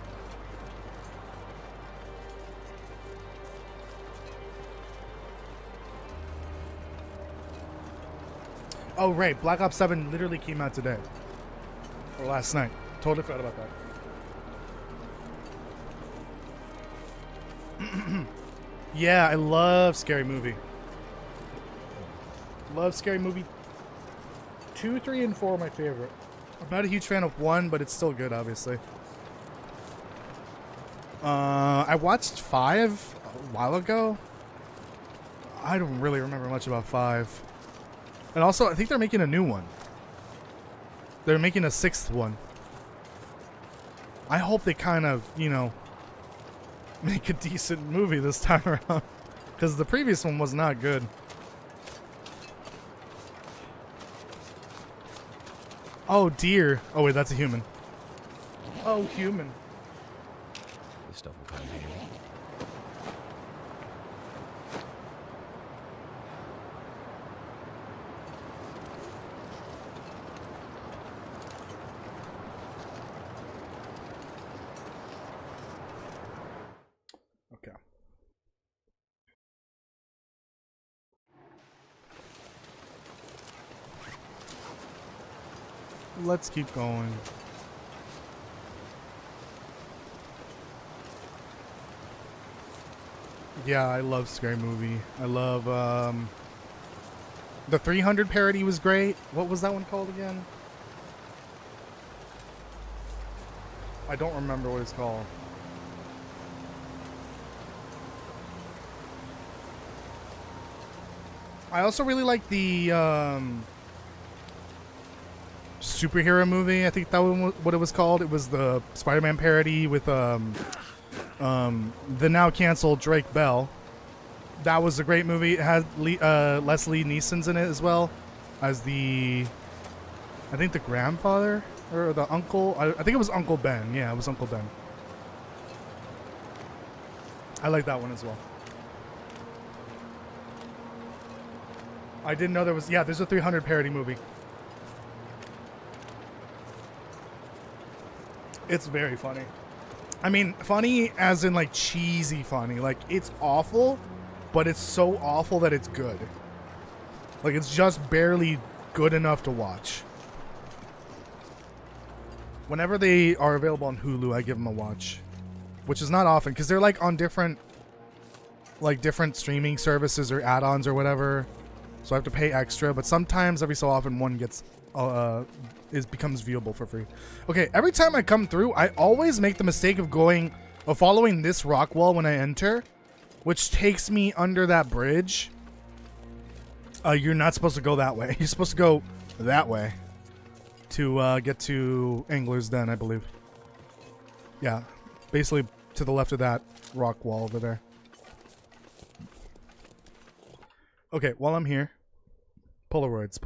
Oh right, Black Ops 7 literally came out today. Or last night. Totally forgot about that. Yeah, I love Scary Movie. Love Scary Movie. 2, 3, and 4 are my favorite. I'm not a huge fan of 1, but it's still good, obviously. I watched 5 a while ago. I don't really remember much about 5. And also, I think they're making a new one. They're making a 6th one. I hope they kind of, you know, make a decent movie this time around. Because the previous one was not good. Oh dear. Oh wait, that's a human. Oh, human. This stuff will come in handy. Okay. Let's keep going. Yeah, I love Scary Movie. I love, the 300 parody was great. What was that one called again? I don't remember what it's called. I also really like the, superhero movie. I think that was what it was called. It was the Spider-Man parody with, the now canceled Drake Bell. That was a great movie. It had Leslie Neeson's in it as well as I think the grandfather or the uncle. I think it was Uncle Ben. Yeah, it was Uncle Ben. I like that one as well. I didn't know there was. Yeah, there's a 300 parody movie. It's very funny. I mean, funny as in like cheesy funny. Like it's awful, but it's so awful that it's good. Like it's just barely good enough to watch. Whenever they are available on Hulu, I give them a watch, which is not often because they're like on different streaming services or add-ons or whatever. So I have to pay extra, but sometimes every so often one gets becomes viewable for free. Okay, every time I come through, I always make the mistake of following this rock wall when I enter, which takes me under that bridge. You're not supposed to go that way. You're supposed to go that way to get to Angler's Den, I believe. Yeah, basically to the left of that rock wall over there. Okay, while I'm here, Polaroids.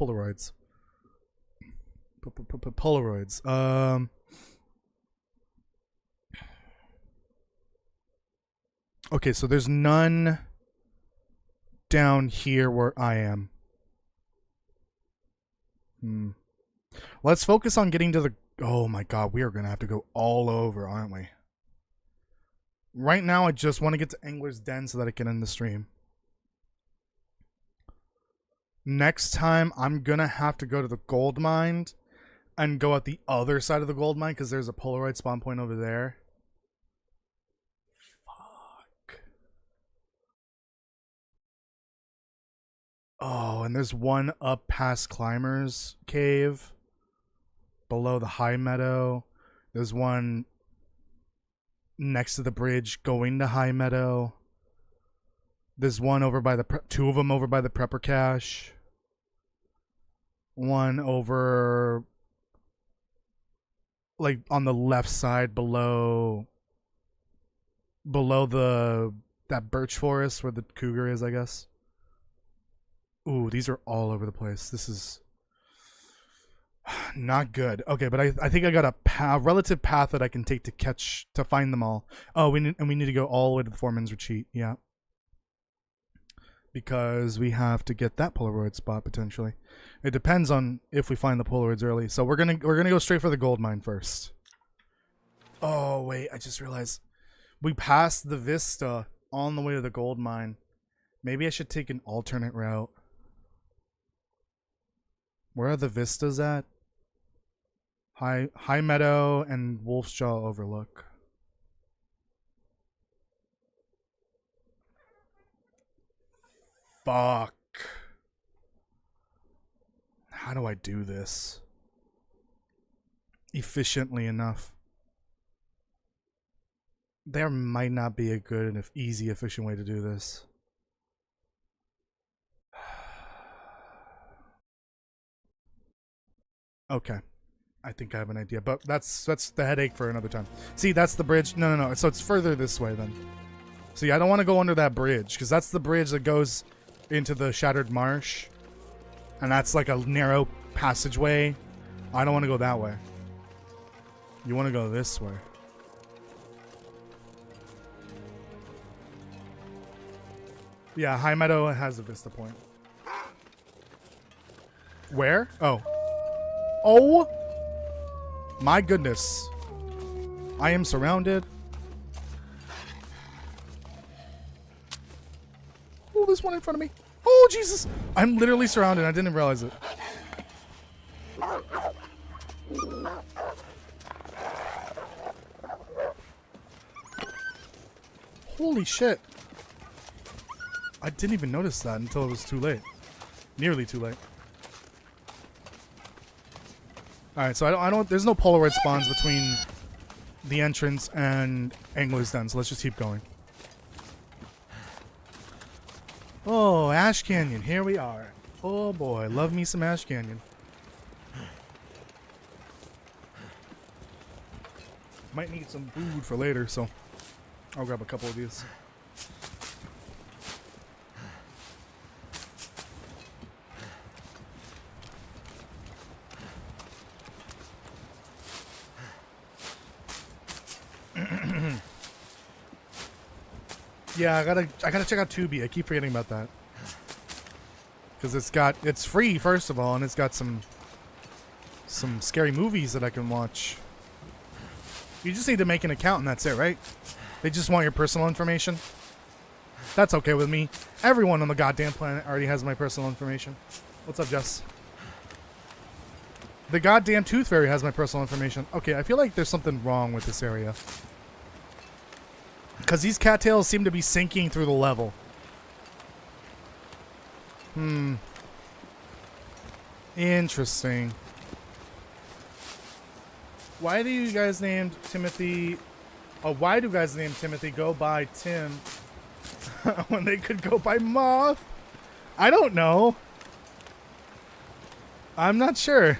Okay, so there's none down here where I am. Let's focus on getting to the... Oh my god, we are going to have to go all over, aren't we? Right now, I just want to get to Angler's Den so that I can end the stream. Next time, I'm going to have to go to the gold mine and go at the other side of the gold mine because there's a Polaroid spawn point over there. Fuck. Oh, and there's one up past Climber's Cave below the high meadow. There's one next to the bridge going to High Meadow. There's one over by the two of them over by the prepper cache. One over like on the left side below that birch forest where the cougar is, I guess. Ooh, these are all over the place. This is not good. Okay, but I think I got a relative path that I can take to find them all. Oh, we need to go all the way to the foreman's retreat. Yeah. Because we have to get that Polaroid spot potentially. It depends on if we find the Polaroids early. So we're gonna go straight for the gold mine first. Oh wait, I just realized we passed the vista on the way to the gold mine. Maybe I should take an alternate route. Where are the vistas at? High Meadow and Wolf's Jaw Overlook. Fuck. How do I do this efficiently enough? There might not be a good and easy, efficient way to do this. Okay. I think I have an idea, but that's the headache for another time. See, that's the bridge. No. So it's further this way then. See, I don't want to go under that bridge because that's the bridge that goes into the Shattered Marsh. And that's like a narrow passageway. I don't want to go that way. You want to go this way. Yeah, High Meadow has a vista point. Where? Oh. Oh! My goodness. I am surrounded. Oh, there's one in front of me. Oh, Jesus. I'm literally surrounded. I didn't realize it. Holy shit. I didn't even notice that until it was too late. Nearly too late. Alright, so I don't there's no Polaroid spawns between the entrance and Angler's Den, so let's just keep going. Oh, Ash Canyon, here we are. Oh boy, love me some Ash Canyon. Might need some food for later, so I'll grab a couple of these. Yeah, I gotta check out Tubi. I keep forgetting about that. Because it's free first of all, and it's got some scary movies that I can watch. You just need to make an account and that's it, right? They just want your personal information. That's okay with me. Everyone on the goddamn planet already has my personal information. What's up, Jess? The goddamn Tooth Fairy has my personal information. Okay, I feel like there's something wrong with this area. Because these cattails seem to be sinking through the level. Interesting. Why do you guys named Timothy... Oh, why do guys named Timothy go by Tim when they could go by Moth? I don't know. I'm not sure.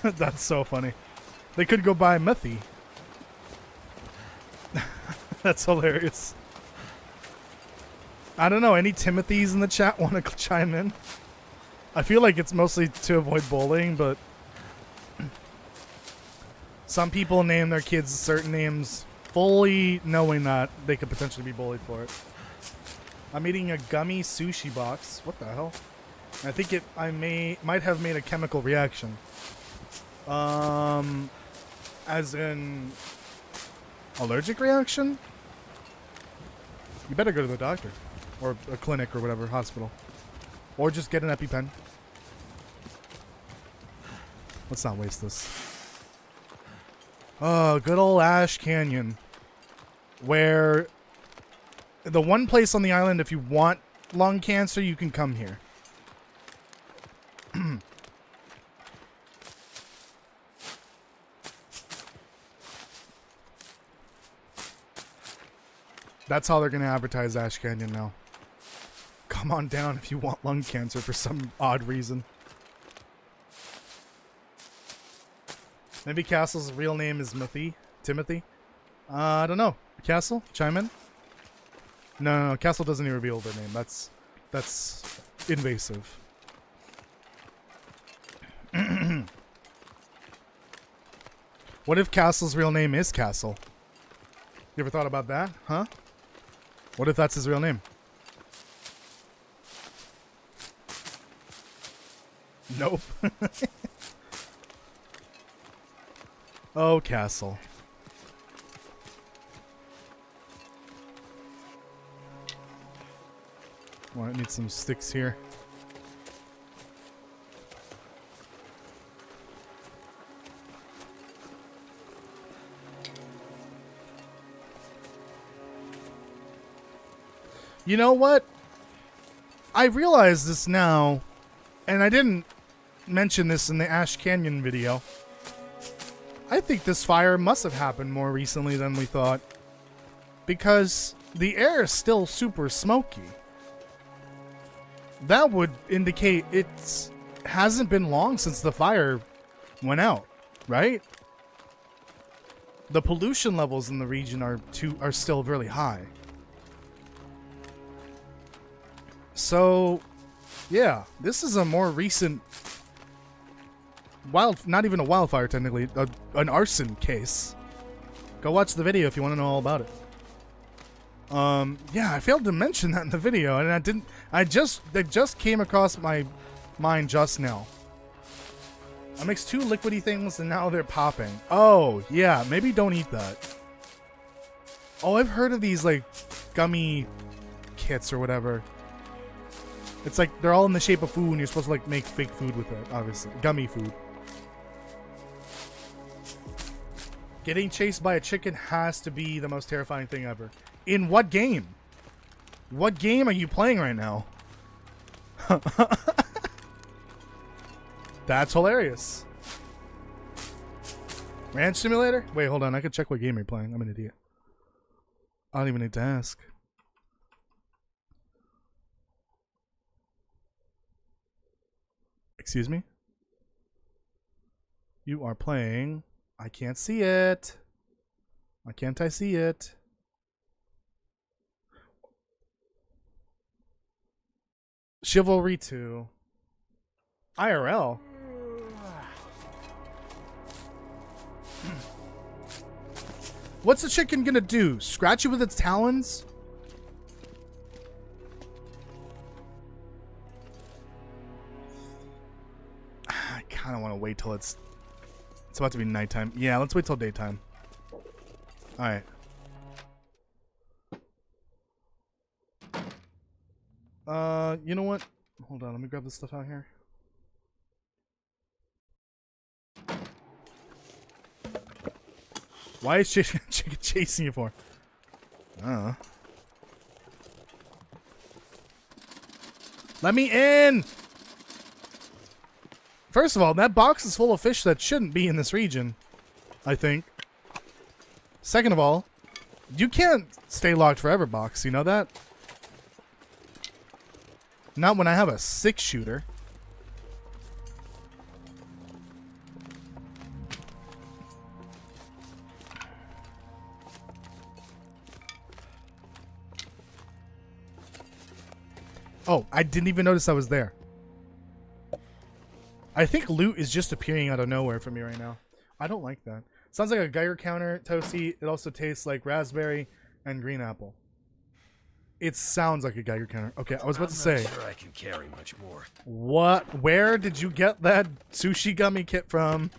That's so funny. They could go by Methy. That's hilarious. I don't know. Any Timothys in the chat want to chime in? I feel like it's mostly to avoid bullying, but some people name their kids certain names fully knowing that they could potentially be bullied for it. I'm eating a gummy sushi box. What the hell? I think I might have made a chemical reaction. As in allergic reaction? You better go to the doctor or a clinic or whatever, hospital. Or just get an EpiPen. Let's not waste this. Oh, good old Ash Canyon. Where the one place on the island, if you want lung cancer, you can come here. That's how they're gonna advertise Ash Canyon now. Come on down if you want lung cancer for some odd reason. Maybe Castle's real name is Timothy? I don't know. Castle? Chime in? No, Castle doesn't even reveal their name. That's invasive. What if Castle's real name is Castle? You ever thought about that? Huh? What if that's his real name? Nope. Oh, Castle. Well, I need some sticks here. You know what? I realize this now, and I didn't mention this in the Ash Canyon video. I think this fire must have happened more recently than we thought, because the air is still super smoky. That would indicate it hasn't been long since the fire went out, right? The pollution levels in the region are still really high. So, yeah, this is a more recent not even a wildfire technically, an arson case. Go watch the video if you want to know all about it. Yeah, I failed to mention that in the video, and it just came across my mind just now. I mixed two liquidy things and now they're popping. Oh, yeah, maybe don't eat that. Oh, I've heard of these, like, gummy kits or whatever. It's like, they're all in the shape of food and you're supposed to, like, make fake food with it, obviously. Gummy food. Getting chased by a chicken has to be the most terrifying thing ever. In what game? What game are you playing right now? That's hilarious. Ranch Simulator? Wait, hold on. I can check what game you're playing. I'm an idiot. I don't even need to ask. Excuse me? You are playing... I can't see it. Why can't I see it? Chivalry 2. IRL. What's the chicken gonna do? Scratch you with its talons? I kind of want to wait till it's about to be nighttime. Yeah, let's wait till daytime. Alright. You know what? Hold on, let me grab this stuff out here. Why is chicken chasing you for? I don't know. Let me in! First of all, that box is full of fish that shouldn't be in this region, I think. Second of all, you can't stay locked forever, box. You know that? Not when I have a 6-shooter. Oh, I didn't even notice I was there. I think loot is just appearing out of nowhere for me right now. I don't like that. Sounds like a Geiger counter, Toasty. It also tastes like raspberry and green apple. It sounds like a Geiger counter. Okay, I was about to say. I'm not sure I can carry much more. What? Where did you get that sushi gummy kit from?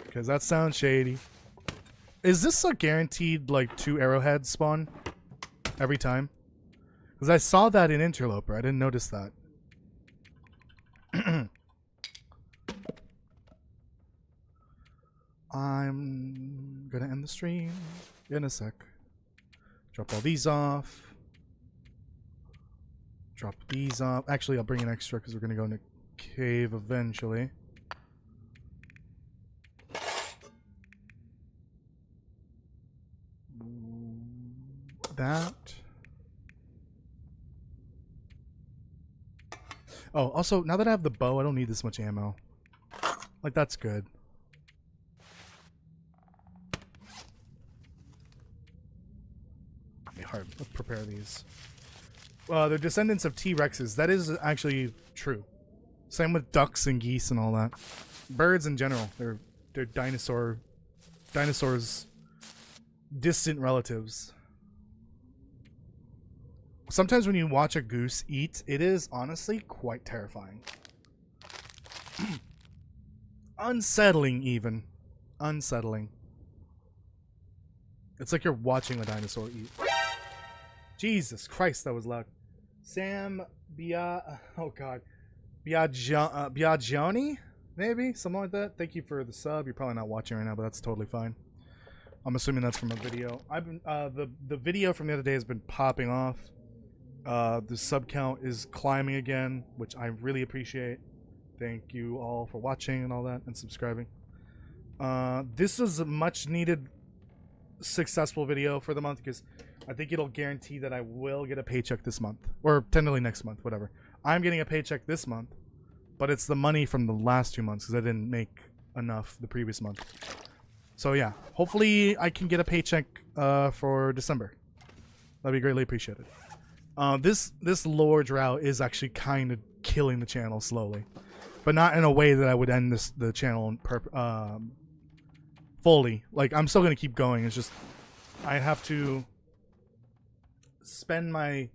Because that sounds shady. Is this a guaranteed, like, 2 arrowheads spawn? Every time? Because I saw that in Interloper. I didn't notice that. I'm gonna end the stream in a sec. Drop all these off. Drop these off. Actually, I'll bring an extra because we're gonna go in a cave eventually. that. Oh, also, now that I have the bow, I don't need this much ammo. Like, that's good. Okay, hard. Let's prepare these. They're descendants of T-Rexes. That is actually true. Same with ducks and geese and all that. Birds in general. They're dinosaurs' distant relatives. Sometimes when you watch a goose eat, it is honestly quite terrifying. Unsettling, even. Unsettling. It's like you're watching a dinosaur eat. Jesus Christ, that was loud. Sam oh god. Biagioni? Maybe? Something like that? Thank you for the sub. You're probably not watching right now, but that's totally fine. I'm assuming that's from a video. I've been the video from the other day has been popping off. The sub count is climbing again, which I really appreciate. Thank you all for watching and all that and subscribing. This was a much needed successful video for the month because I think it'll guarantee that I will get a paycheck this month, or technically next month, whatever. I'm getting a paycheck this month, but it's the money from the last 2 months because I didn't make enough the previous month. So yeah, hopefully I can get a paycheck for December. That'd be greatly appreciated. This lore drought is actually kind of killing the channel slowly, but not in a way that I would end the channel fully. Like, I'm still gonna keep going. It's just I have to spend my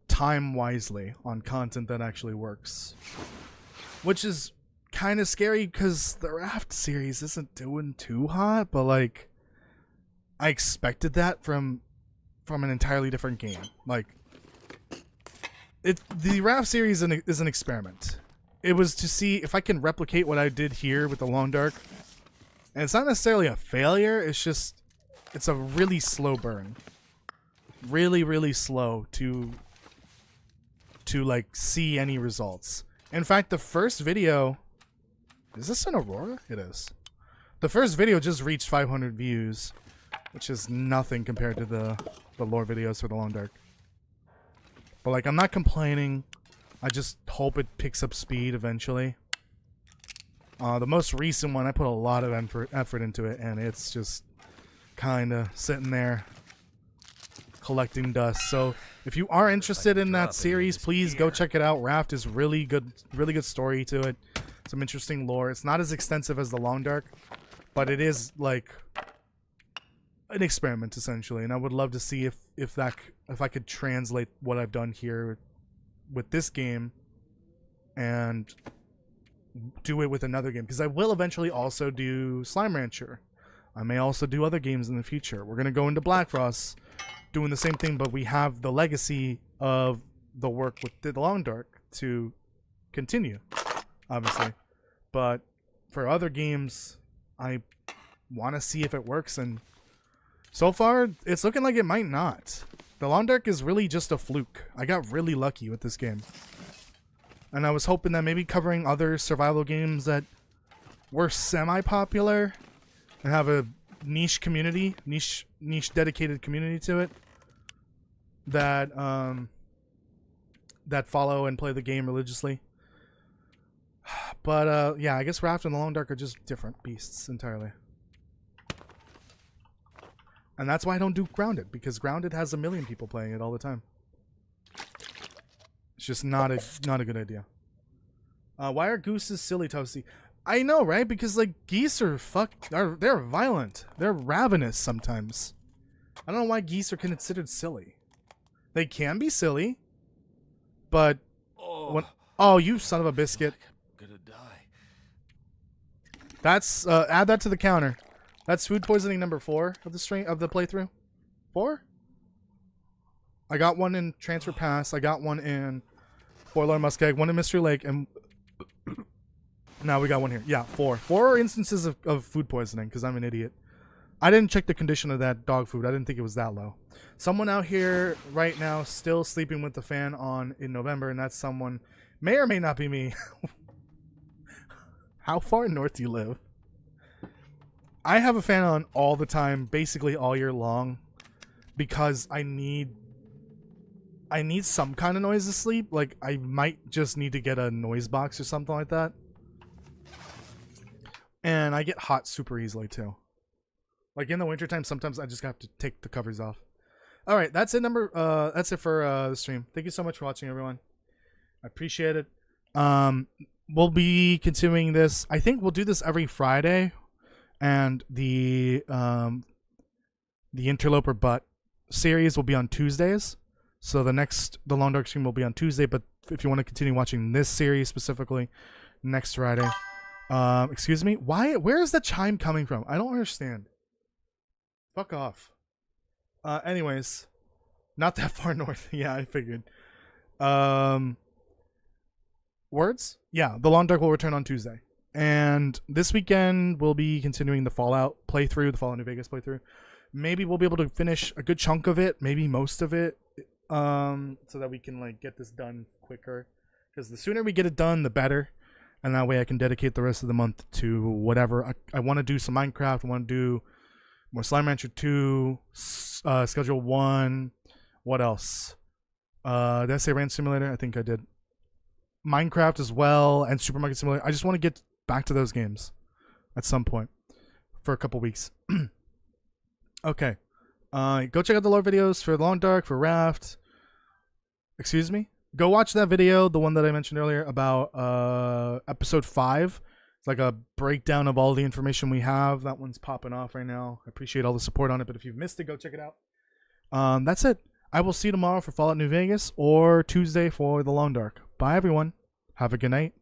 time wisely on content that actually works, which is kind of scary because the Raft series isn't doing too hot, but like I expected that from an entirely different game. Like, the Raft series is an experiment. It was to see if I can replicate what I did here with the Long Dark, and it's not necessarily a failure. It's just it's a really slow burn, really slow to like see any results. In fact, the first video, is this an Aurora? It is. The first video just reached 500 views, which is nothing compared to the lore videos for the Long Dark. But like, I'm not complaining. I just hope it picks up speed eventually. The most recent one, I put a lot of effort into it, and it's just kind of sitting there collecting dust. So if you are interested in that series, please go check it out. Raft is really good story to it. Some interesting lore. It's not as extensive as the Long Dark, but it is like an experiment essentially, and I would love to see if I could translate what I've done here with this game and do it with another game, because I will eventually also do Slime Rancher. I may also do other games in the future. We're gonna go into Black Frost doing the same thing, but we have the legacy of the work with the Long Dark to continue, obviously. But for other games, I want to see if it works, and so far it's looking like it might not. The Long Dark is really just a fluke. I got really lucky with this game, and I was hoping that maybe covering other survival games that were semi-popular and have a niche community, niche dedicated community to it, that that follow and play the game religiously. But yeah, I guess Raft and the Long Dark are just different beasts entirely. And that's why I don't do Grounded, because Grounded has a million people playing it all the time. It's just not a good idea. Why are gooses silly, Toasty? I know, right? Because like geese are they're violent. They're ravenous sometimes. I don't know why geese are considered silly. They can be silly, but oh, you son of a biscuit. I'm gonna die. That's add that to the counter. That's food poisoning number 4 of the playthrough. 4? I got one in Transfer Pass. I got one in Forlorn Muskeg. One in Mystery Lake, and now we got one here. Yeah, 4. 4 instances of food poisoning because I'm an idiot. I didn't check the condition of that dog food. I didn't think it was that low. Someone out here right now still sleeping with the fan on in November, and that someone may or may not be me. How far north do you live? I have a fan on all the time, basically all year long. because I need some kind of noise to sleep. Like, I might just need to get a noise box or something like that. And I get hot super easily too. Like in the wintertime, sometimes I just have to take the covers off. All right, that's it. That's it for the stream. Thank you so much for watching, everyone. I appreciate it. We'll be continuing this. I think we'll do this every Friday, and the Interloper Butt series will be on Tuesdays. So the Long Dark stream will be on Tuesday. But if you want to continue watching this series specifically, next Friday. Excuse me. Where is the chime coming from? I don't understand. Fuck off. Anyways, not that far north. Yeah, I figured. Words? Yeah, the Long Dark will return on Tuesday. And this weekend we'll be continuing the Fallout playthrough, the Fallout New Vegas playthrough. Maybe we'll be able to finish a good chunk of it, maybe most of it, so that we can like get this done quicker. Because the sooner we get it done, the better. And that way I can dedicate the rest of the month to whatever. I want to do some Minecraft. I want to do more Slime Rancher 2, Schedule 1. What else? Did I say Ranch Simulator? I think I did. Minecraft as well, and Supermarket Simulator. I just want to get back to those games at some point for a couple weeks. Okay. Go check out the lore videos for Long Dark, for Raft. Excuse me? Go watch that video, the one that I mentioned earlier about episode 5. It's like a breakdown of all the information we have. That one's popping off right now. I appreciate all the support on it, but if you've missed it, go check it out. That's it. I will see you tomorrow for Fallout New Vegas or Tuesday for the Long Dark. Bye, everyone. Have a good night.